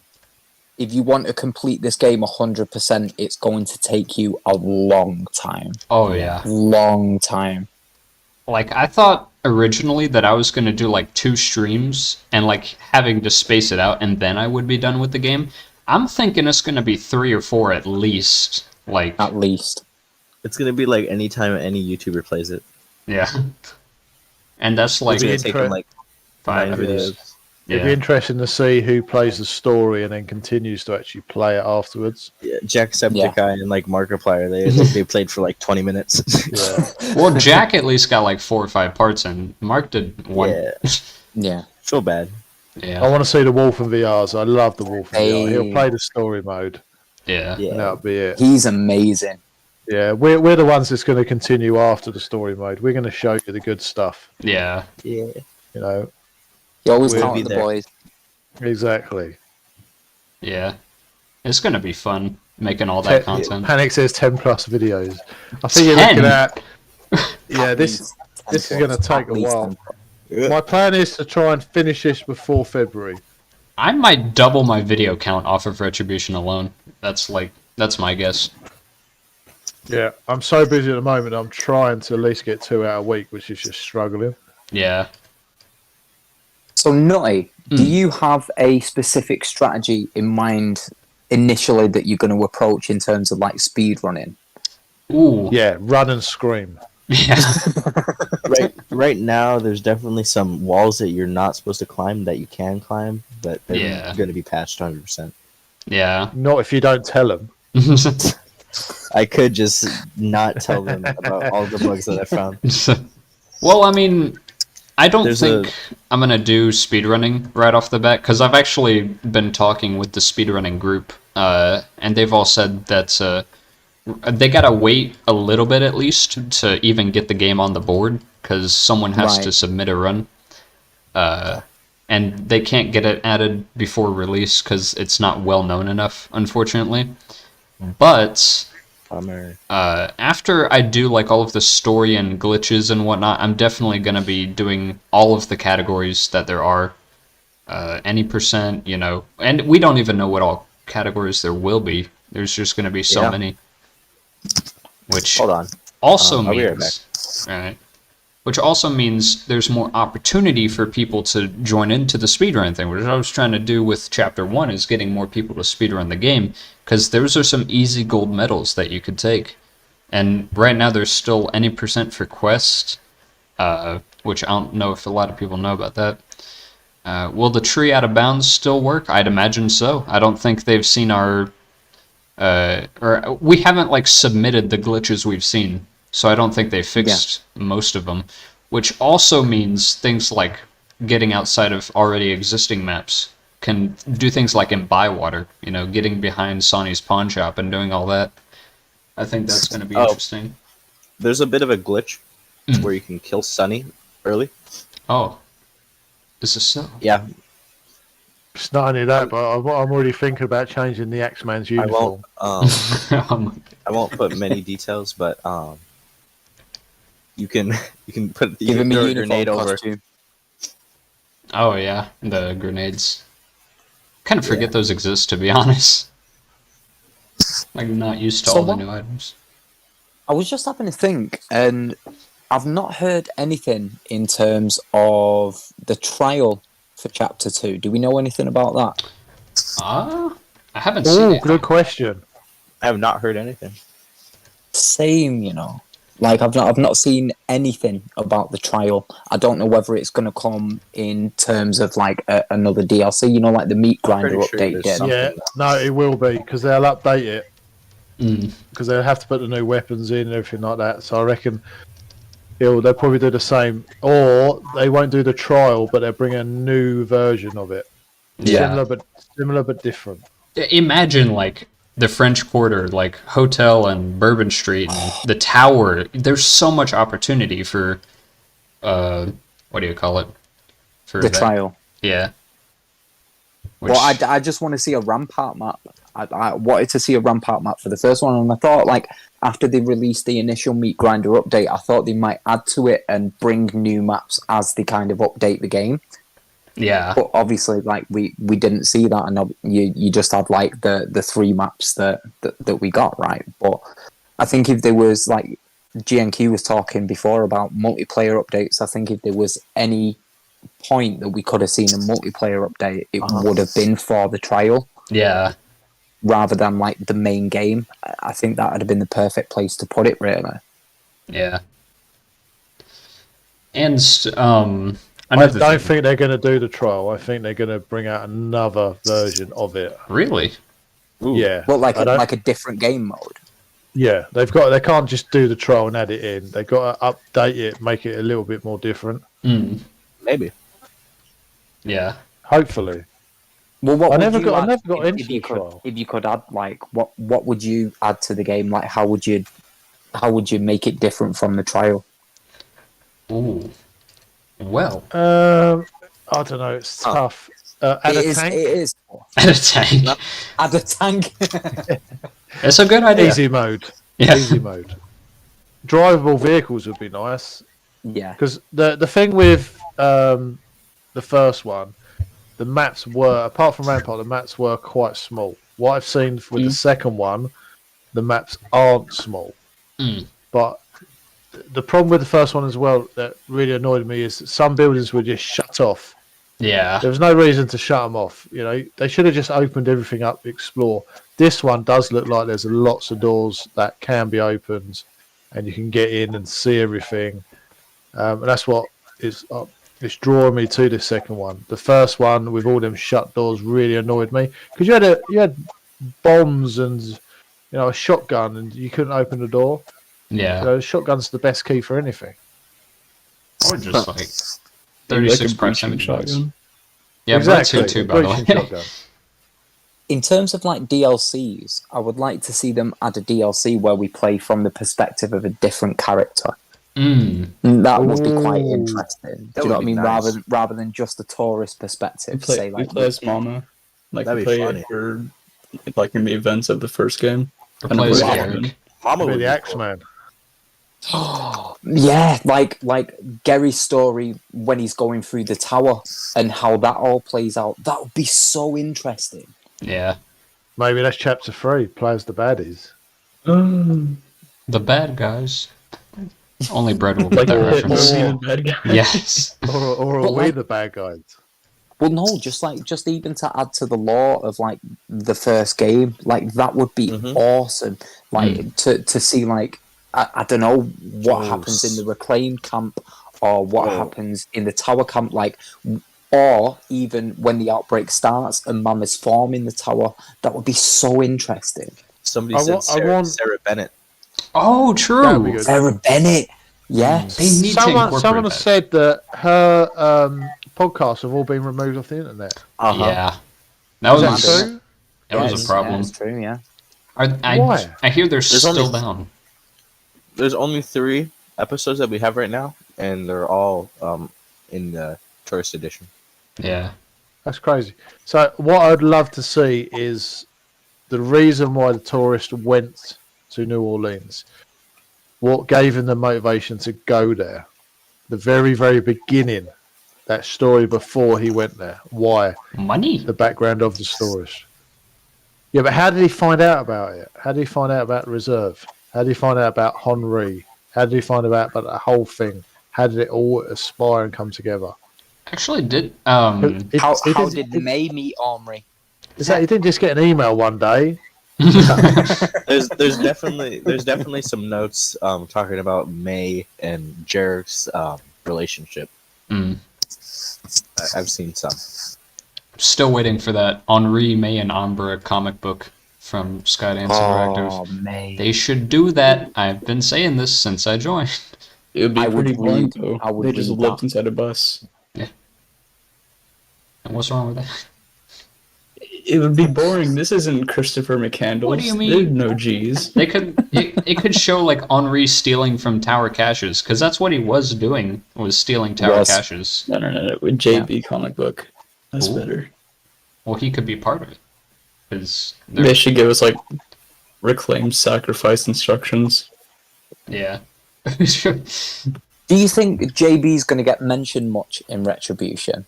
if you want to complete this game 100%, it's going to take you a long time. Oh yeah. Long time. Like I thought originally that I was gonna do like 2 streams and like having to space it out, and then I would be done with the game. I'm thinking it's gonna be 3 or 4 at least. Like At least. It's gonna be like anytime any YouTuber plays it. yeah. And that's like It's gonna It's take them like 5 9 videos. videos. It'd be interesting to see who plays the story and then continues to actually play it afterwards. Yeah, Jacksepticeye and like Markiplier, they played for like 20 minutes. Yeah. Well, Jack at least got like 4 or 5 parts, and Mark did one. Yeah. Yeah. Feel bad. Yeah. I want to see the Wolf in VRs. I love the Wolf in VR. He'll Hey. play the story mode, Yeah. and Yeah. that'll be it. He's amazing. Yeah, we're the ones that's going to continue after the story mode. We're going to show you the good stuff. Yeah. Yeah. You know, You always We'll count be on the there. boys. exactly. Yeah. It's gonna be fun making all that content. Panic says 10 plus videos. I think you're 10? looking at. Yeah, At this least this is 10 going to plus, take at a least while. 10 plus. My plan is to try and finish this before February. I might double my video count off of Retribution alone. That's my guess. Yeah, I'm so busy at the moment. I'm trying to at least get 2 out a week, which is just struggling. Yeah. So, Nutty, do Hmm. you have a specific strategy in mind initially that you're going to approach in terms of like speed running? Ooh. Yeah, run and scream. Yeah. Right now, there's definitely some walls that you're not supposed to climb that you can climb, but they're Yeah. going to be patched 100%. Yeah. Not if you don't tell them. I could just not tell them about all the bugs that I found. Well, I mean, I don't There's think I'm gonna do speedrunning right off the bat, because I've actually been talking with the speedrunning group, and they've all said that they gotta wait a little bit at least to even get the game on the board, because someone has Right. to submit a run, and they can't get it added before release because it's not well known enough, unfortunately. But Bummer. after I do like all of the story and glitches and whatnot, I'm definitely gonna be doing all of the categories that there are. Any percent, and we don't even know what all categories there will be. There's just gonna be so Yeah. many. Which Hold on. also I'll be right means, alright. Which also means there's more opportunity for people to join into the speedrun thing, which I was trying to do with Chapter 1, is getting more people to speedrun the game, because those are some easy gold medals that you could take. And right now there's still any percent for quest, which I don't know if a lot of people know about that. Will the tree out of bounds still work? I'd imagine so. I don't think they've seen our... or we haven't like submitted the glitches we've seen, so I don't think they fixed most of them, which also means things like getting outside of already existing maps can do things like in Bywater, getting behind Sonny's pawn shop and doing all that. I think that's going to be interesting. There's a bit of a glitch where you can kill Sunny early. Oh, is this so? Yeah, It's not only that, but I'm already thinking about changing the Axeman's I uniform. won't. I won't put many details, but you can put Give him a throw a uniform grenade over. costume. Oh yeah, the grenades. Kind of forget those exist, to be honest. Like, not used to So all the what- new items. I was just having a think, and I've not heard anything in terms of the trial for Chapter 2. Do we know anything about that? I haven't seen Oh, it. good question. I have not heard anything. Same, Like I've not seen anything about the trial. I don't know whether it's going to come in terms of like another DLC. Like the meat grinder pretty sure update there's did. something. Yeah, no, it will be because they'll update it Mm. because they'll have to put the new weapons in and everything like that. So I reckon they'll probably do the same, or they won't do the trial, but they'll bring a new version of it. Yeah. Similar but different. Imagine, like, the French Quarter, like, Hotel and Bourbon Street, and the Tower. There's so much opportunity for, what do you call it? For The that. trial. Yeah. Which, Well, I just want to see a Rampart map. I wanted to see a Rampart map for the first one, and I thought, like, after they released the initial Meat Grinder update, I thought they might add to it and bring new maps as they kind of update the game. yeah. But obviously, like, we didn't see that, and you just had, like, the 3 maps that we got, right? But I think if there was, like, GNQ was talking before about multiplayer updates, I think if there was any point that we could have seen a multiplayer update, it would have been for the trial Yeah. rather than like the main game. I think that would have been the perfect place to put it, really. Yeah. And I Another don't thing. think they're going to do the trial. I think they're going to bring out another version of it. Really? Ooh. Yeah. Well, like I don't- like a different game mode. Yeah, they can't just do the trial and add it in. They've got to update it, make it a little bit more different. Mm. Maybe. Yeah. Hopefully. Well, what I would never you got add into if you the could trial. if you could add like what would you add to the game? Like how would you make it different from the trial? Ooh. Well, I don't know. It's tough. Add a tank. It is. and a tank. Add a tank. It's a good idea. Easy mode. Yeah. Easy mode. Drivable vehicles would be nice. Yeah. Because the thing with the first one, the maps were, apart from Rampart, the maps were quite small. What I've seen with the second one, the maps aren't small. Mm. But the problem with the first one as well that really annoyed me is that some buildings were just shut off. Yeah. There was no reason to shut them off. You know, they should have just opened everything up, explore. This one does look like there's lots of doors that can be opened, and you can get in and see everything. And that's what is it's drawing me to the second one. The first one with all them shut doors really annoyed me because you had bombs and a shotgun, and you couldn't open the door. Yeah. So shotgun's the best key for anything. Or just like Maybe 36 like a breaching proximity shotgun. shotgun. Yeah, exactly. Exactly. Too, by the Breaching way. shotgun. In terms of like DLCs, I would like to see them add a DLC where we play from the perspective of a different character. Mm. That would be quite Ooh. interesting. That Do you know would what I be mean? nice. Rather than just the tourist perspective. Say We like play as Mama. Like That'd we be play funny. her like in the events of the first game. Or And play it as was Eric. awesome. Mama Be would the be Axeman. yeah, like Gary's story when he's going through the tower and how that all plays out. That would be so interesting. Yeah. Maybe that's chapter 3. Play as the baddies. The bad guys. Only Brad will get Like that Hit reference. movie and bad guy. Yes. Or But are we like- the bad guys? Well, no, just even to add to the lore of like the first game, like that would be awesome. Like to see like I don't know what happens in the reclaimed camp or what happens in the tower camp, like, or even when the outbreak starts and Mama's forming the tower. That would be so interesting. Somebody I said want- Sarah Bennett. Oh, That'd be true. good. Sarah Bennett, yes. They need to incorporate Someone that. has said that her podcasts have all been removed off the internet. Yeah. That Is was, that true? that was Yes, a problem. Yeah, it's true, yeah. Why? I hear they're still only- down. There's only 3 episodes that we have right now, and they're all in the tourist edition. Yeah. That's crazy. So what I'd love to see is the reason why the tourist went to New Orleans. What gave him the motivation to go there? The very, very beginning. That story before he went there. Why? Money. The background of the tourist. Yeah, but how did he find out about it? How did he find out about the reserve? How did he find out about Henri? How did he find out about the whole thing? How did it all aspire and come together? Actually, did How He did May meet Omri? Is that he didn't just get an email one day? There's definitely some notes talking about May and Jarek's relationship. Mm. I've seen some. Still waiting for that Henri, May, and Ombre comic book from Skydance Interactive. Oh, May. They should do that. I've been saying this since I joined. It would be I would pretty boring read- though. I would They just read lived that. inside a bus. And what's wrong with that? It would be boring. This isn't Christopher McCandless. What do you mean? There's no G's. They could it could show like Henri stealing from tower caches because that's what he was doing, was stealing tower Yes. caches. No. With JB comic book. That's Ooh. better. Well, he could be part of it because They should give us like reclaimed sacrifice instructions. yeah. Do you think JB's going to get mentioned much in Retribution?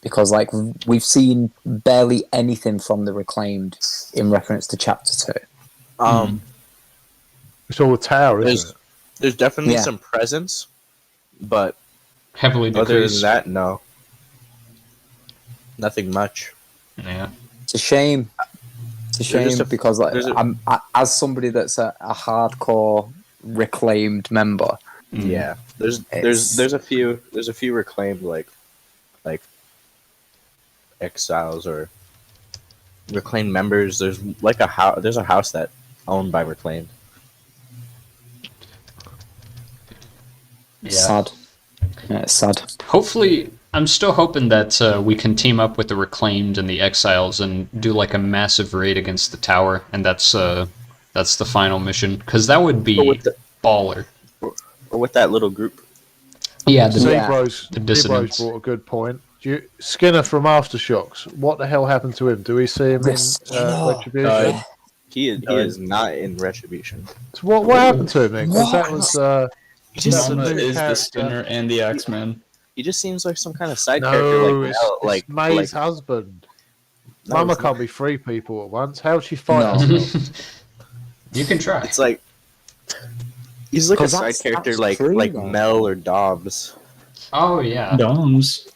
Because like we've seen barely anything from the Reclaimed in reference to Chapter 2. It's all a tower, isn't it? There's definitely Yeah. some presence, but Heavily other than decreased. that, no. Nothing much. Yeah. It's a shame. It's a shame There's a- because like there's a- as somebody that's a hardcore Reclaimed member. Yeah. There's It's- a few reclaimed like like exiles or reclaimed members. There's like a house. There's a house that owned by reclaimed. Yeah. Sad. Yeah, it's sad. Hopefully, I'm still hoping that we can team up with the Reclaimed and the Exiles and do like a massive raid against the tower, and that's the final mission, because that would be baller. Or with that little group. Yeah, the Zebros Dissidents. brought a good point. Skinner from Aftershocks. What the hell happened to him? Do we see him in Retribution? He is not in Retribution. So what happened to him then? Because that was Mama new is the character. Skinner and the Axeman. He just seems like some kind of side No, character, it's May's husband. Mama can't be three people at once. How'd she fight herself? You can try. It's like he's like a 'Cause side that's character, true, like though. Mel or Dobbs. Oh yeah. Dobbs.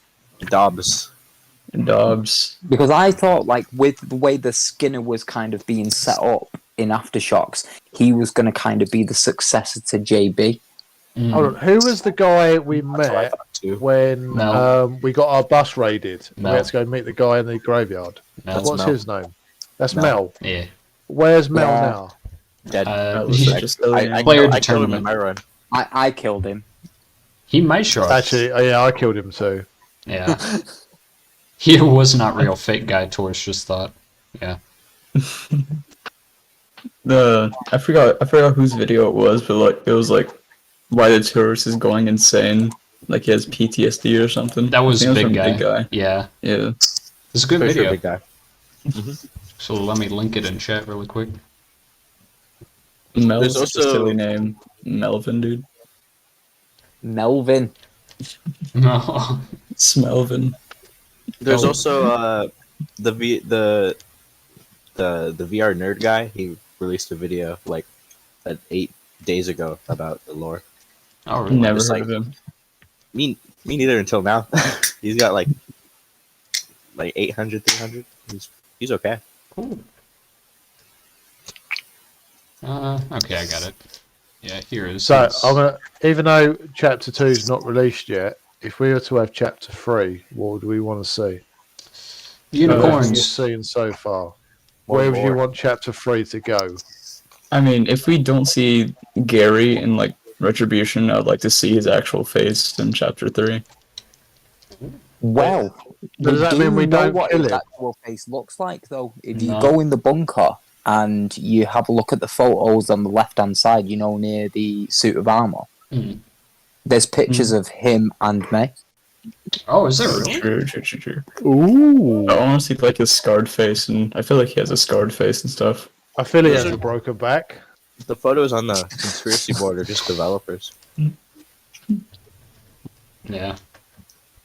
Because I thought, like, with the way the Skinner was kind of being set up in Aftershocks, he was going to kind of be the successor to JB. Hold on, who was the guy we That's what I met thought too. when Mel. we got our bus raided? Mel. We had to go meet the guy in the graveyard. Mel. What's Mel. his name? That's Mel. Mel. Yeah. Where's Mel Yeah. now? Dead. Just I Player killed him in determinant. my run. I killed him. He might show up. Actually, yeah, I killed him too. Yeah. He was not real. Fake guy. Torch just thought. Yeah. I forgot whose video it was, but like it was like why the tourist is going insane. Like he has PTSD or something. That was I think it Big from Guy. Yeah. Yeah. It's a good Pretty sure video. big guy. So let me link it in chat really quick. Mel's There's also a also- silly name. Melvin, dude. Melvin. No. Smelvin. There's Oh. also the VR nerd guy. He released a video like 8 days ago about the lore. Oh really? Never Just heard like- of him. Me neither until now. He's got like 800, 300. He's okay. Cool. Okay, I got it. Yeah, here is. So his- I'm gonna, even though Chapter 2 is not released yet, if we were to have Chapter 3, what would we want to see? Everything you've Unicorns. seen so far. More Where would you lore. want Chapter 3 to go? I mean, if we don't see Gary in like Retribution, I'd like to see his actual face in Chapter 3. Well, Does that mean we know don't what kill his him? actual face looks like, though? If you No. go in the bunker and you have a look at the photos on the left-hand side, you know, near the suit of armor, Hmm. there's pictures of him and May. Oh, is there really? True. Ooh. I want to see like his scarred face, and I feel like he has a scarred face and stuff. I feel he has a broken back. The photos on the conspiracy board are just developers. Yeah.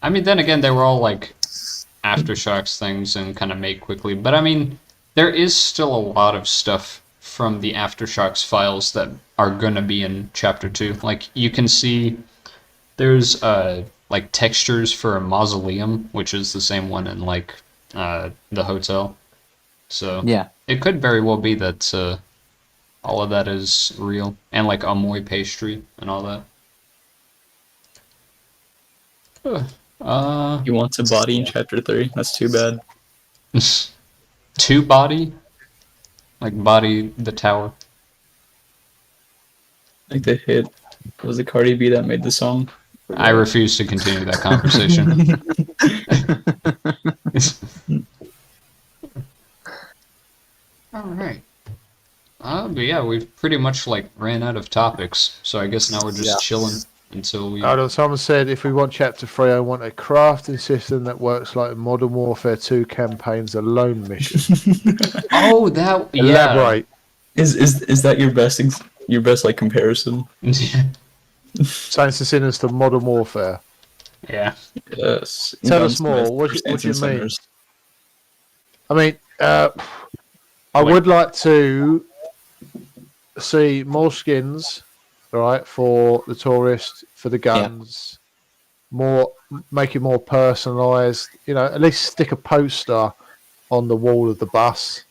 I mean, then again, they were all like Aftershocks things and kind of made quickly. But I mean, there is still a lot of stuff from the Aftershocks files that are going to be in Chapter 2. Like, you can see there's like textures for a mausoleum, which is the same one in like the hotel. So Yeah. it could very well be that all of that is real. And like Amoy pastry and all that. He wants a body in Chapter 3. That's too bad. Two body? Like body the tower. Like the hit. Was it Cardi B that made the song? I refuse to continue that conversation. Alright. But yeah, we've pretty much like ran out of topics, so I guess now we're just chilling until we... Hold on, someone said if we want Chapter 3, I want a crafting system that works like Modern Warfare 2 campaign's alone mission. Oh, that... Yeah. Elaborate. Is that your best like comparison? Saints and Sinners to Modern Warfare. Yeah. Yes. Tell us more. What do you mean? I mean, I would like to see more skins, right, for the tourist, for the guns, make it more personalised. You know, at least stick a poster on the wall of the bus.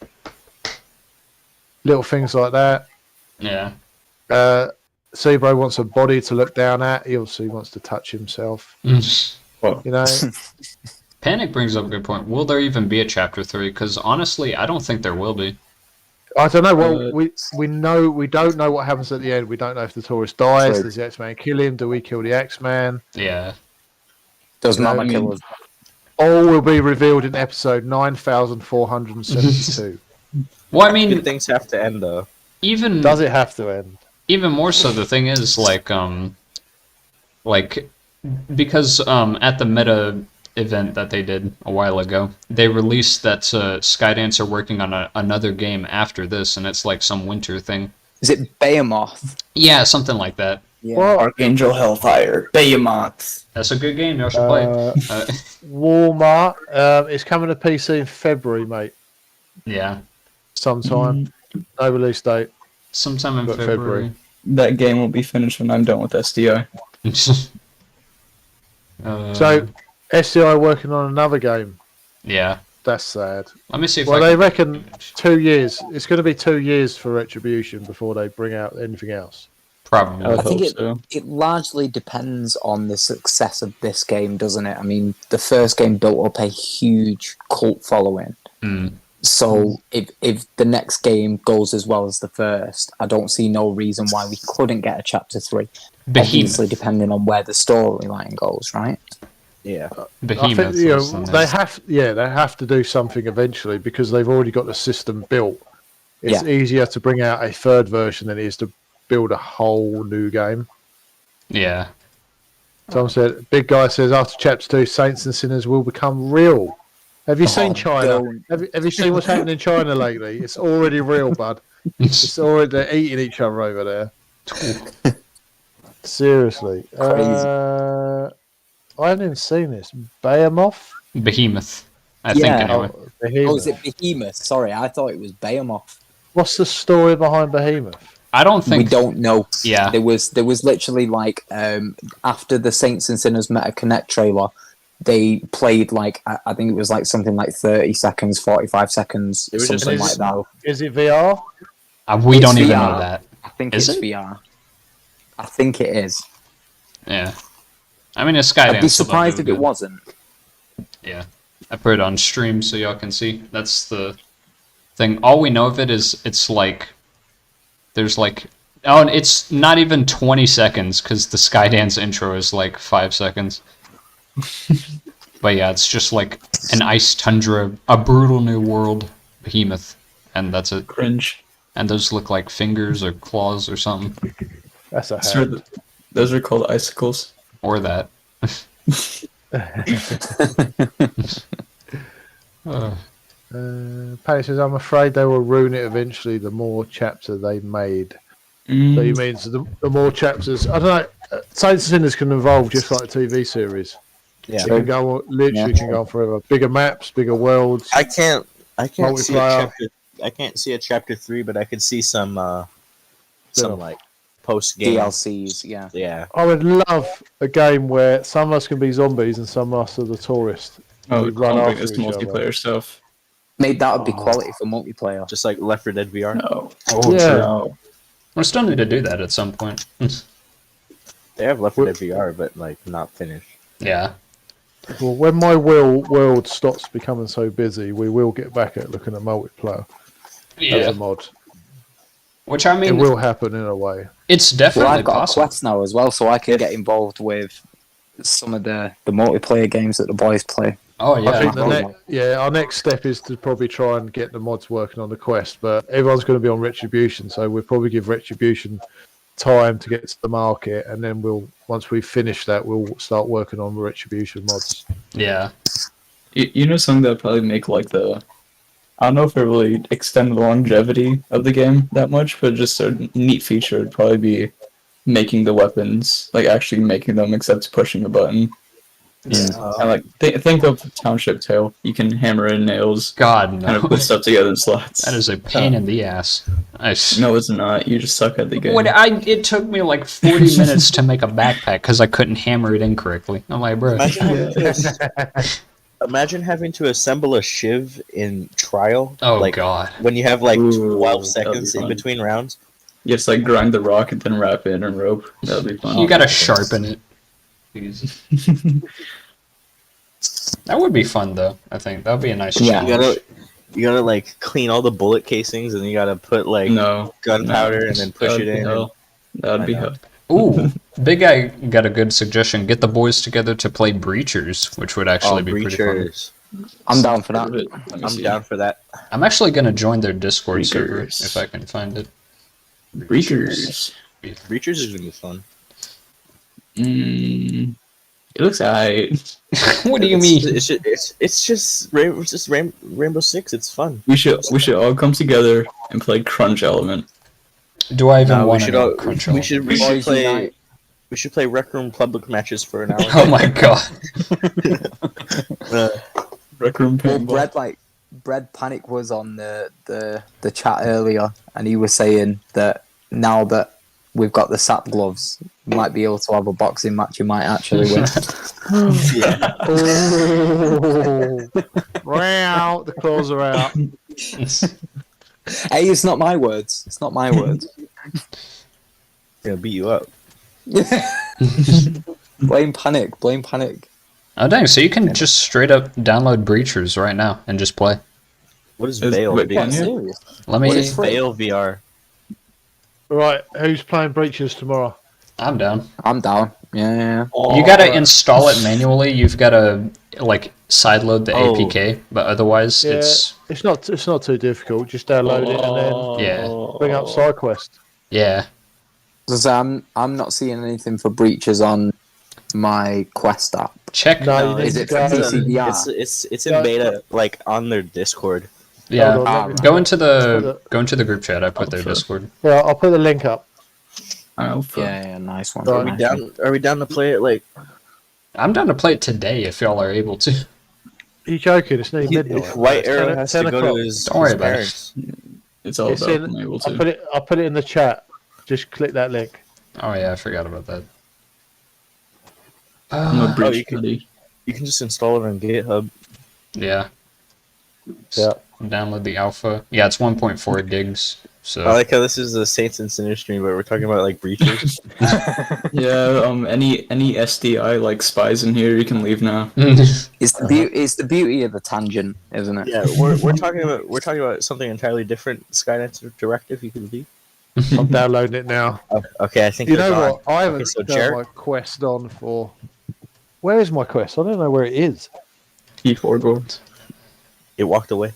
Little things like that. Yeah. Sebro wants a body to look down at. He obviously wants to touch himself. Well, You know, Panic brings up a good point. Will there even be a chapter 3? Because honestly, I don't think there will be. I don't know. Well, we don't know what happens at the end. We don't know if the tourist dies. True. Does the X-Man kill him? Do we kill the X-Man? Yeah. Does You know, Mama I mean- kill us? All will be revealed in episode 9472. Well, I Good mean, things have to end though. even Does it have to end? even more so, the thing is, because at the meta event that they did a while ago, they released that Skydance are working on another game after this, and it's like some winter thing. Is it Behemoth? Yeah, something like that. Yeah. Well, Archangel Hellfire, Behemoth. That's a good game. Y'all should play. Walmart. It's coming to PC in February, mate. Yeah, Sometime. No release date. sometime in But February. That game will be finished when I'm done with SDI. So, SCI working on another game. yeah, That's sad. let me see if Well, I they can... reckon 2 years. It's going to be 2 years for Retribution before they bring out anything else. Probably. I I think hope so. it largely depends on the success of this game, doesn't it? I mean, the first game built up a huge cult following. Mm. So if the next game goes as well as the first, I don't see no reason why we couldn't get a chapter 3. Obviously, depending on where the storyline goes, right? Yeah. I Behemoth. think was the they next. have to do something eventually because they've already got the system built. It's easier to bring out a third version than it is to build a whole new game. Yeah. Tom said, "Big guy says after chapter 2, saints and sinners will become real." Have you seen China? don't. Have you seen what's happening in China lately? It's already real, bud. It's already they're eating each other over there. Seriously, I haven't even seen this. Behemoth. Behemoth. I think anyway. Behemoth. Oh, is it Behemoth? Sorry, I thought it was Behemoth. What's the story behind Behemoth? I don't think We don't know. Yeah. There was literally like after the Saints and Sinners Meta Connect trailer, they played like I think it was like something like 30 seconds, 45 seconds, It was just something like- like that. Is it VR? we It's don't even VR. know that. I think Is it's it? VR. I think it is. Yeah. I mean, it's Skydance. I'd be so they'll surprised do if it good. wasn't. Yeah. I put it on stream so y'all can see. That's the thing. All we know of it is it's like there's like and it's not even 20 seconds because the Skydance intro is like 5 seconds. But yeah, it's just like an ice tundra, a brutal new world, Behemoth, and that's it. Cringe. And those look like fingers or claws or something, That's a Sir, hand. those are called icicles. or that. Paddy says, "I'm afraid they will ruin it eventually. The more chapter they made." So you mean the more chapters? I don't know. Saints and Sinners can evolve just like a TV series. Yeah. It can go on, literally can go on forever. Bigger maps, bigger worlds. I can't see a Multiplayer. chapter. I can't see a chapter 3, but I could see some like post game. DLCs, yeah. Yeah. I would love a game where some of us can be zombies and some of us are the tourists. Oh, We run run after this each other. multiplayer stuff. Mate, that would be quality for multiplayer. Just like Left 4 Dead VR. No. Yeah. No. We still need to do that at some point. They have Left 4 Dead VR, but like not finished. Yeah. Well, when my world stops becoming so busy, we will get back at looking at multiplayer as Yeah. a mod. Which I It mean, will happen in a way. it's Well, definitely I've got possible. a Quest now as well, so I can get involved with some of the multiplayer games that the boys play. Oh I yeah. think Yeah. our next step is to probably try and get the mods working on the Quest, but everyone's going to be on Retribution, so we'll probably give Retribution time to get to the market, and then once we finish that, we'll start working on Retribution mods. Yeah. You know something that would probably make like I don't know if it really extend the longevity of the game that much, but just a neat feature would probably be making the weapons, like actually making them except pushing a button. Yeah. And like think of Township Tale. You can hammer in nails, God kind of no. put stuff together in slots. That is a pain in the ass. No, it's not. You just suck at the game. It took me like 40 minutes to make a backpack because I couldn't hammer it in correctly. I'm like, bro. Imagine having to assemble a shiv in trial. Oh like, god. When you have like Ooh, 12 that'd be seconds in fun. between rounds. You just like grind the rock and then wrap it in a rope. That'd be fun. You gotta sharpen it. Jeez. That would be fun, though. I think that would be a nice Yeah. challenge. You gotta like clean all the bullet casings, and you gotta put like No. gunpowder, and then push That'd it be in. And, hell. That'd I be know. hell. Ooh, Big Guy got a good suggestion. Get the boys together to play Breachers, which would actually be pretty fun. Breachers. I'm down for that. Let me I'm see. down for that. I'm actually gonna join their Discord server Breachers. if I can find it. Breachers. Breachers is gonna be fun. It looks alright. What do you mean? It's just Rainbow Six. It's fun. We should all come together and play Crunch Element. Do I even No, want to crunch we should Boys play. unite. We should play Rec Room public matches for an hour. Oh my god. Rec Room Well, paintball. Bread Panic was on the chat earlier, and he was saying that now that we've got the sap gloves, we might be able to have a boxing match. You might actually win. Yeah. Wow, the claws are out. Hey, it's not my words. It's not my words. Gonna beat you up. Blame Panic. Blame Panic. Oh dang, so you can just straight up download Breachers right now and just play. What is Is- Veil? wait, dude? can you? Serious? Let What me. is Veil VR? Right, who's playing Breaches tomorrow? I'm down. I'm down. Yeah. You gotta install it manually. You've gotta like sideload the Oh. APK, but otherwise Yeah, it's it's not too difficult. Just download it and then Yeah. bring up SideQuest. yeah. So I'm not seeing anything for breaches on my Quest app. Check. No, you need is to it go. for DCVR? It's in beta, like on their Discord. Yeah. Hold on, let me- Go into the group chat. I put their Discord. Yeah, I'll put the link up. Alpha. Yeah, nice one. Right. nice one. Are we down to play it like I'm down to play it today if y'all are able to. Are you joking? It's nearly midnight. White It's Arrow 10 has 10 to go o'clock. to his, Don't worry his about it. parents? It's all It's about in, being able I'll to. put it in the chat. Just click that link. Oh yeah, I forgot about that. I'm a breach you can- buddy. You can just install it on GitHub. Yeah. Yeah. Download the alpha. Yeah, it's 1.4 gigs. So I like how this is a Saints and Sinners stream, but we're talking about like breaches. Yeah. Any SDI like spies in here, you can leave now. It's the beauty of the tangent, isn't it? yeah, we're talking about something entirely different. Skynet directive. You can leave. I'm downloading it now. Okay, I think You they're know gone. what? I haven't Okay, so turned Jared- my Quest on for. Where is my Quest? I don't know where it is. E4 gold. It walked away.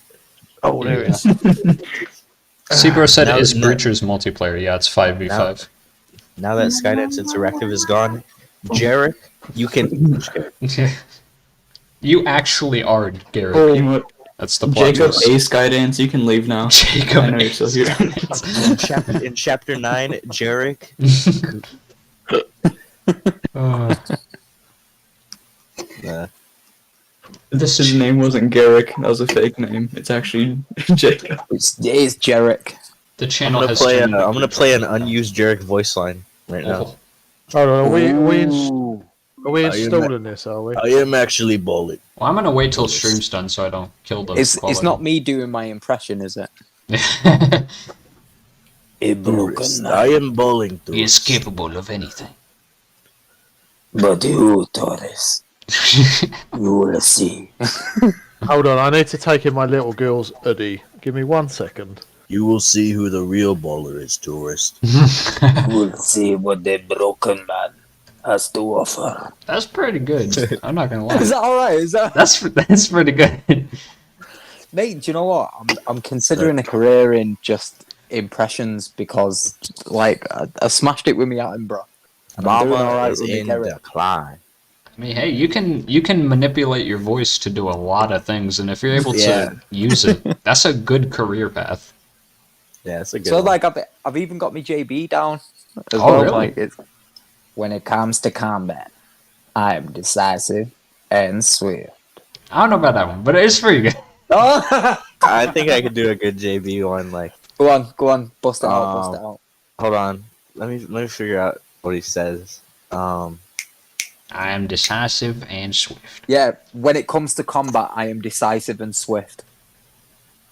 Oh, there it is. Sebro said Now- is now- Breachers multiplayer. Yeah, it's 5v5. Now that Skynet's interactive is gone, Jarek, you can. You actually are Garrett. You know what? That's the plot Jacob twist. A Skydance, you can leave now. Jacob I know you're still here. In chapter 9, Jarek. His name wasn't Garrick. That was a fake name. It's actually Jacob. It's Jarek. The I'm channel gonna has play. turned- I'm gonna play an unused Jarek voice line right now. Oh, Hold on, are we Ooh. we Are you installing this? Are we? I am actually bowling. well, I'm gonna wait till stream's done so I don't kill the It's quality. not me doing my impression, is it? Tourist. I am bowling too. He is capable of anything. But you, Torres, you will see. Hold on, I need to take in my little girl's hoodie. Give me 1 second. You will see who the real bowler is, tourist. You will see what the broken man has to offer. That's pretty good. I'm not gonna Is lie. that alright? Is that That's pretty good. Mate, do you know what? I'm considering a career in just impressions because, like, I smashed it with me Attenborough. And I'm doing Mama alright is with me in Garrett. decline. I mean, hey, you can manipulate your voice to do a lot of things, and if you're able Yeah. to use it, that's a good career path. Yeah, it's a good So, one. like, I've even got my JB down as Oh, well. really? Like, when it comes to combat, I am decisive and swift. I don't know about that one, but it's pretty good. Oh! I think I could do a good JB one. Like, Go on, bust it out, bust it out. hold on, let me figure out what he says. I am decisive and swift. Yeah, when it comes to combat, I am decisive and swift.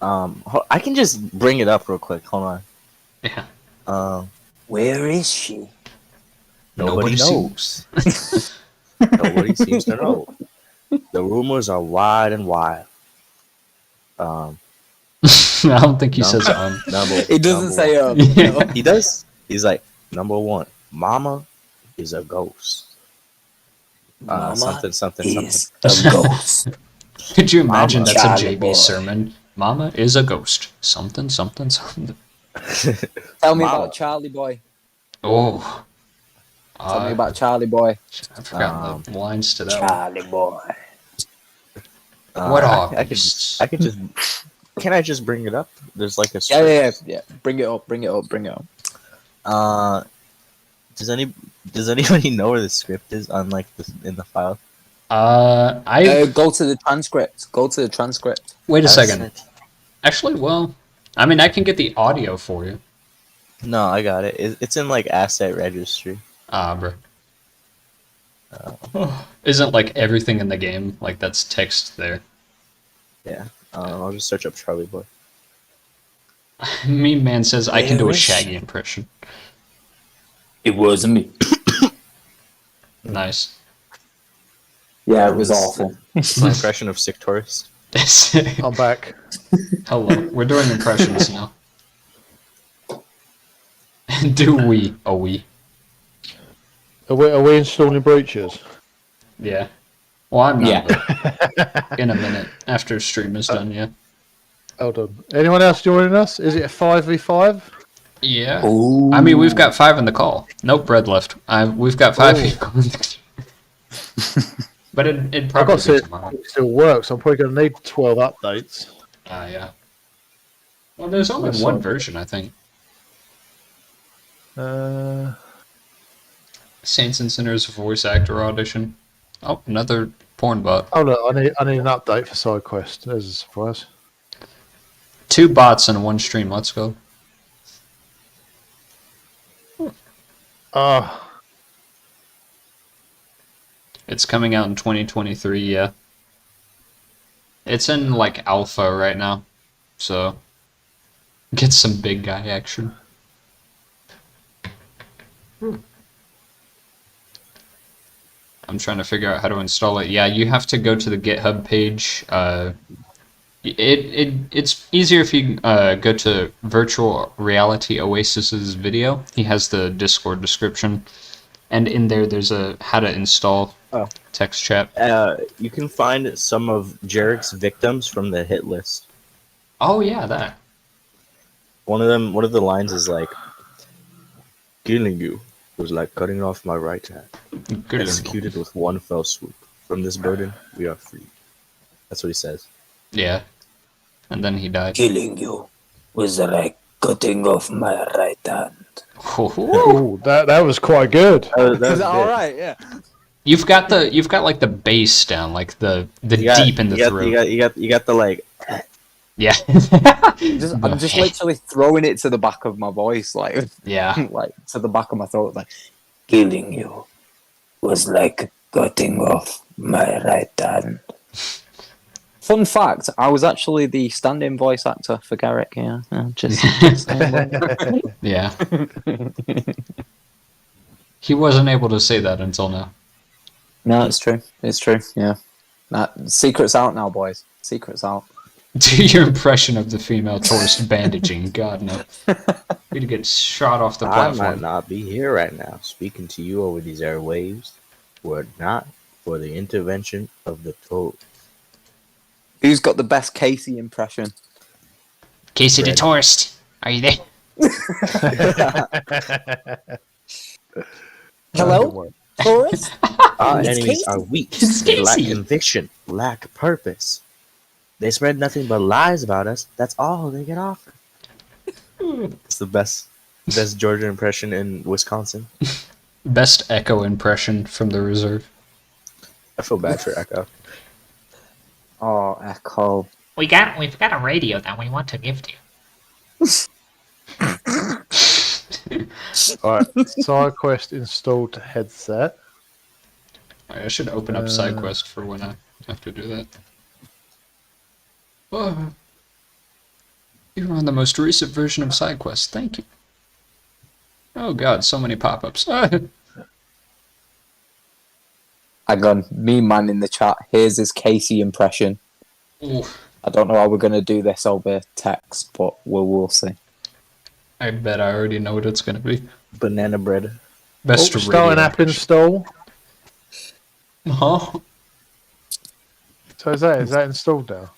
I can just bring it up real quick. Hold on. Yeah. Where is she? Nobody knows. seems. Nobody seems to know. The rumors are wide and wide. I don't think he says Number, He doesn't number say one. no. He does. He's like, number one, Mama is a ghost. Mama Something, something, is something. a ghost. Could you imagine Mama. that's a Charlie JB boy. sermon? Mama is a ghost. Something, something, something. Tell me Mama. about Charlie Boy. Oh. Tell me about Charlie Boy. I forgot the lines to that one. Charlie Boy. What are I could beasts? I could just. Can I just bring it up? There's like a. Yeah. script. Bring it up. Does anybody know where the script is on like in the file? Go to the transcript. Wait a That's second. it. Actually, well, I mean, I can get the audio for you. No, I got it. It's in like asset registry. Bro. Isn't like everything in the game like that's text there? Yeah. I'll just search up Charlie Boy. Meme Man says I can do a There is- Shaggy impression. It wasn't me. Nice. Yeah, it was awful. My impression of Sick Tourist. I'm back. Hello. We're doing impressions now. Do we? Oh, we. Are we installing breaches? Yeah. Well, I'm not. Yeah. But in a minute after stream is done, yeah. Hold on. Anyone else joining us? Is it a 5v5? Yeah. Ooh. I mean, we've got 5 in the call. Nope, Bread left. We've got 5 people in the But it'd I've probably got to see be if tomorrow. it still works. I'm probably going to need 12 updates. Yeah. Well, there's only That's one fine. version, I think. Saints and Sinners voice actor audition. Oh, another porn bot. Oh look, I need an update for SideQuest. There's a surprise. 2 bots in one stream. Let's go. It's coming out in 2023, yeah. It's in, like, alpha right now. So, get some big guy action. I'm trying to figure out how to install it. Yeah, you have to go to the GitHub page. It's easier if you go to Virtual Reality Oasis's video. He has the Discord description. And in there, there's a how to install text chat. You can find some of Jarek's victims from the hit list. Oh yeah, that. One of the lines is like, "Killing you was like cutting off my right hand, Good. executed with one fell swoop. From this burden, we are free." That's what he says. Yeah. And then he died. Killing you was like cutting off my right hand. Ooh, that was quite good. Is that all right? Yeah. You've got like the bass down, like the deep in the throat. You got the like. Yeah. I'm just literally throwing it to the back of my voice, like Yeah. like to the back of my throat, like killing you was like cutting off my right hand. Fun fact: I was actually the stand-in voice actor for Garrick. Yeah, just saying. Yeah. He wasn't able to say that until now. No, it's true. It's true. Yeah, secret's out now, boys. Secret's out. Do your impression of the female tourist bandaging. God no. We'd get shot off the I might platform. not be here right now, speaking to you over these airwaves, were it not for the intervention of the toad. Who's got the best Casey impression? Casey the tourist. Are you there? Hello, tourist. Our It's enemies Casey. are weak. It's They lack Casey. conviction, lack purpose. They spread nothing but lies about us. That's all they can offer. It's the best Georgia impression in Wisconsin. Best Echo impression from the reserve. I feel bad for Echo. Oh, Echo. We've got a radio that we want to give to you. Alright, SideQuest installed headset. I should open up SideQuest for when I have to do that. Oh. You're on the most recent version of SideQuest. Thank you. Oh god, so many pop-ups. I Hang on, me man in the chat. Here's his Casey impression. Ooh, I don't know how we're gonna do this over text, but we'll see. I bet I already know what it's gonna be. Banana bread. Best Starting radio app install. Huh? So is that installed now?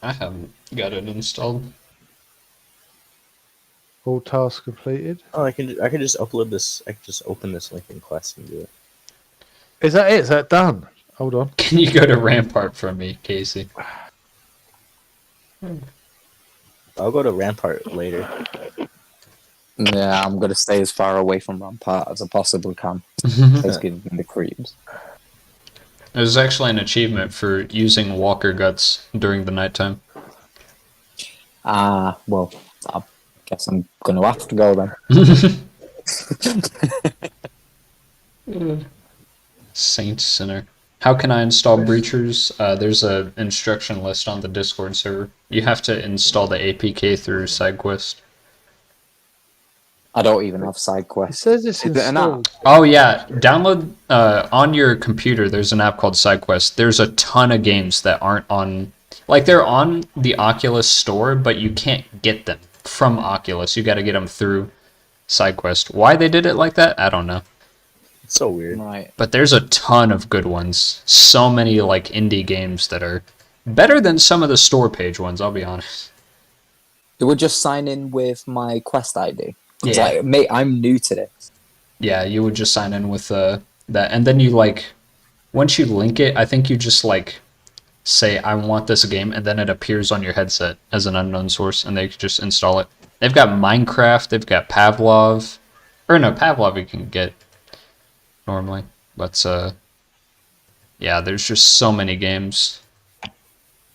I haven't got it installed. All tasks completed. Oh, I can just upload this. I can just open this link in Quest and do it. Is that it? Is that done? Hold on. Can you go to Rampart for me, Casey? I'll go to Rampart later. Yeah, I'm gonna stay as far away from Rampart as I possibly can. It's giving me the creeps. There's actually an achievement for using walker guts during the nighttime. Well, I guess I'm gonna have to go then. Saint Sinner. How can I install Breachers? There's a instruction list on the Discord server. You have to install the APK through SideQuest. I don't even have side It quests. says it's Is it an app? installed. Oh yeah, download on your computer. There's an app called SideQuest. There's a ton of games that aren't on, like they're on the Oculus store, but you can't get them from Oculus. You got to get them through SideQuest. Why they did it like that, I don't know. It's so weird. Right. But there's a ton of good ones. So many like indie games that are better than some of the store page ones. I'll be honest. It would just sign in with my Quest ID. It's Yeah. like, mate, I'm new to this. Yeah, you would just sign in with that, and then you like, once you link it, I think you just like say I want this game, and then it appears on your headset as an unknown source, and they just install it. They've got Minecraft, they've got Pavlov, or no, Pavlov you can get normally, but yeah, there's just so many games.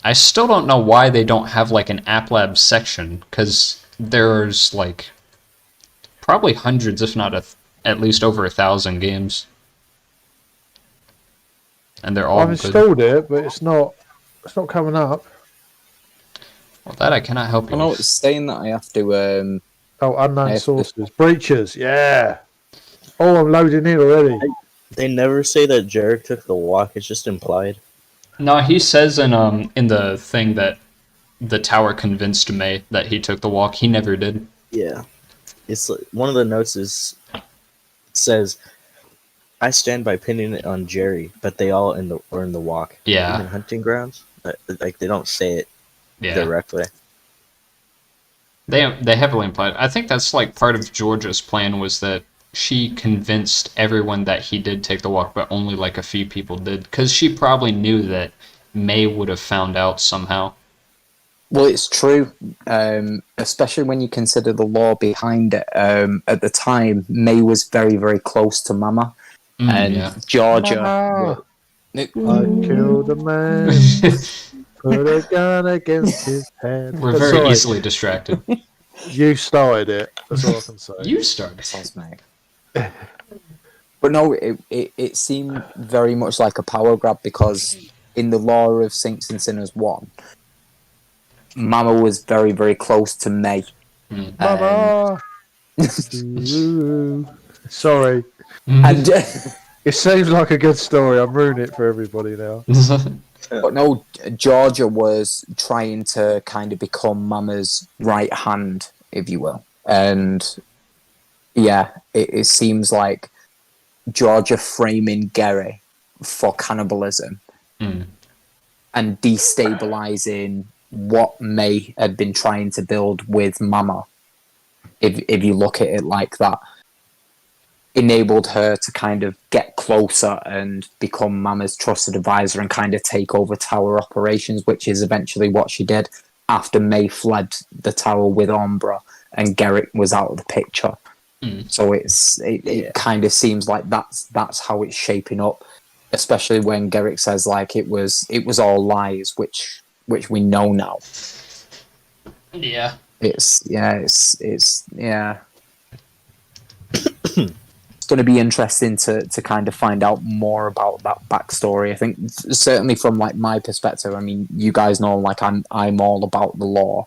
I still don't know why they don't have like an App Lab section, because there's like probably hundreds, if not at least over 1,000 games, and they're all I've good. installed it, but it's not coming up. Well, that I cannot help you I know with. it's saying that I have to. Oh, I unknown have to- sources. Breaches, yeah. Oh, I'm loading in already. They never say that Jarek took the walk. It's just implied. No, he says in the thing that the tower convinced May that he took the walk. He never did. Yeah. It's like, one of the notes says, "I stand by pinning it on Jerry, but they all are in the walk." Yeah. Even hunting grounds. Like they don't say it Yeah. directly. They heavily implied. I think that's like part of Georgia's plan was that she convinced everyone that he did take the walk, but only like a few people did, because she probably knew that May would have found out somehow. Well, it's true, especially when you consider the law behind it. At the time, May was very, very close to Mama, and Yeah. Georgia. Mama. It- I killed a man, put a gun against his head. We're But very sorry, easily distracted. You started it. That's all I can say. You started. Sounds mate. But no, it seemed very much like a power grab, because in the law of Saints and Sinners 1, Mama was very, very close to May. Mama. Ooh. Sorry. And It seems like a good story. I'm ruining it for everybody now. but no, Georgia was trying to kind of become Mama's right hand, if you will. And yeah, it seems like Georgia framing Gary for cannibalism and destabilizing what May had been trying to build with Mama, if you look at it like that, enabled her to kind of get closer and become Mama's trusted advisor and kind of take over tower operations, which is eventually what she did after May fled the tower with Umbra and Garrick was out of the picture. So it kind of seems like that's how it's shaping up, especially when Garrick says like it was all lies, which we know now. Yeah. It's going to be interesting to kind of find out more about that backstory. I think certainly from like my perspective, I mean, you guys know like I'm all about the lore,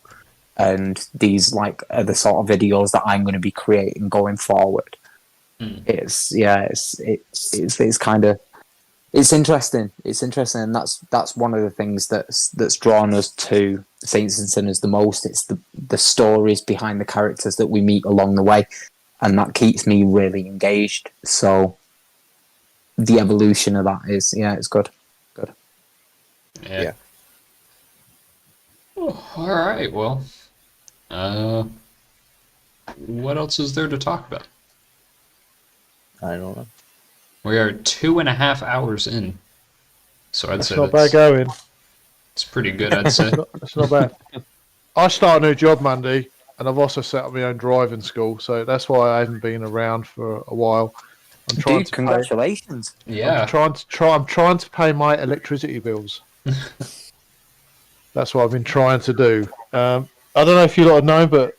and these like are the sort of videos that I'm going to be creating going forward. It's kind of It's interesting. It's interesting, and that's one of the things that's drawn us to Saints and Sinners the most. It's the stories behind the characters that we meet along the way, and that keeps me really engaged. So the evolution of that is, it's good. Good. Yeah. Oh, all right. Well, what else is there to talk about? I don't know. We are 2.5 hours in, so I'd That's say not bad going. it's pretty good. I'd say. That's not bad. I start a new job Monday, and I've also set up my own driving school, so that's why I haven't been around for a while. I'm trying Dude, to congratulations. Yeah. I'm trying to pay my electricity bills. That's what I've been trying to do. I don't know if you lot have known, but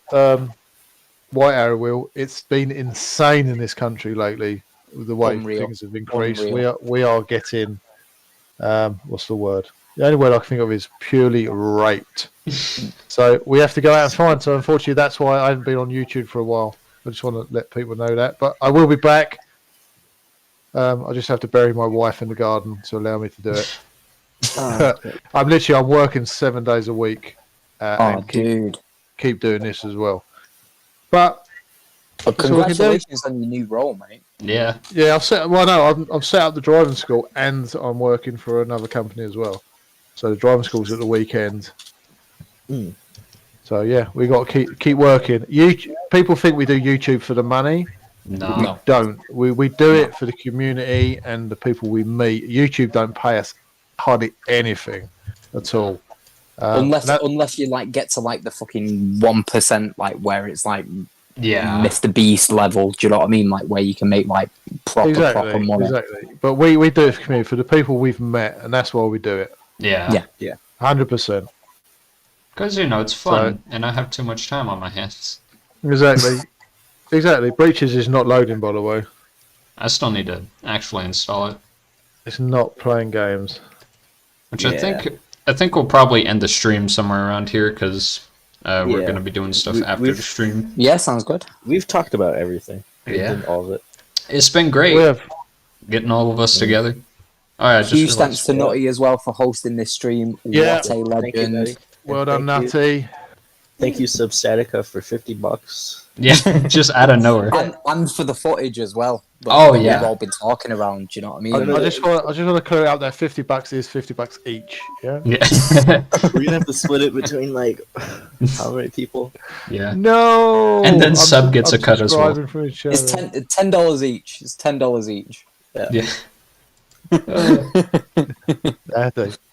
White Arrow Wheel, it's been insane in this country lately with the way Unreal. things have increased. Unreal. We are getting what's the word? The only word I can think of is purely raped. So we have to go out and find. So unfortunately, that's why I haven't been on YouTube for a while. I just want to let people know that. But I will be back. I just have to bury my wife in the garden to allow me to do it. I'm working 7 days a week. And keep doing this as well. But congratulations on your new role, mate. Yeah. Yeah, I've set up the driving school, and I'm working for another company as well. So the driving school's at the weekend. So yeah, we got to keep working. People think we do YouTube for the money. No. We don't. We do it for the community and the people we meet. YouTube don't pay us hardly anything at all. Unless you get to the fucking 1%, where it's Mr. Beast level. Do you know what I mean? Where you can make proper money. Exactly. But we do it for community, for the people we've met, and that's why we do it. Yeah. 100%. Because it's fun, and I have too much time on my hands. Exactly. Exactly. Breaches is not loading, by the way. I still need to actually install it. It's not playing games. Which I think we'll probably end the stream somewhere around here, because we're going to be doing stuff after the stream. Yeah, sounds good. We've talked about everything. Yeah. All of it. It's been great getting all of us together. All right, huge thanks to Nutty as well for hosting this stream. Yeah. What a legend. Well done, Nutty. Thank you, Substatica, for $50. Yeah, just out of nowhere. And for the footage as well. We've all been talking around. Do you know what I mean? I just want to clear it out there. $50 is $50 each. Yeah. We're gonna have to split it between how many people? Yeah. No. And then Sub gets a cut as well. It's $10 each. It's $10 each. Yeah.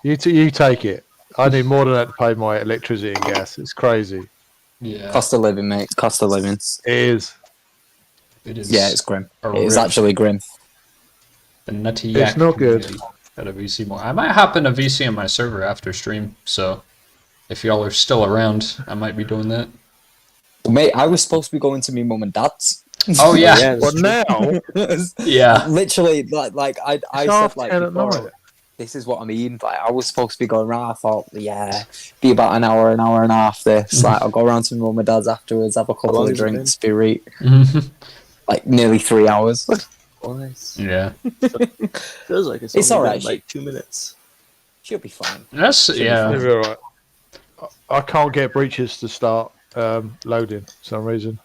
You take it. I need more than that to pay my electricity and gas. It's crazy. Yeah. Cost of living, mate. Cost of living. It is. It is. Yeah, it's grim. It is actually grim. The Nutty Yak. It's not good. Got a VC more. I might hop in a VC on my server after stream. So if y'all are still around, I might be doing that. Mate, I was supposed to be going to my mum and dad's. Oh yeah. Well, now. Yeah. Literally, I said before, this is what I mean. I was supposed to be going around. I thought, be about an hour and a half. This, I'll go around to my mum and dad's afterwards, have a couple of drinks, be right. Nearly 3 hours. Nice. Yeah. Feels like it's all right. 2 minutes. She'll be fine. That's It'll be all right. I can't get breaches to start loading for some reason.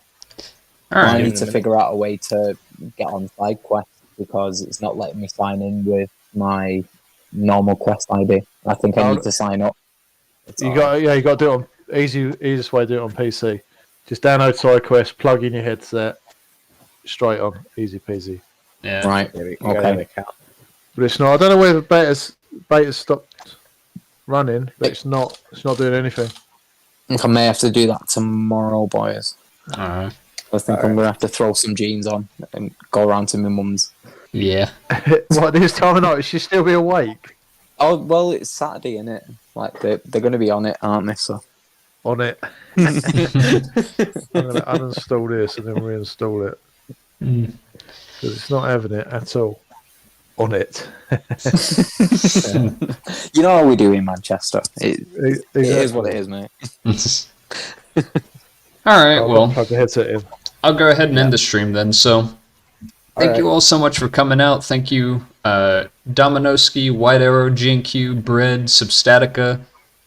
All right. I need to figure out a way to get on side quests because it's not letting me sign in with my normal quest ID. I think I need to sign up. You got to do it on easiest way to do it on PC. Just download side quest, plug in your headset, straight on, easy peasy. Yeah. Right. Okay. But it's not. I don't know whether beta's stopped running, but it's not doing anything. I think I may have to do that tomorrow, boys. Alright. I think I'm gonna have to throw some jeans on and go around to my mum's. Yeah. What, this time of night? Should still be awake? Oh well, it's Saturday, isn't it? They're gonna be on it, aren't they? So on it. I'm gonna uninstall this and then reinstall it because it's not having it at all. On it. You know how we do in Manchester. It is what it is, mate. All right. Well, plug the headset in. I'll go ahead and end the stream then. So, thank you all so much for coming out. Thank you, Dominoski, White Arrow, G&Q, Bread, Substatica,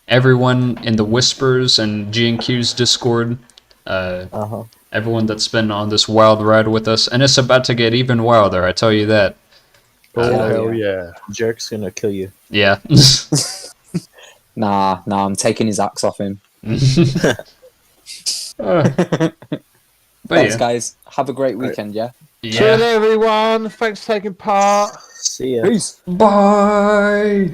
everyone in the Whispers and G&Q's Discord, everyone that's been on this wild ride with us, and it's about to get even wilder, I tell you that. Oh, hell yeah. Jerk's gonna kill you. Yeah. Nah, I'm taking his axe off him. But Thanks, yeah. guys. Have a great weekend, yeah? Cheers, everyone. Thanks for taking part. See ya. Peace. Bye.